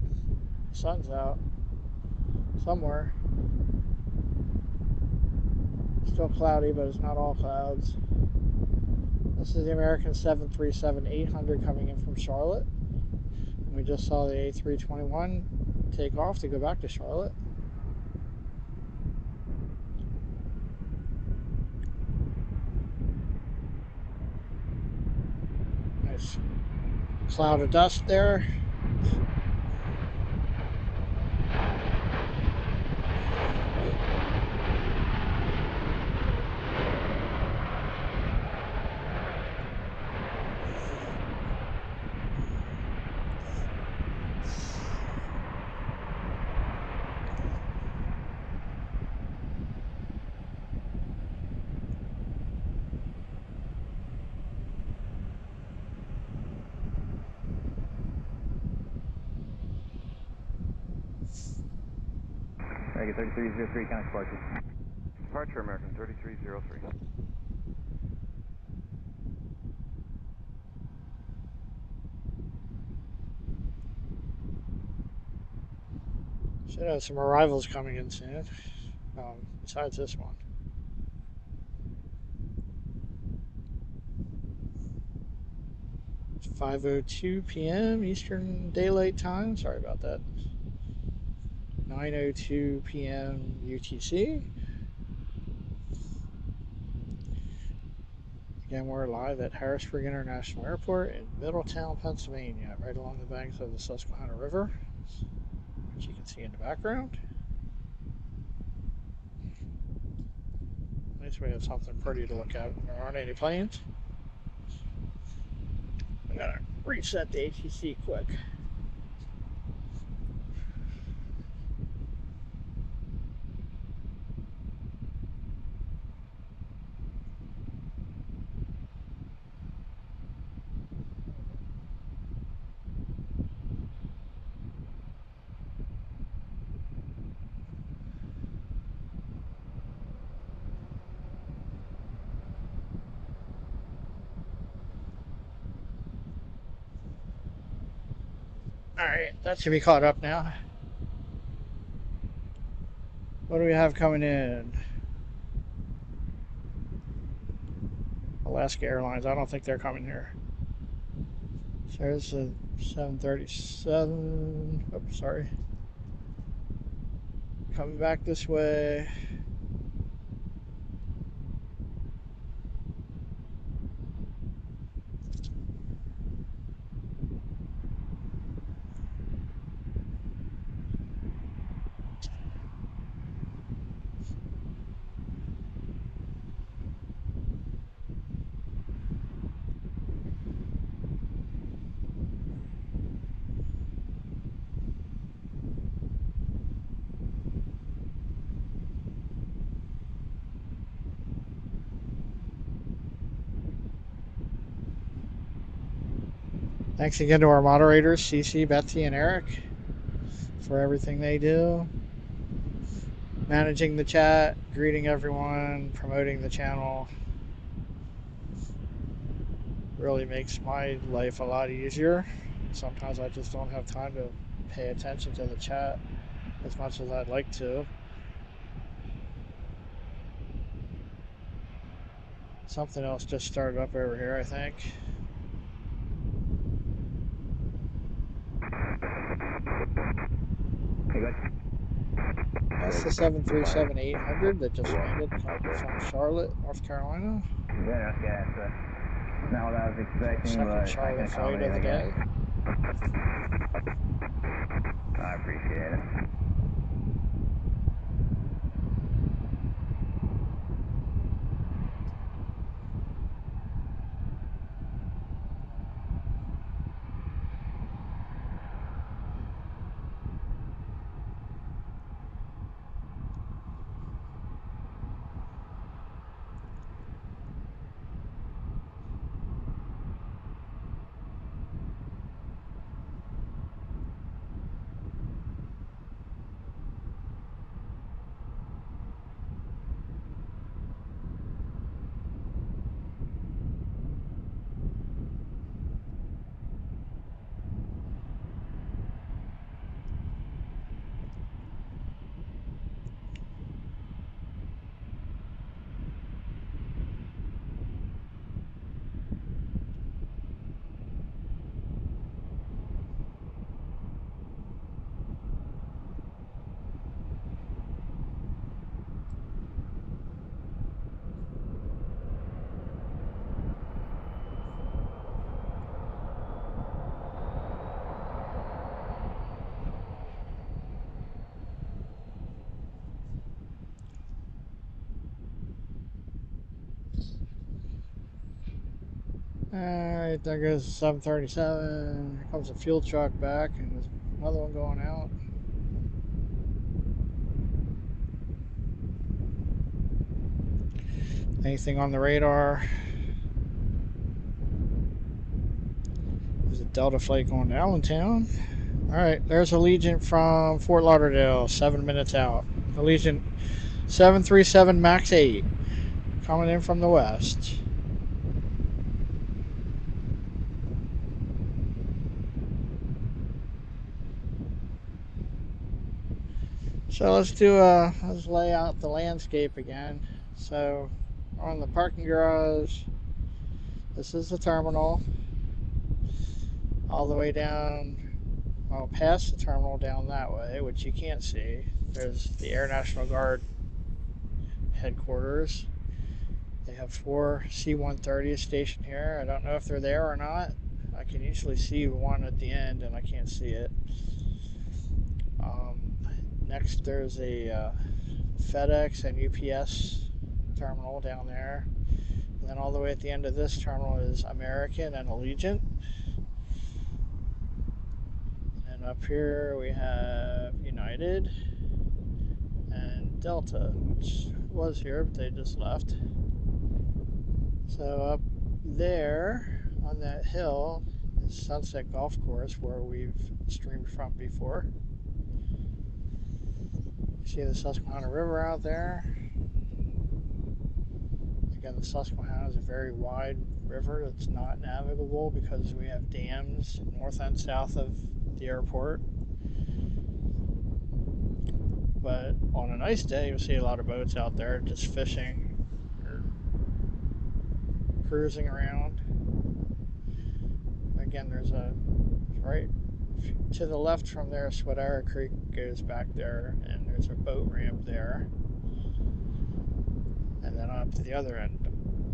The sun's out somewhere. Still cloudy, but it's not all clouds. This is the American 737-800 coming in from Charlotte. And we just saw the A321 take off to go back to Charlotte. Nice cloud of dust there. American 3303, count departure. Departure American 3303. Should have some arrivals coming in soon, besides this one. It's 5:02 p.m. Eastern Daylight Time. Sorry about that. 9:02 p.m. UTC. Again, we're live at Harrisburg International Airport in Middletown, Pennsylvania, right along the banks of the Susquehanna River, which you can see in the background. At least we have something pretty to look at when there aren't any planes. I'm gonna reset the ATC quick. Alright, that should be caught up now. What do we have coming in? Alaska Airlines. I don't think they're coming here. So there's a 737. Oh, sorry. Coming back this way. Thanks again to our moderators, Cece, Betsy, and Eric, for everything they do. Managing the chat, greeting everyone, promoting the channel. Really makes my life a lot easier. Sometimes I just don't have time to pay attention to the chat as much as I'd like to. Something else just started up over here, I think. That's the 737-800 that just landed from Charlotte, North Carolina. Yeah, that's not what I was expecting, Second but Charlotte flight of the day. I appreciate it. Alright, there goes the 737. Here comes a fuel truck back, and there's another one going out. Anything on the radar? There's a Delta flight going to Allentown. Alright, there's Allegiant from Fort Lauderdale, 7 minutes out. Allegiant 737 MAX 8 coming in from the west. So let's lay out the landscape again. So on the parking garage, this is the terminal. All the way down, well, past the terminal down that way, which you can't see. There's the Air National Guard headquarters. They have 4 C-130s stationed here. I don't know if they're there or not. I can usually see one at the end, and I can't see it. Next, there's a FedEx and UPS terminal down there. And then all the way at the end of this terminal is American and Allegiant. And up here we have United and Delta, which was here, but they just left. So up there on that hill is Sunset Golf Course, where we've streamed from before. You see the Susquehanna River out there. Again, the Susquehanna is a very wide river that's not navigable because we have dams north and south of the airport. But on a nice day, you'll see a lot of boats out there just fishing or cruising around. Again, there's right to the left from there, Sweatara Creek goes back there, and there's a boat ramp there. And then up to the other end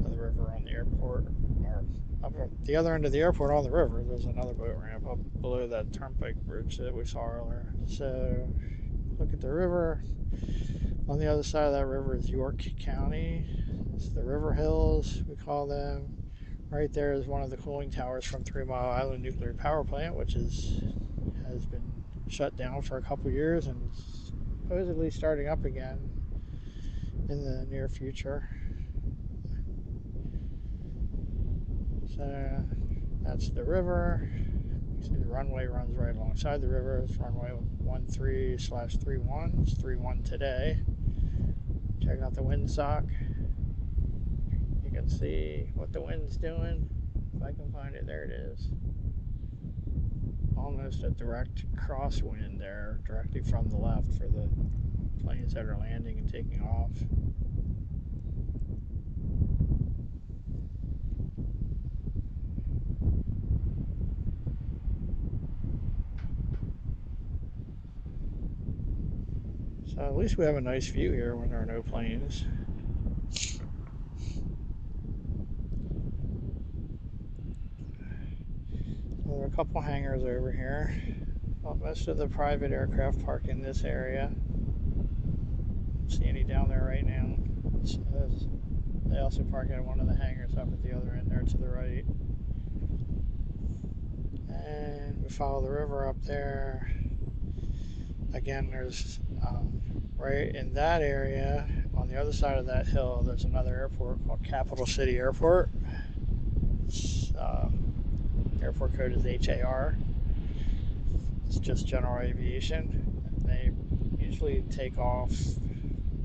of the river on the airport, or up at the other end of the airport on the river, there's another boat ramp up below that turnpike bridge that we saw earlier. So look at the river. On the other side of that river is York County. It's the River Hills, we call them. Right there is one of the cooling towers from 3 Mile Island Nuclear Power Plant, which has been shut down for a couple years and is supposedly starting up again in the near future. So that's the river. You see the runway runs right alongside the river. It's runway 13/31. It's 31 today. Check out the windsock. You can see what the wind's doing. If I can find it, there it is. Almost a direct crosswind there, directly from the left for the planes that are landing and taking off. So at least we have a nice view here when there are no planes. There are a couple hangars over here. Well, most of the private aircraft park in this area. Don't see any down there right now. So they also park at one of the hangars up at the other end there to the right. And we follow the river up there. Again, there's right in that area, on the other side of that hill, there's another airport called Capital City Airport. Airport code is HAR. It's just general aviation. And they usually take off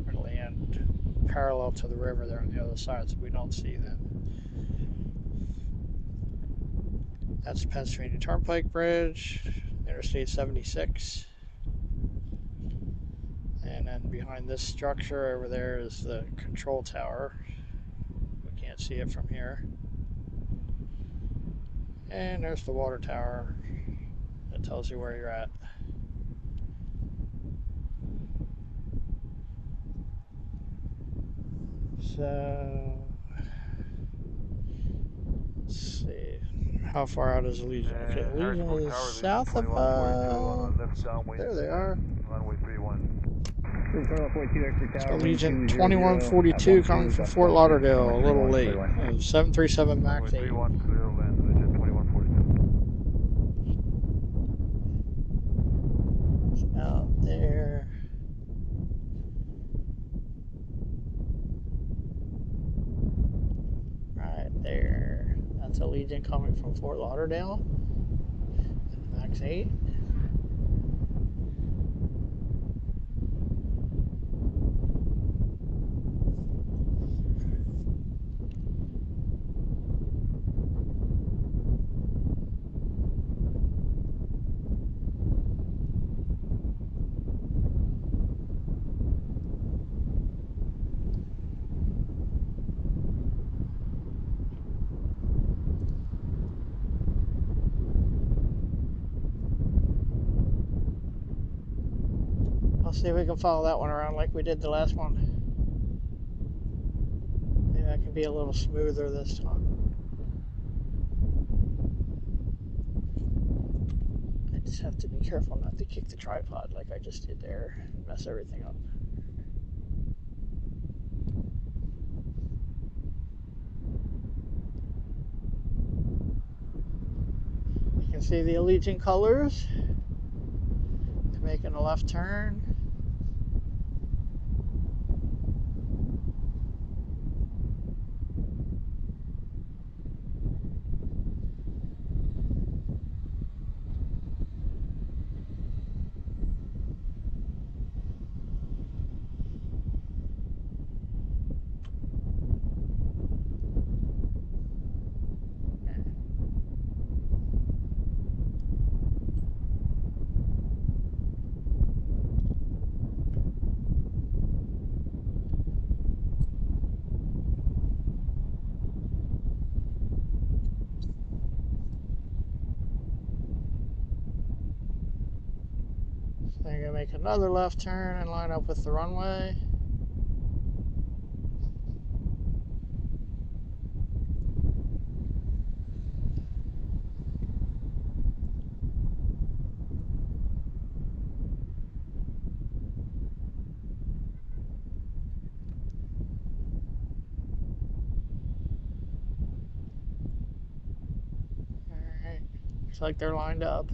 and land parallel to the river there on the other side, so we don't see them. That's the Pennsylvania Turnpike Bridge, Interstate 76. And then behind this structure over there is the control tower. We can't see it from here. And there's the water tower that tells you where you're at. So, let's see. How far out is Allegiant? Okay, Allegiant is south of there they are. Runway 31. Allegiant 2142 coming from Fort Lauderdale, a little late. 737 MAX 8. Out there. Right there. That's Allegiant coming from Fort Lauderdale. MAX 8. See if we can follow that one around like we did the last one. Maybe that can be a little smoother this time. I just have to be careful not to kick the tripod like I just did there. Mess everything up. You can see the Allegiant colors. They're making a left turn. They're going to make another left turn and line up with the runway. Alright, looks like they're lined up.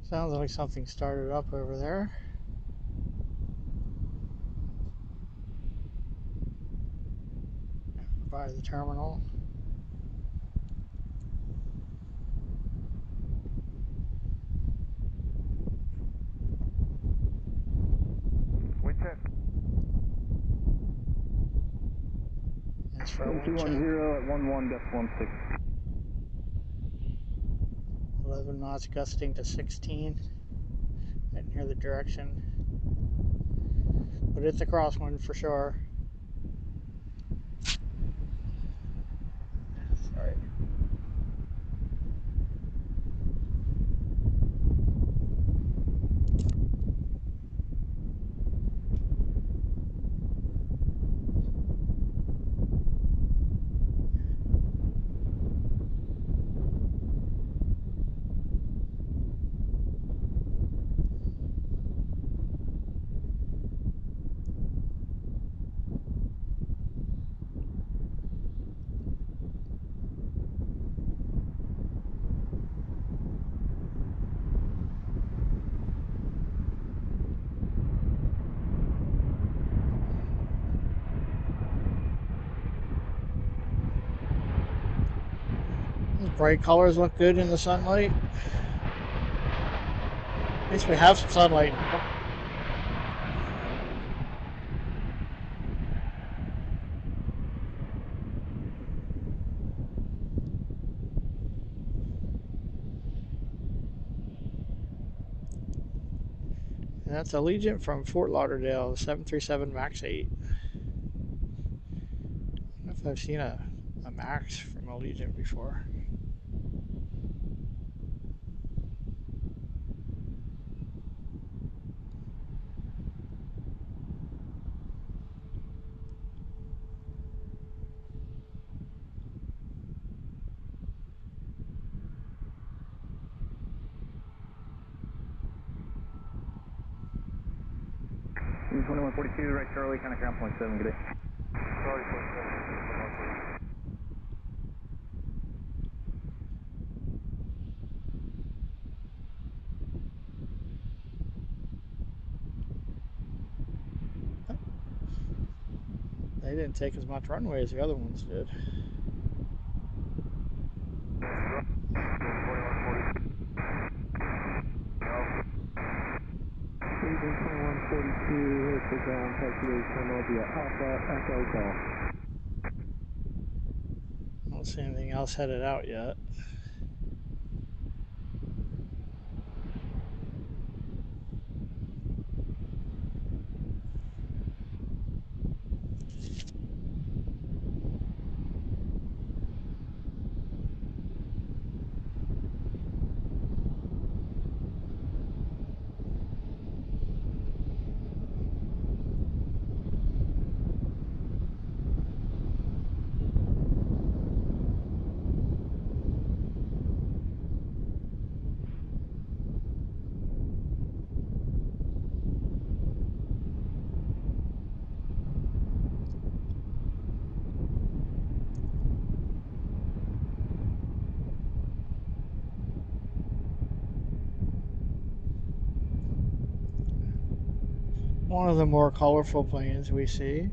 Sounds like something started up over there. By the terminal. Wind check. That's for a wind check. 210 at 11.16. 11 knots gusting to 16. I didn't hear the direction. But it's a crosswind for sure. Sorry. Those bright colors look good in the sunlight. At least we have some sunlight. And that's Allegiant from Fort Lauderdale, 737 MAX 8. I don't know if I've seen a MAX from Allegiant before. E2142, right Charlie, kind of ground point 7, good day. Charlie 47. didn't take as much runway as the other ones did. Agent 2142, here's the ground taxiway terminal via Alpha Echo Golf. I don't see anything else headed out yet. One of the more colorful planes we see.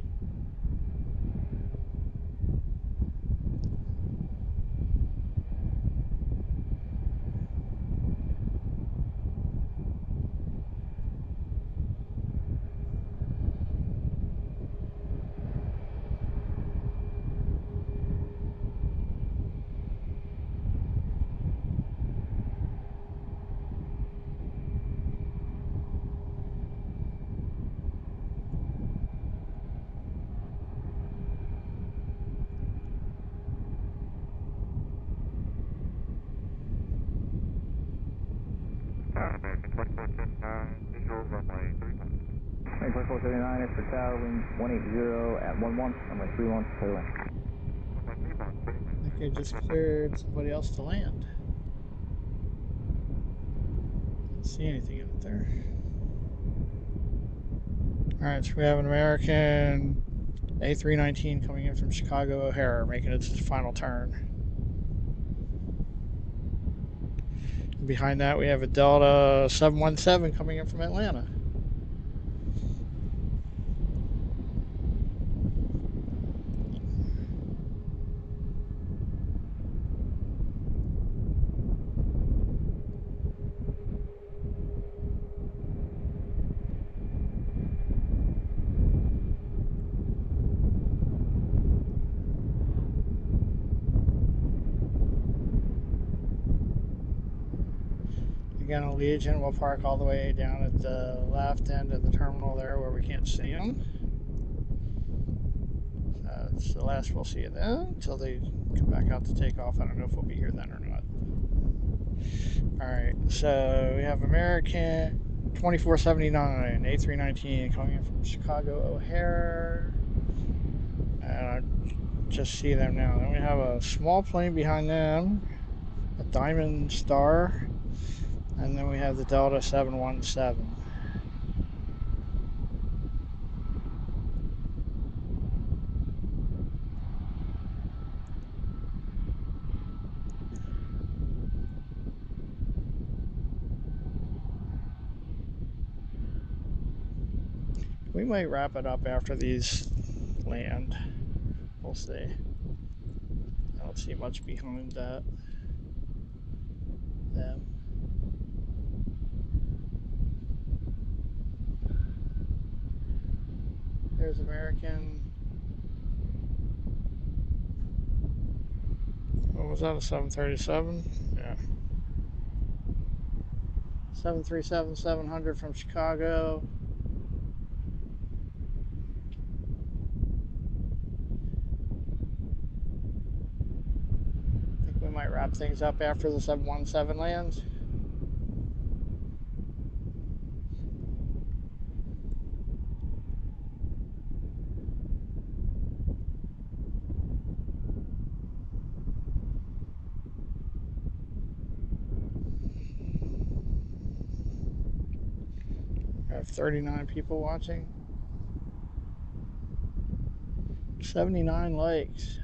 Runway 2479, Harrisburg Tower, wind 180 at 11, runway 31, clear land. I think they just cleared somebody else to land. Don't see anything in it there. Alright, so we have an American A319 coming in from Chicago O'Hare, making its final turn. And behind that, we have a Delta 717 coming in from Atlanta. Again, Allegiant will park all the way down at the left end of the terminal there where we can't see them. It's the last we'll see of them until they come back out to take off. I don't know if we'll be here then or not. Alright, so we have American 2479 A319 coming in from Chicago O'Hare. And I just see them now. Then we have a small plane behind them, a Diamond Star. And then we have the Delta 717. We might wrap it up after these land. We'll see. I don't see much behind that. Them. There's American. What was that, a 737? Yeah. 737-700 from Chicago. I think we might wrap things up after the 717 lands. I have 39 people watching. 79 likes.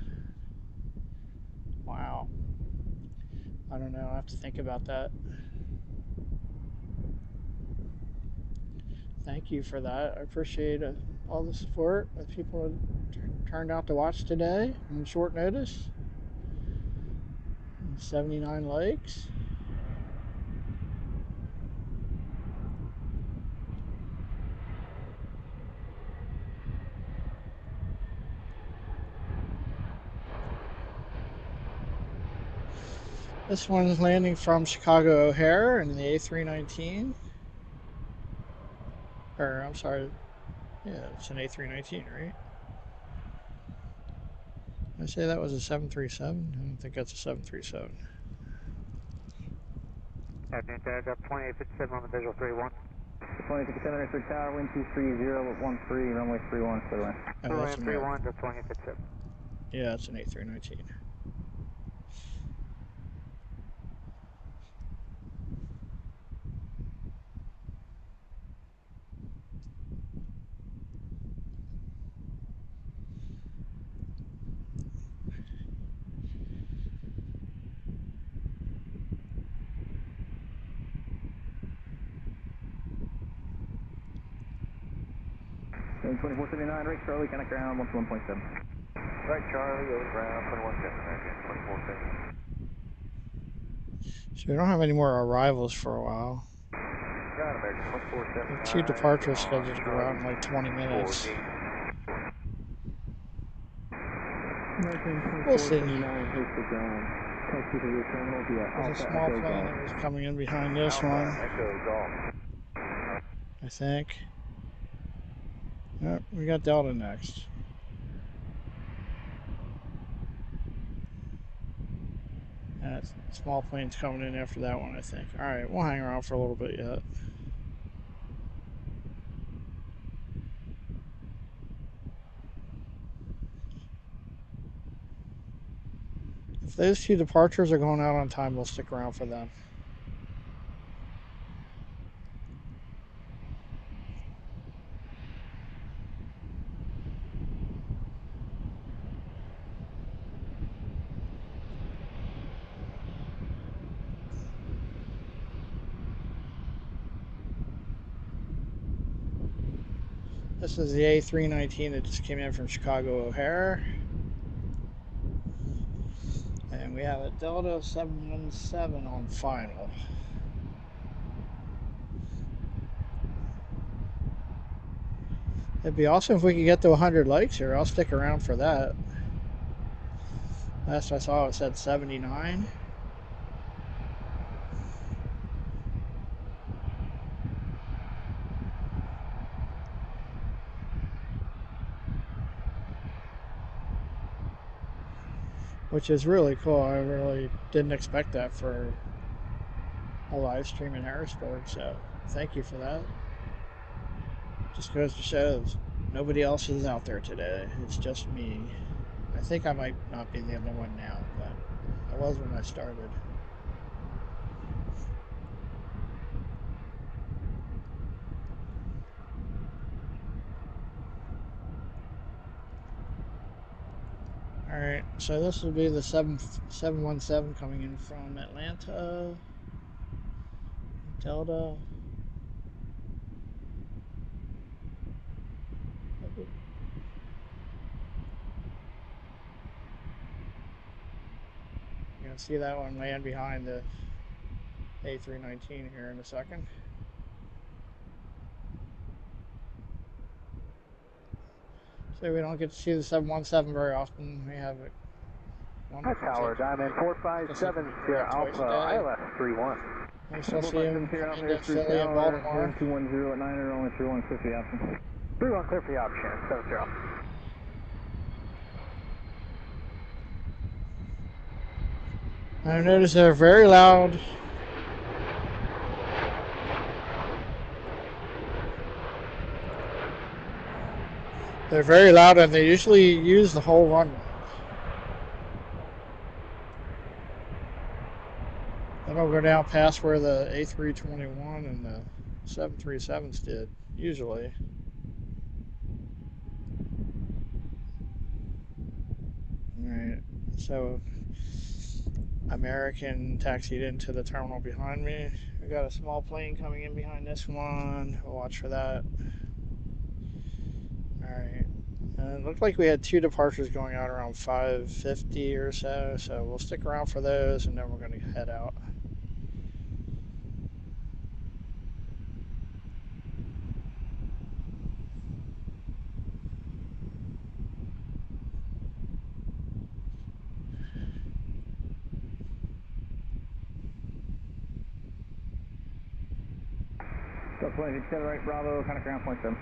Wow. I don't know. I have to think about that. Thank you for that. I appreciate all the support that people turned out to watch today on short notice. 79 likes. This one's landing from Chicago O'Hare in the A319. Or, I'm sorry. Yeah, it's an A319, right? Did I say that was a 737? I don't think that's a 737. Afternoon, tag up 2857 on the visual 31. 2057 Harrisburg Tower, wind 230 at 13, runway 31, clear wind. Runway 31 to 2857. Yeah, it's an A319. Wind 2479, right Charlie, connect ground, 1.7. Right, Charlie, over ground, 21.7, American, 24.7. So we don't have any more arrivals for a while. Got American, 24.7. We have 2 departures scheduled to go out in like 20 minutes. We'll see. There's a small plane that was coming in behind this one, I think. Yep, we got Delta next. And small plane's coming in after that one, I think. Alright, we'll hang around for a little bit yet. If those 2 departures are going out on time, we'll stick around for them. This is the A319 that just came in from Chicago O'Hare. And we have a Delta 717 on final. It'd be awesome if we could get to 100 likes here. I'll stick around for that. Last I saw it said 79. Which is really cool. I really didn't expect that for a live stream in Harrisburg, so thank you for that. Just goes to show nobody else is out there today. It's just me. I think I might not be the only one now, but I was when I started. Alright, so this will be the 717 coming in from Atlanta, Delta. You're going to see that one land behind the A319 here in a second. So we don't get to see the 717 very often. We have it. Hi, Tower, Diamond 457, Sierra Alpha, ILS 31. We still see him into Philly and Baltimore. 210 at 9, only 31, clear for the option. 31, clear for the option, 70. I noticed they're very loud. They're very loud, and they usually use the whole runway. They don't go down past where the A321 and the 737s did, usually. Alright, so American taxied into the terminal behind me. We got a small plane coming in behind this one. We'll watch for that. Alright, It looked like we had 2 departures going out around 5:50 or so, so we'll stick around for those and then we're going to head out. Go pleasure, accelerate Bravo, contact ground point 7.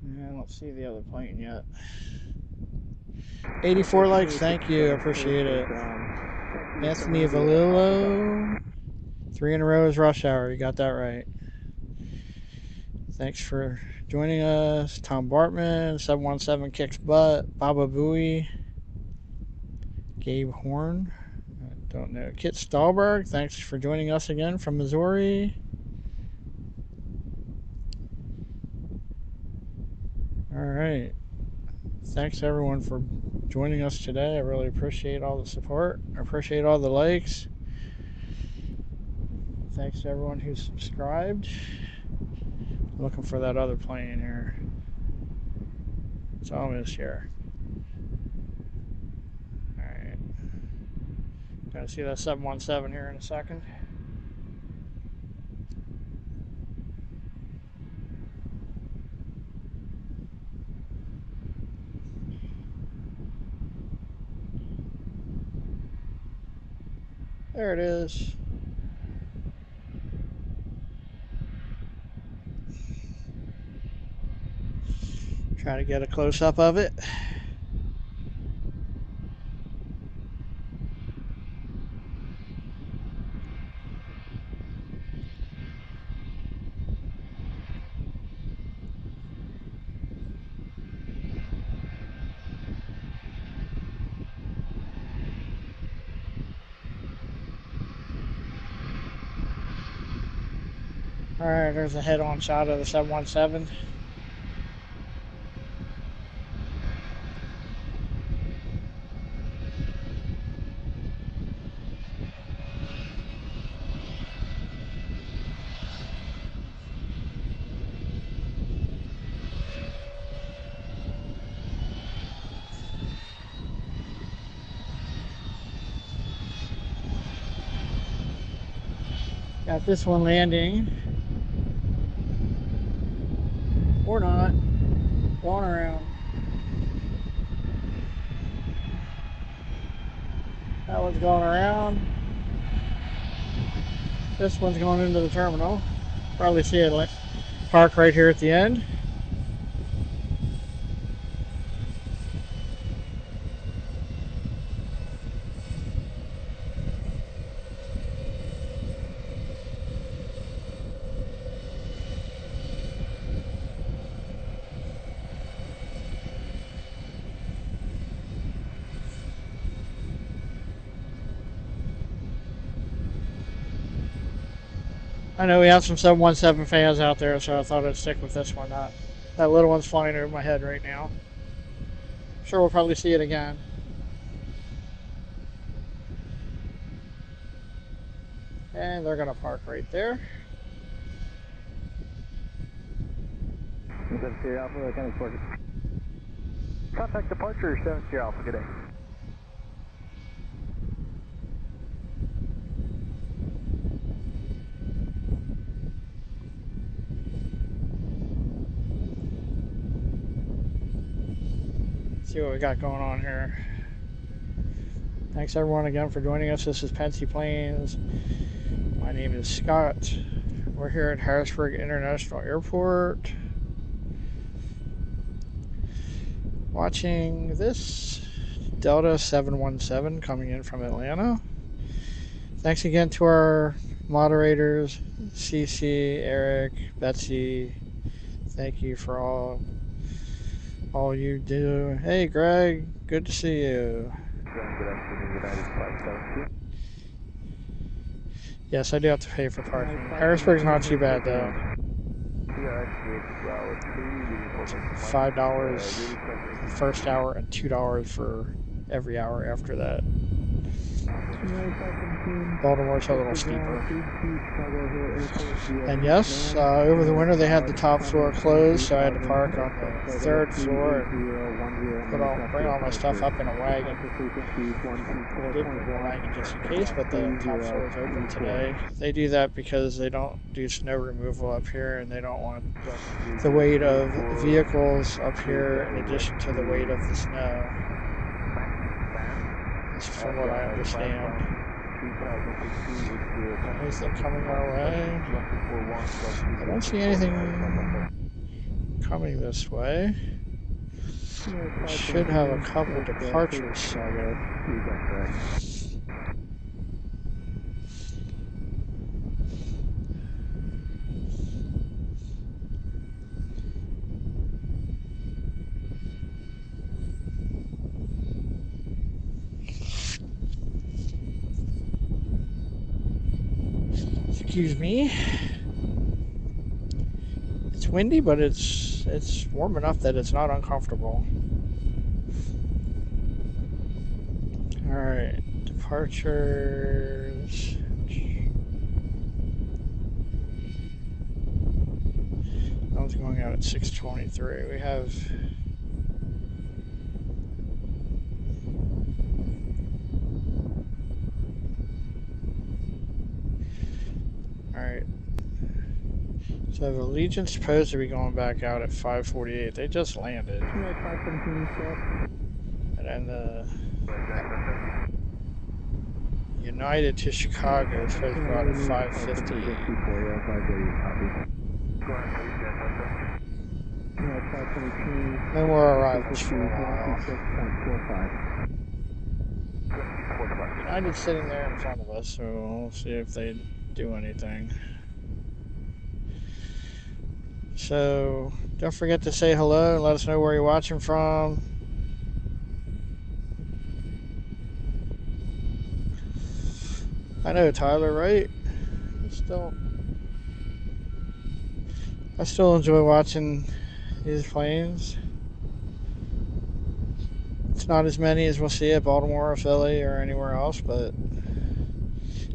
Yeah, I don't see the other plane yet. 84 likes, thank you, appreciate it. Anthony Valillo, 3 in a row is rush hour, you got that right. Thanks for joining us. Tom Bartman, 717 kicks butt. Baba Booey, Gabe Horn, I don't know. Kit Stahlberg, thanks for joining us again from Missouri. All right. Thanks everyone for joining us today. I really appreciate all the support. I appreciate all the likes. Thanks to everyone who subscribed. Looking for that other plane here. It's almost here. Alright. Gonna see that 717 here in a second. There it is. Try to get a close-up of it. Alright, there's a head-on shot of the 717. Got this one landing. Or not. Going around. That one's going around. This one's going into the terminal. Probably see it park right here at the end. I know we have some 717 fans out there, so I thought I'd stick with this one. That little one's flying over my head right now. Sure, we'll probably see it again. And they're going to park right there. Contact departure 7 Sierra Alpha, good day. See what we got going on here. Thanks everyone again for joining us. This is Pensy Planes. My name is Scott. We're here at Harrisburg International Airport. Watching this Delta 717 coming in from Atlanta. Thanks again to our moderators, CC, Eric, Betsy. Thank you for all you do. Hey Greg, good to see you. Yes, I do have to pay for parking. Harrisburg's not too bad though. $5 the first hour and $2 for every hour after that. Baltimore's a little steeper. And yes, over the winter they had the top floor closed, so I had to park on the third floor and bring all my stuff up in a wagon. I did bring a wagon just in case, but the top floor is open today. They do that because they don't do snow removal up here, and they don't want the weight of vehicles up here in addition to the weight of the snow. That's from what I understand. Anything coming our way? I don't see anything coming this way. Should have a couple departures somewhere. Excuse me. It's windy, but it's warm enough that it's not uncomfortable. All right, departures. That one's going out at 6:23. We have. Alright, so the Allegiant's supposed to be going back out at 5:48. They just landed. And then the United to Chicago is supposed to go out at 5:58. No more arrivals for a while. United's sitting there in front of us, so we'll see if they do anything. So don't forget to say hello and let us know where you're watching from. I know Tyler, right? I still enjoy watching these planes. It's not as many as we'll see at Baltimore or Philly or anywhere else, but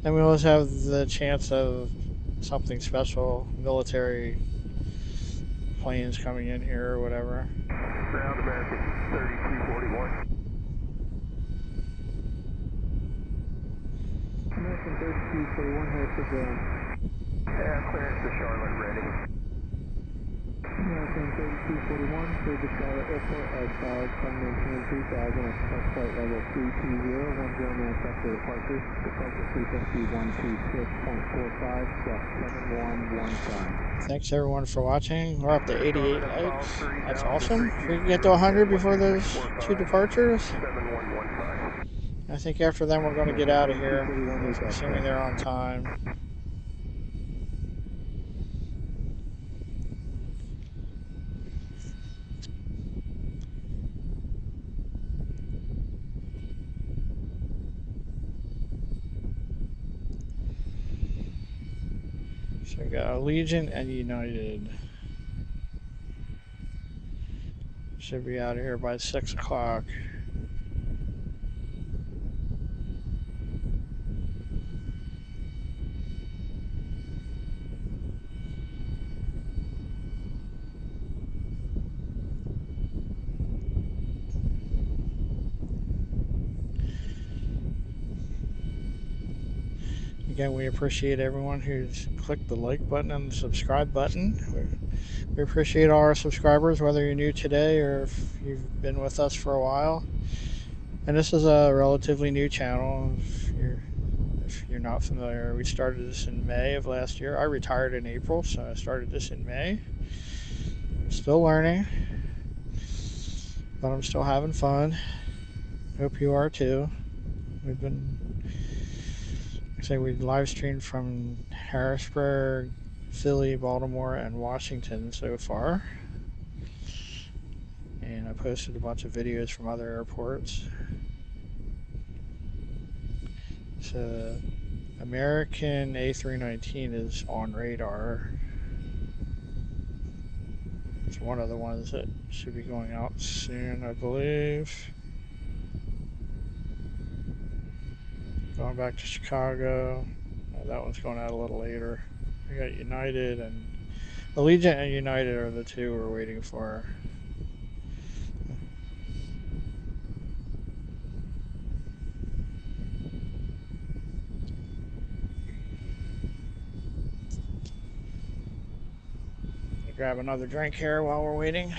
and we always have the chance of something special, military planes coming in here or whatever. Ground American 3241. American 3241, Harrisburg ground. Clearance to Charlotte, ready. American 3241, cleared to Charlotte Airport at climb maintain 3000 at test flight level 320, 10 manifest for departure. Departure frequency 126.45, plus 7115. Thanks everyone for watching. We're up to 88 likes. That's awesome. If we can get to 100 before those two departures, I think after then we're going to get out of here, assuming they're on time. So we got Allegiant and United. Should be out of here by 6 o'clock. Again, we appreciate everyone who's clicked the like button and the subscribe button. We appreciate all our subscribers, whether you're new today or if you've been with us for a while. And this is a relatively new channel. If you're not familiar, we started this in May of last year. I retired in April, so I started this in May. Still learning, but I'm still having fun. Hope you are too. We live streamed from Harrisburg, Philly, Baltimore, and Washington so far. And I posted a bunch of videos from other airports. So, American A319 is on radar. one of the ones that should be going out soon, I believe. Going back to Chicago. That one's going out a little later. We got United and Allegiant and United are the two we're waiting for. Grab another drink here while we're waiting.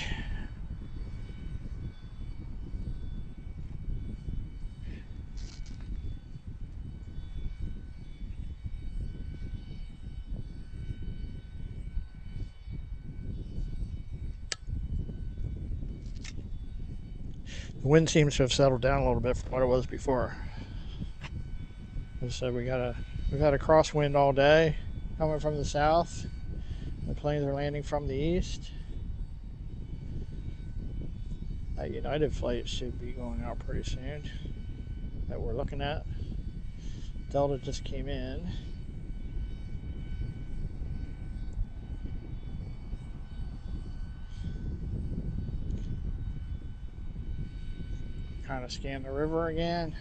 The wind seems to have settled down a little bit from what it was before. So we've had a crosswind all day coming from the south. The planes are landing from the east. That United flight should be going out pretty soon that we're looking at. Delta just came in. Kind of scan the river again.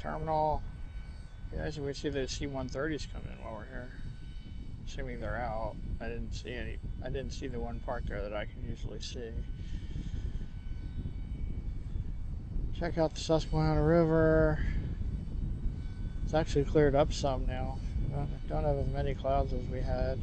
Terminal. Yeah, so we see the C-130s come in while we're here. Assuming they're out. I didn't see the one parked there that I can usually see. Check out the Susquehanna River. It's actually cleared up some now. Don't have as many clouds as we had.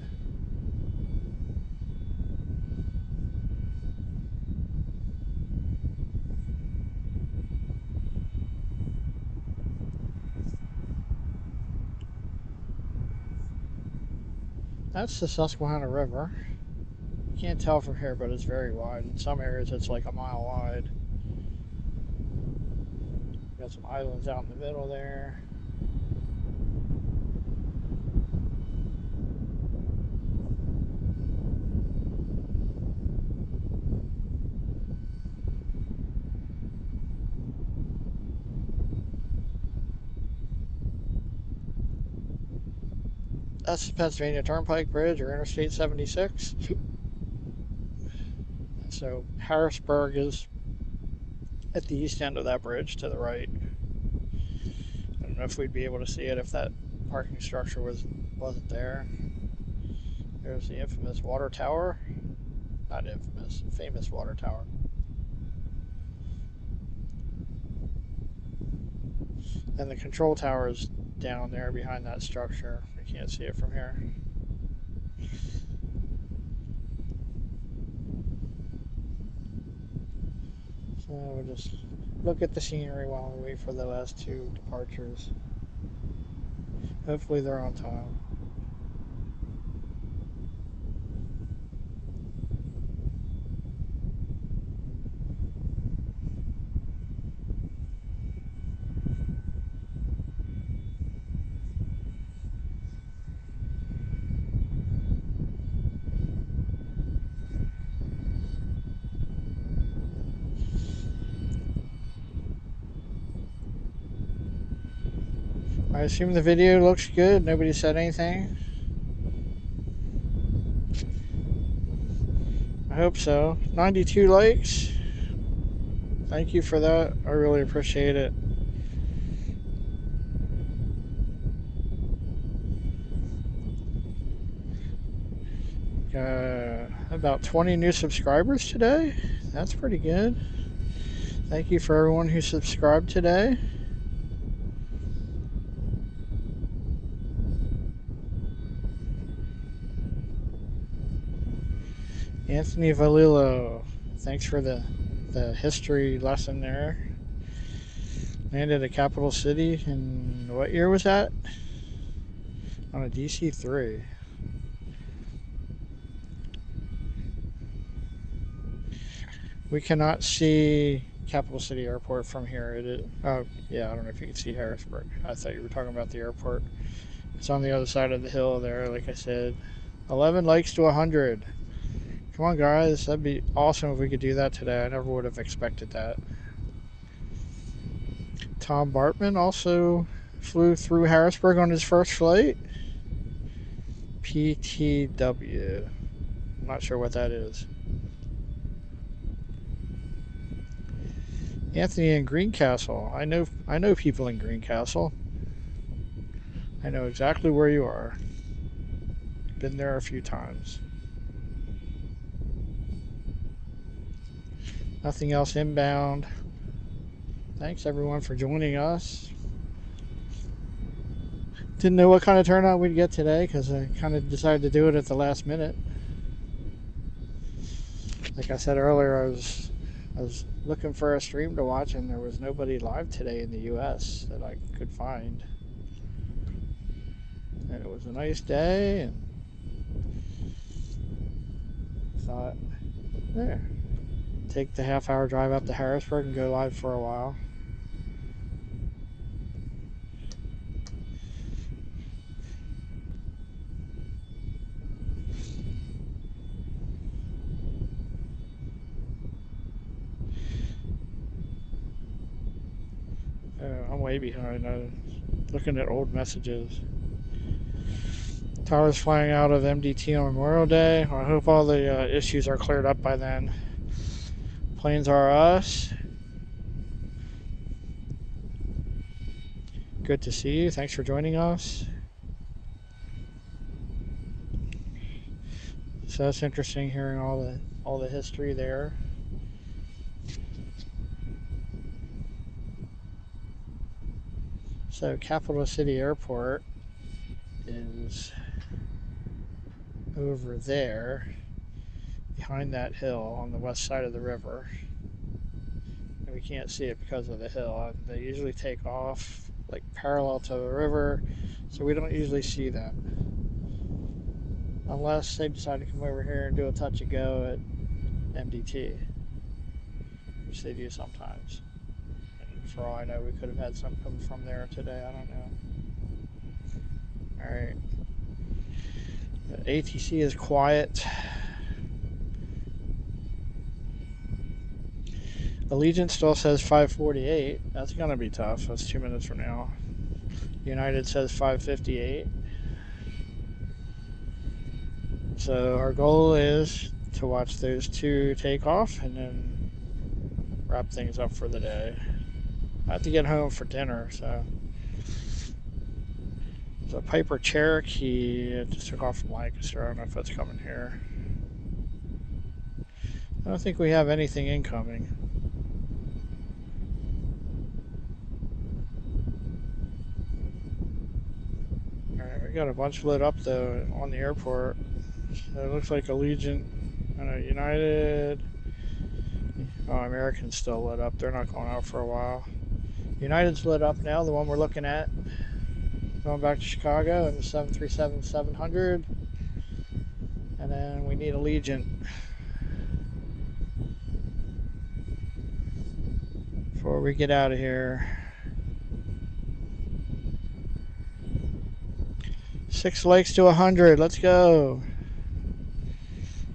That's the Susquehanna River. You can't tell from here, but it's very wide. In some areas, it's like a mile wide. Got some islands out in the middle there. That's the Pennsylvania Turnpike Bridge or Interstate 76. So Harrisburg is at the east end of that bridge to the right. I don't know if we'd be able to see it if that parking structure wasn't there. There's the infamous water tower. Not infamous, famous water tower. And the control tower is down there behind that structure. You can't see it from here. So we'll just look at the scenery while we wait for the last two departures. Hopefully they're on time. I assume the video looks good. Nobody said anything. I hope so. 92 likes. Thank you for that. I really appreciate it. About 20 new subscribers today. That's pretty good. Thank you for everyone who subscribed today. Anthony Valillo, thanks for the history lesson there. Landed at Capital City in, what year was that? On a DC-3. We cannot see Capital City Airport from here. It is, oh, yeah, I don't know if you can see Harrisburg. I thought you were talking about the airport. It's on the other side of the hill there, like I said. 11 likes to 100. Come on, guys. That'd be awesome if we could do that today. I never would have expected that. Tom Bartman also flew through Harrisburg on his first flight. PTW. I'm not sure what that is. Anthony in Greencastle. I know people in Greencastle. I know exactly where you are. Been there a few times. Nothing else inbound. Thanks everyone for joining us. Didn't know what kind of turnout we'd get today because I kind of decided to do it at the last minute. Like I said earlier, I was looking for a stream to watch and there was nobody live today in the US that I could find. And it was a nice day and thought, there, take the half-hour drive up to Harrisburg and go live for a while. I'm way behind. Looking at old messages. Towers flying out of MDT on Memorial Day. I hope all the issues are cleared up by then. Planes are us. Good to see you. Thanks for joining us. So that's interesting hearing all the history there. So Capital City Airport is over there behind that hill on the west side of the river. And we can't see it because of the hill. They usually take off like parallel to the river, so we don't usually see that. Unless they decide to come over here and do a touch and go at MDT, which they do sometimes. For all I know, we could have had some come from there today. I don't know. Alright. The ATC is quiet. Allegiant still says 5:48. That's going to be tough. That's 2 minutes from now. United says 5:58. So our goal is to watch those two take off and then wrap things up for the day. I have to get home for dinner, so. There's a Piper Cherokee. It just took off from Lancaster. I don't know if that's coming here. I don't think we have anything incoming. Alright, we got a bunch lit up though on the airport. So it looks like Allegiant, United. Oh, American's still lit up. They're not going out for a while. United's lit up now, the one we're looking at. Going back to Chicago in the 737-700. And then we need Allegiant before we get out of here. 6 likes to 100. Let's go.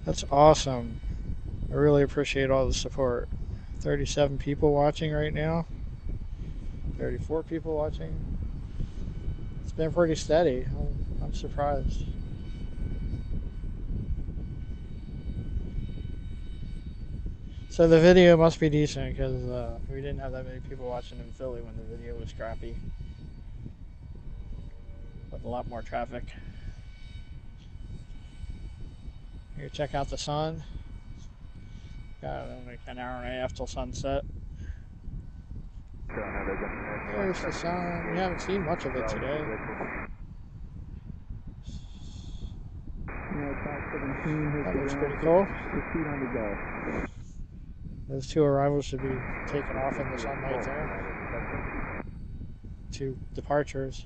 That's awesome. I really appreciate all the support. 37 people watching right now. 34 people watching. It's been pretty steady. I'm surprised. So the video must be decent because we didn't have that many people watching in Philly when the video was crappy. With a lot more traffic. Here, check out the sun. Got like an hour and a half till sunset. There's the sun. We haven't seen much of it today. That looks pretty cool. Those two arrivals should be taking off in the sunlight there. 2 departures.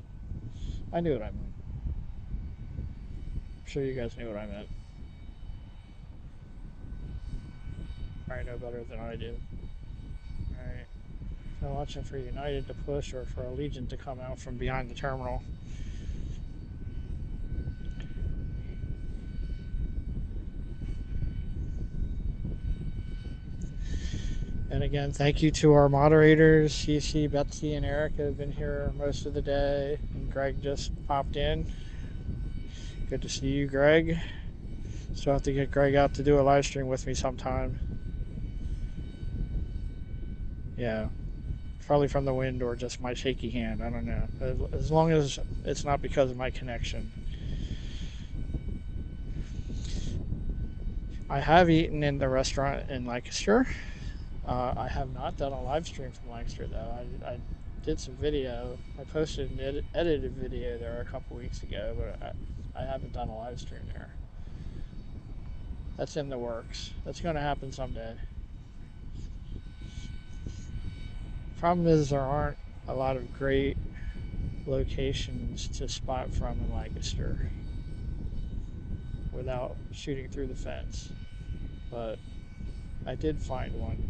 I knew what I meant. I'm sure you guys knew what I meant. Probably know better than I do. Alright. So watching for United to push or for Allegiant to come out from behind the terminal. And again, thank you to our moderators, CC, Betsy, and Eric have been here most of the day. And Greg just popped in. Good to see you, Greg. Still have to get Greg out to do a live stream with me sometime. Yeah, probably from the wind or just my shaky hand. I don't know. As long as it's not because of my connection. I have eaten in the restaurant in Lancaster. I have not done a live stream from Lancaster though. I did some video. I posted an edited video there a couple weeks ago, but I haven't done a live stream there. That's in the works. That's going to happen someday. Problem is there aren't a lot of great locations to spot from in Lancaster without shooting through the fence. But I did find one.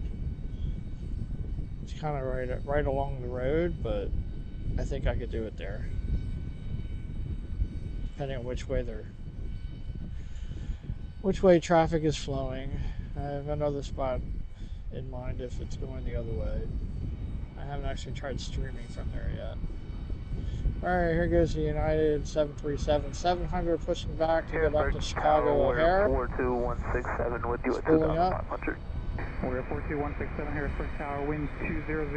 It's kind of right along the road, but I think I could do it there. Depending on which way traffic is flowing. I have another spot in mind if it's going the other way. I haven't actually tried streaming from there yet. Alright, here goes the United 737-700 pushing back to go back to Chicago O'Hare. 42167 with you at Spooling up. 2500. We're 42167 Harrisburg Tower, wind 200 at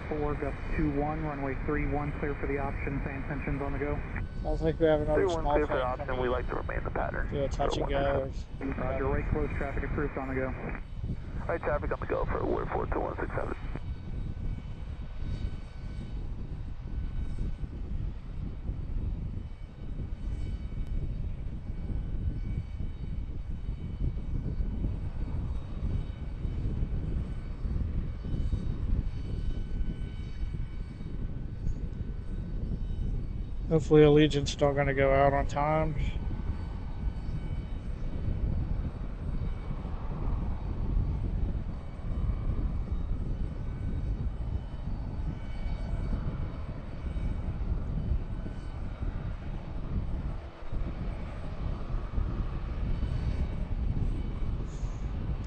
14, gust 21, runway 31, clear for the option, same tensions on the go. Sounds like we have another 31 small clear for the plane option, we like to remain the pattern. do a touch and go. Roger, right close, traffic approved on the go. Alright, traffic on the go for We're 42167. Hopefully Allegiant's still going to go out on time.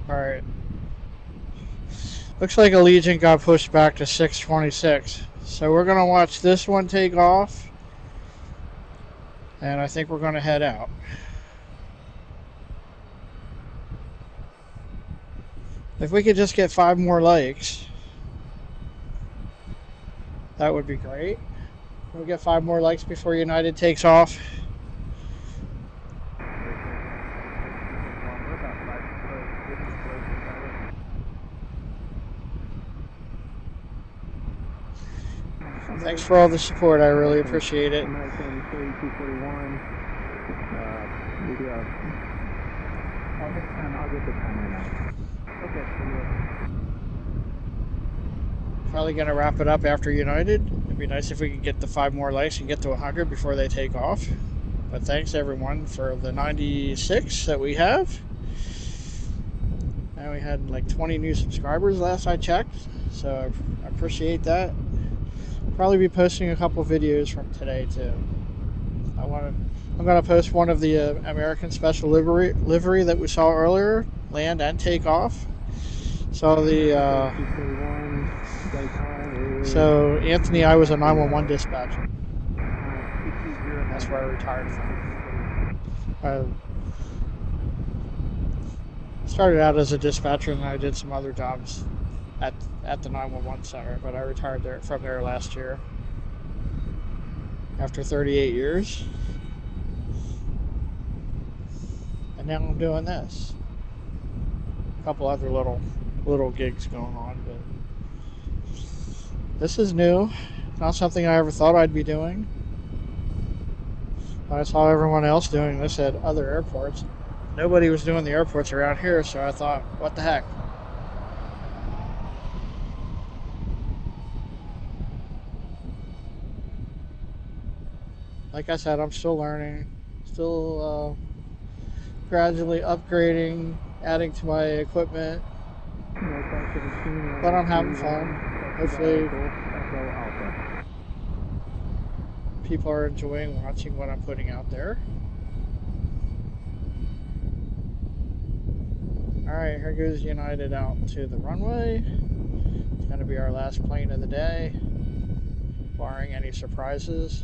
Alright. Looks like Allegiant got pushed back to 626. So we're going to watch this one take off. And I think we're going to head out. If we could just get 5 more likes, that would be great. We'll get 5 more likes before United takes off. Thanks for all the support. I really appreciate it. Probably going to wrap it up after United. It'd be nice if we could get the 5 more likes and get to 100 before they take off. But thanks everyone for the 96 that we have. And we had like 20 new subscribers last I checked. So I appreciate that. Probably be posting a couple videos from today too. I'm going to post one of the American Special livery that we saw earlier, land and take off. So so Anthony, I was a 911 dispatcher. That's where I retired from. I started out as a dispatcher and I did some other jobs at the 911 center, but I retired from there last year after 38 years. And now I'm doing this. A couple other little gigs going on, but this is new. Not something I ever thought I'd be doing. I saw everyone else doing this at other airports. Nobody was doing the airports around here, so I thought, what the heck? Like I said, I'm still learning, still gradually upgrading, adding to my equipment, but I'm having fun. Hopefully people are enjoying watching what I'm putting out there. Alright, here goes United out to the runway. It's going to be our last plane of the day, barring any surprises.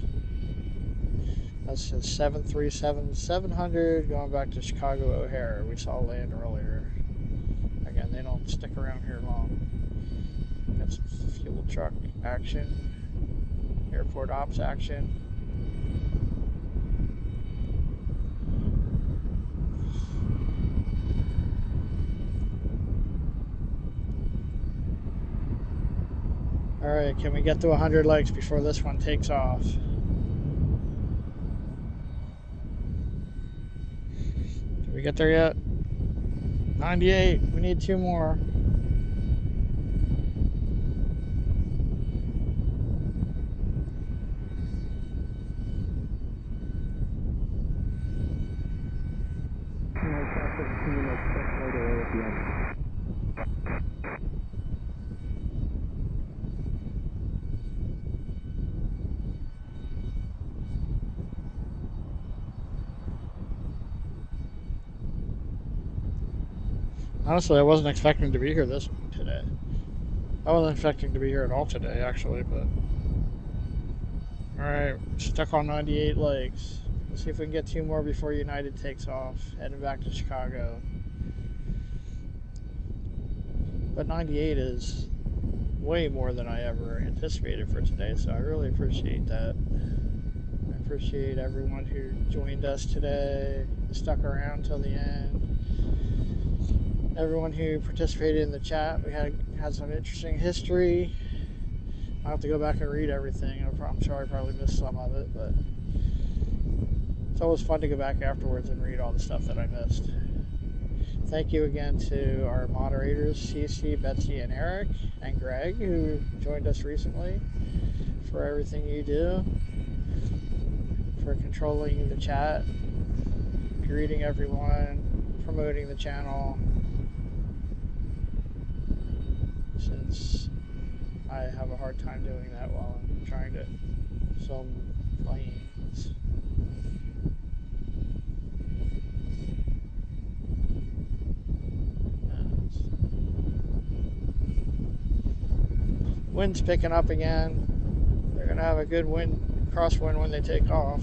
That's the 737-700 going back to Chicago O'Hare. We saw land earlier. Again, they don't stick around here long. Got some fuel truck action, airport ops action. Alright, can we get to 100 likes before this one takes off? Did we get there yet? 98, we need 2 more. Honestly, I wasn't expecting to be here today. I wasn't expecting to be here at all today, actually, but... Alright, stuck on 98 likes. Let's see if we can get 2 more before United takes off, heading back to Chicago. But 98 is way more than I ever anticipated for today, so I really appreciate that. I appreciate everyone who joined us today, stuck around till the end. Everyone who participated in the chat. We had some interesting history. I'll have to go back and read everything. I'm sure I probably missed some of it, but it's always fun to go back afterwards and read all the stuff that I missed. Thank you again to our moderators, Cece, Betsy, and Eric, and Greg, who joined us recently, for everything you do, for controlling the chat, greeting everyone, promoting the channel. Since I have a hard time doing that while I'm trying to film planes. Wind's picking up again. They're going to have a good crosswind when they take off.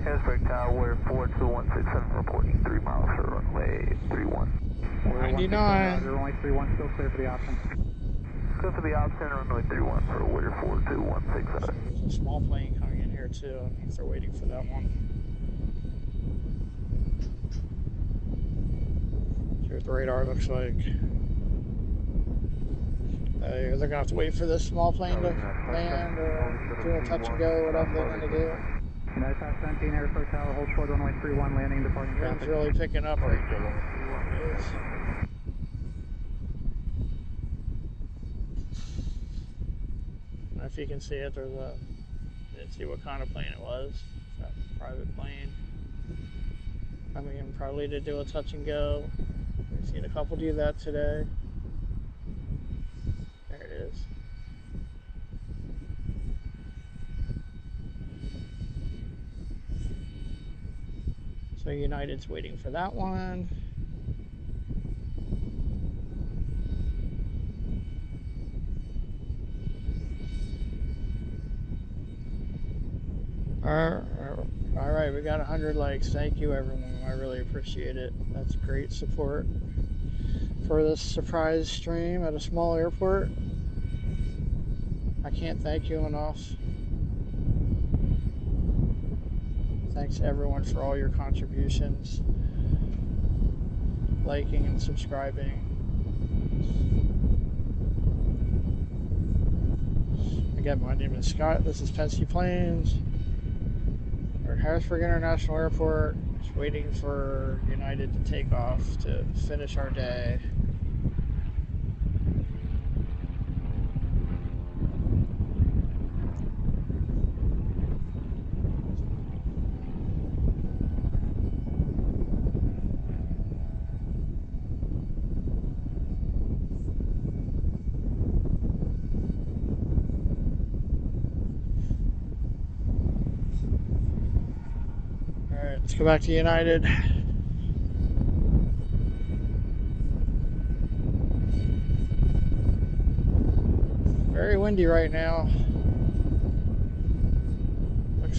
Harrisburg Tower, 42167, reporting 3 miles for runway 31. 99. Runway 31 still clear for the option. Clear for the option, runway 31 for Warrior 42167. There's a small plane coming in here too. I don't know if they're waiting for that one. See what the radar looks like. They're going to have to wait for this small plane to land or do a touch and go, whatever they're going to do. United 517, Harrisburg Tower, hold short, runway 31, landing, departing traffic. Wind's really picking up right now. It is. If you can see it, there's a... Let's see what kind of plane it was. It's a private plane. I mean, probably to do a touch and go. We've seen a couple do that today. There it is. So United's waiting for that one. All right, we got 100 likes. Thank you, everyone. I really appreciate it. That's great support for this surprise stream at a small airport. I can't thank you enough. Thanks, everyone, for all your contributions, liking and subscribing. Again, my name is Scott. This is Penske Planes. We're at Harrisburg International Airport, just waiting for United to take off to finish our day. Let's go back to United. Very windy right now.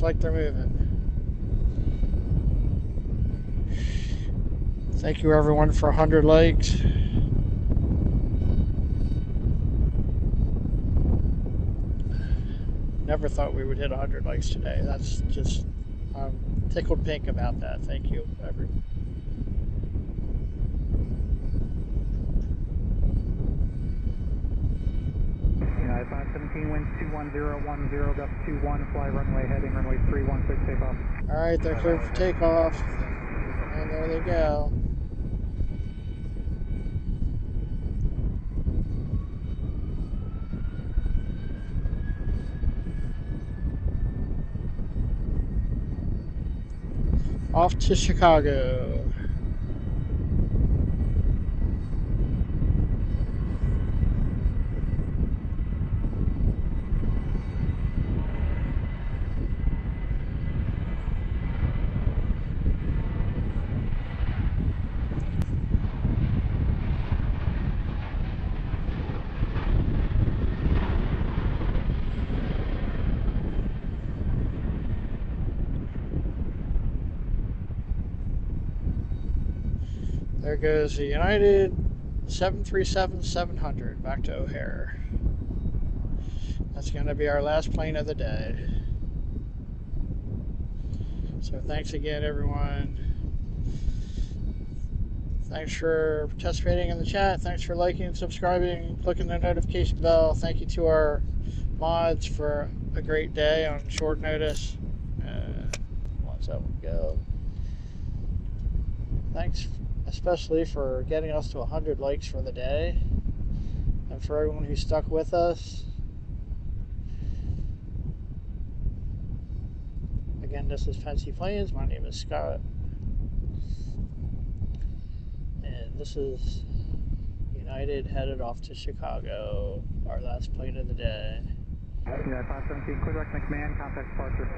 Looks like they're moving. Thank you everyone for 100 likes. Never thought we would hit 100 likes today. That's just, I'm tickled pink about that. Thank you, everyone. United 517, winds 21010, gust 21, fly runway heading runway 316, takeoff. All right, they're clear for takeoff. And there they go. Off to Chicago. There goes the United 737-700 back to O'Hare. That's going to be our last plane of the day. So thanks again, everyone. Thanks for participating in the chat. Thanks for liking, subscribing, clicking the notification bell. Thank you to our mods for a great day on short notice. Let's have them go. Thanks especially for getting us to 100 likes for the day, and for everyone who stuck with us. Again, this is Fancy Planes. My name is Scott, and this is United headed off to Chicago, our last plane of the day. United 517, clear direct McMahon, contact departure.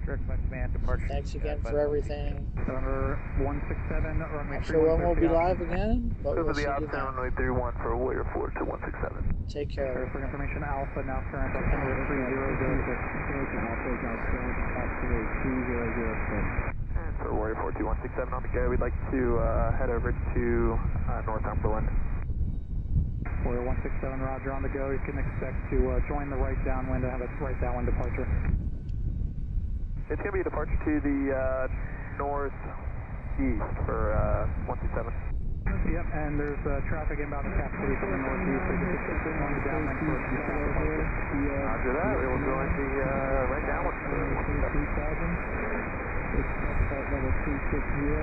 Direct McMahon departure. Thanks again for everything. November 167, runway Not sure when we'll be live again, but Over we'll the see you option, then. runway 31 for Warrior 4 to 167. Take care. For information, Alpha now current up to 3006. Alpha is now current up to 2006. And for Warrior 4 to 167 on the go, we'd like to head over to Northumberland. Warrior 167, roger, on the go. You can expect to join the right downwind and have a right downwind departure. It's going to be a departure to the northeast for 127. Yep, and there's traffic inbound to Cap City from the northeast. So you can expect on the downwind for a departure. Roger that. We will join the right downwind for 127. Expect flight level 360.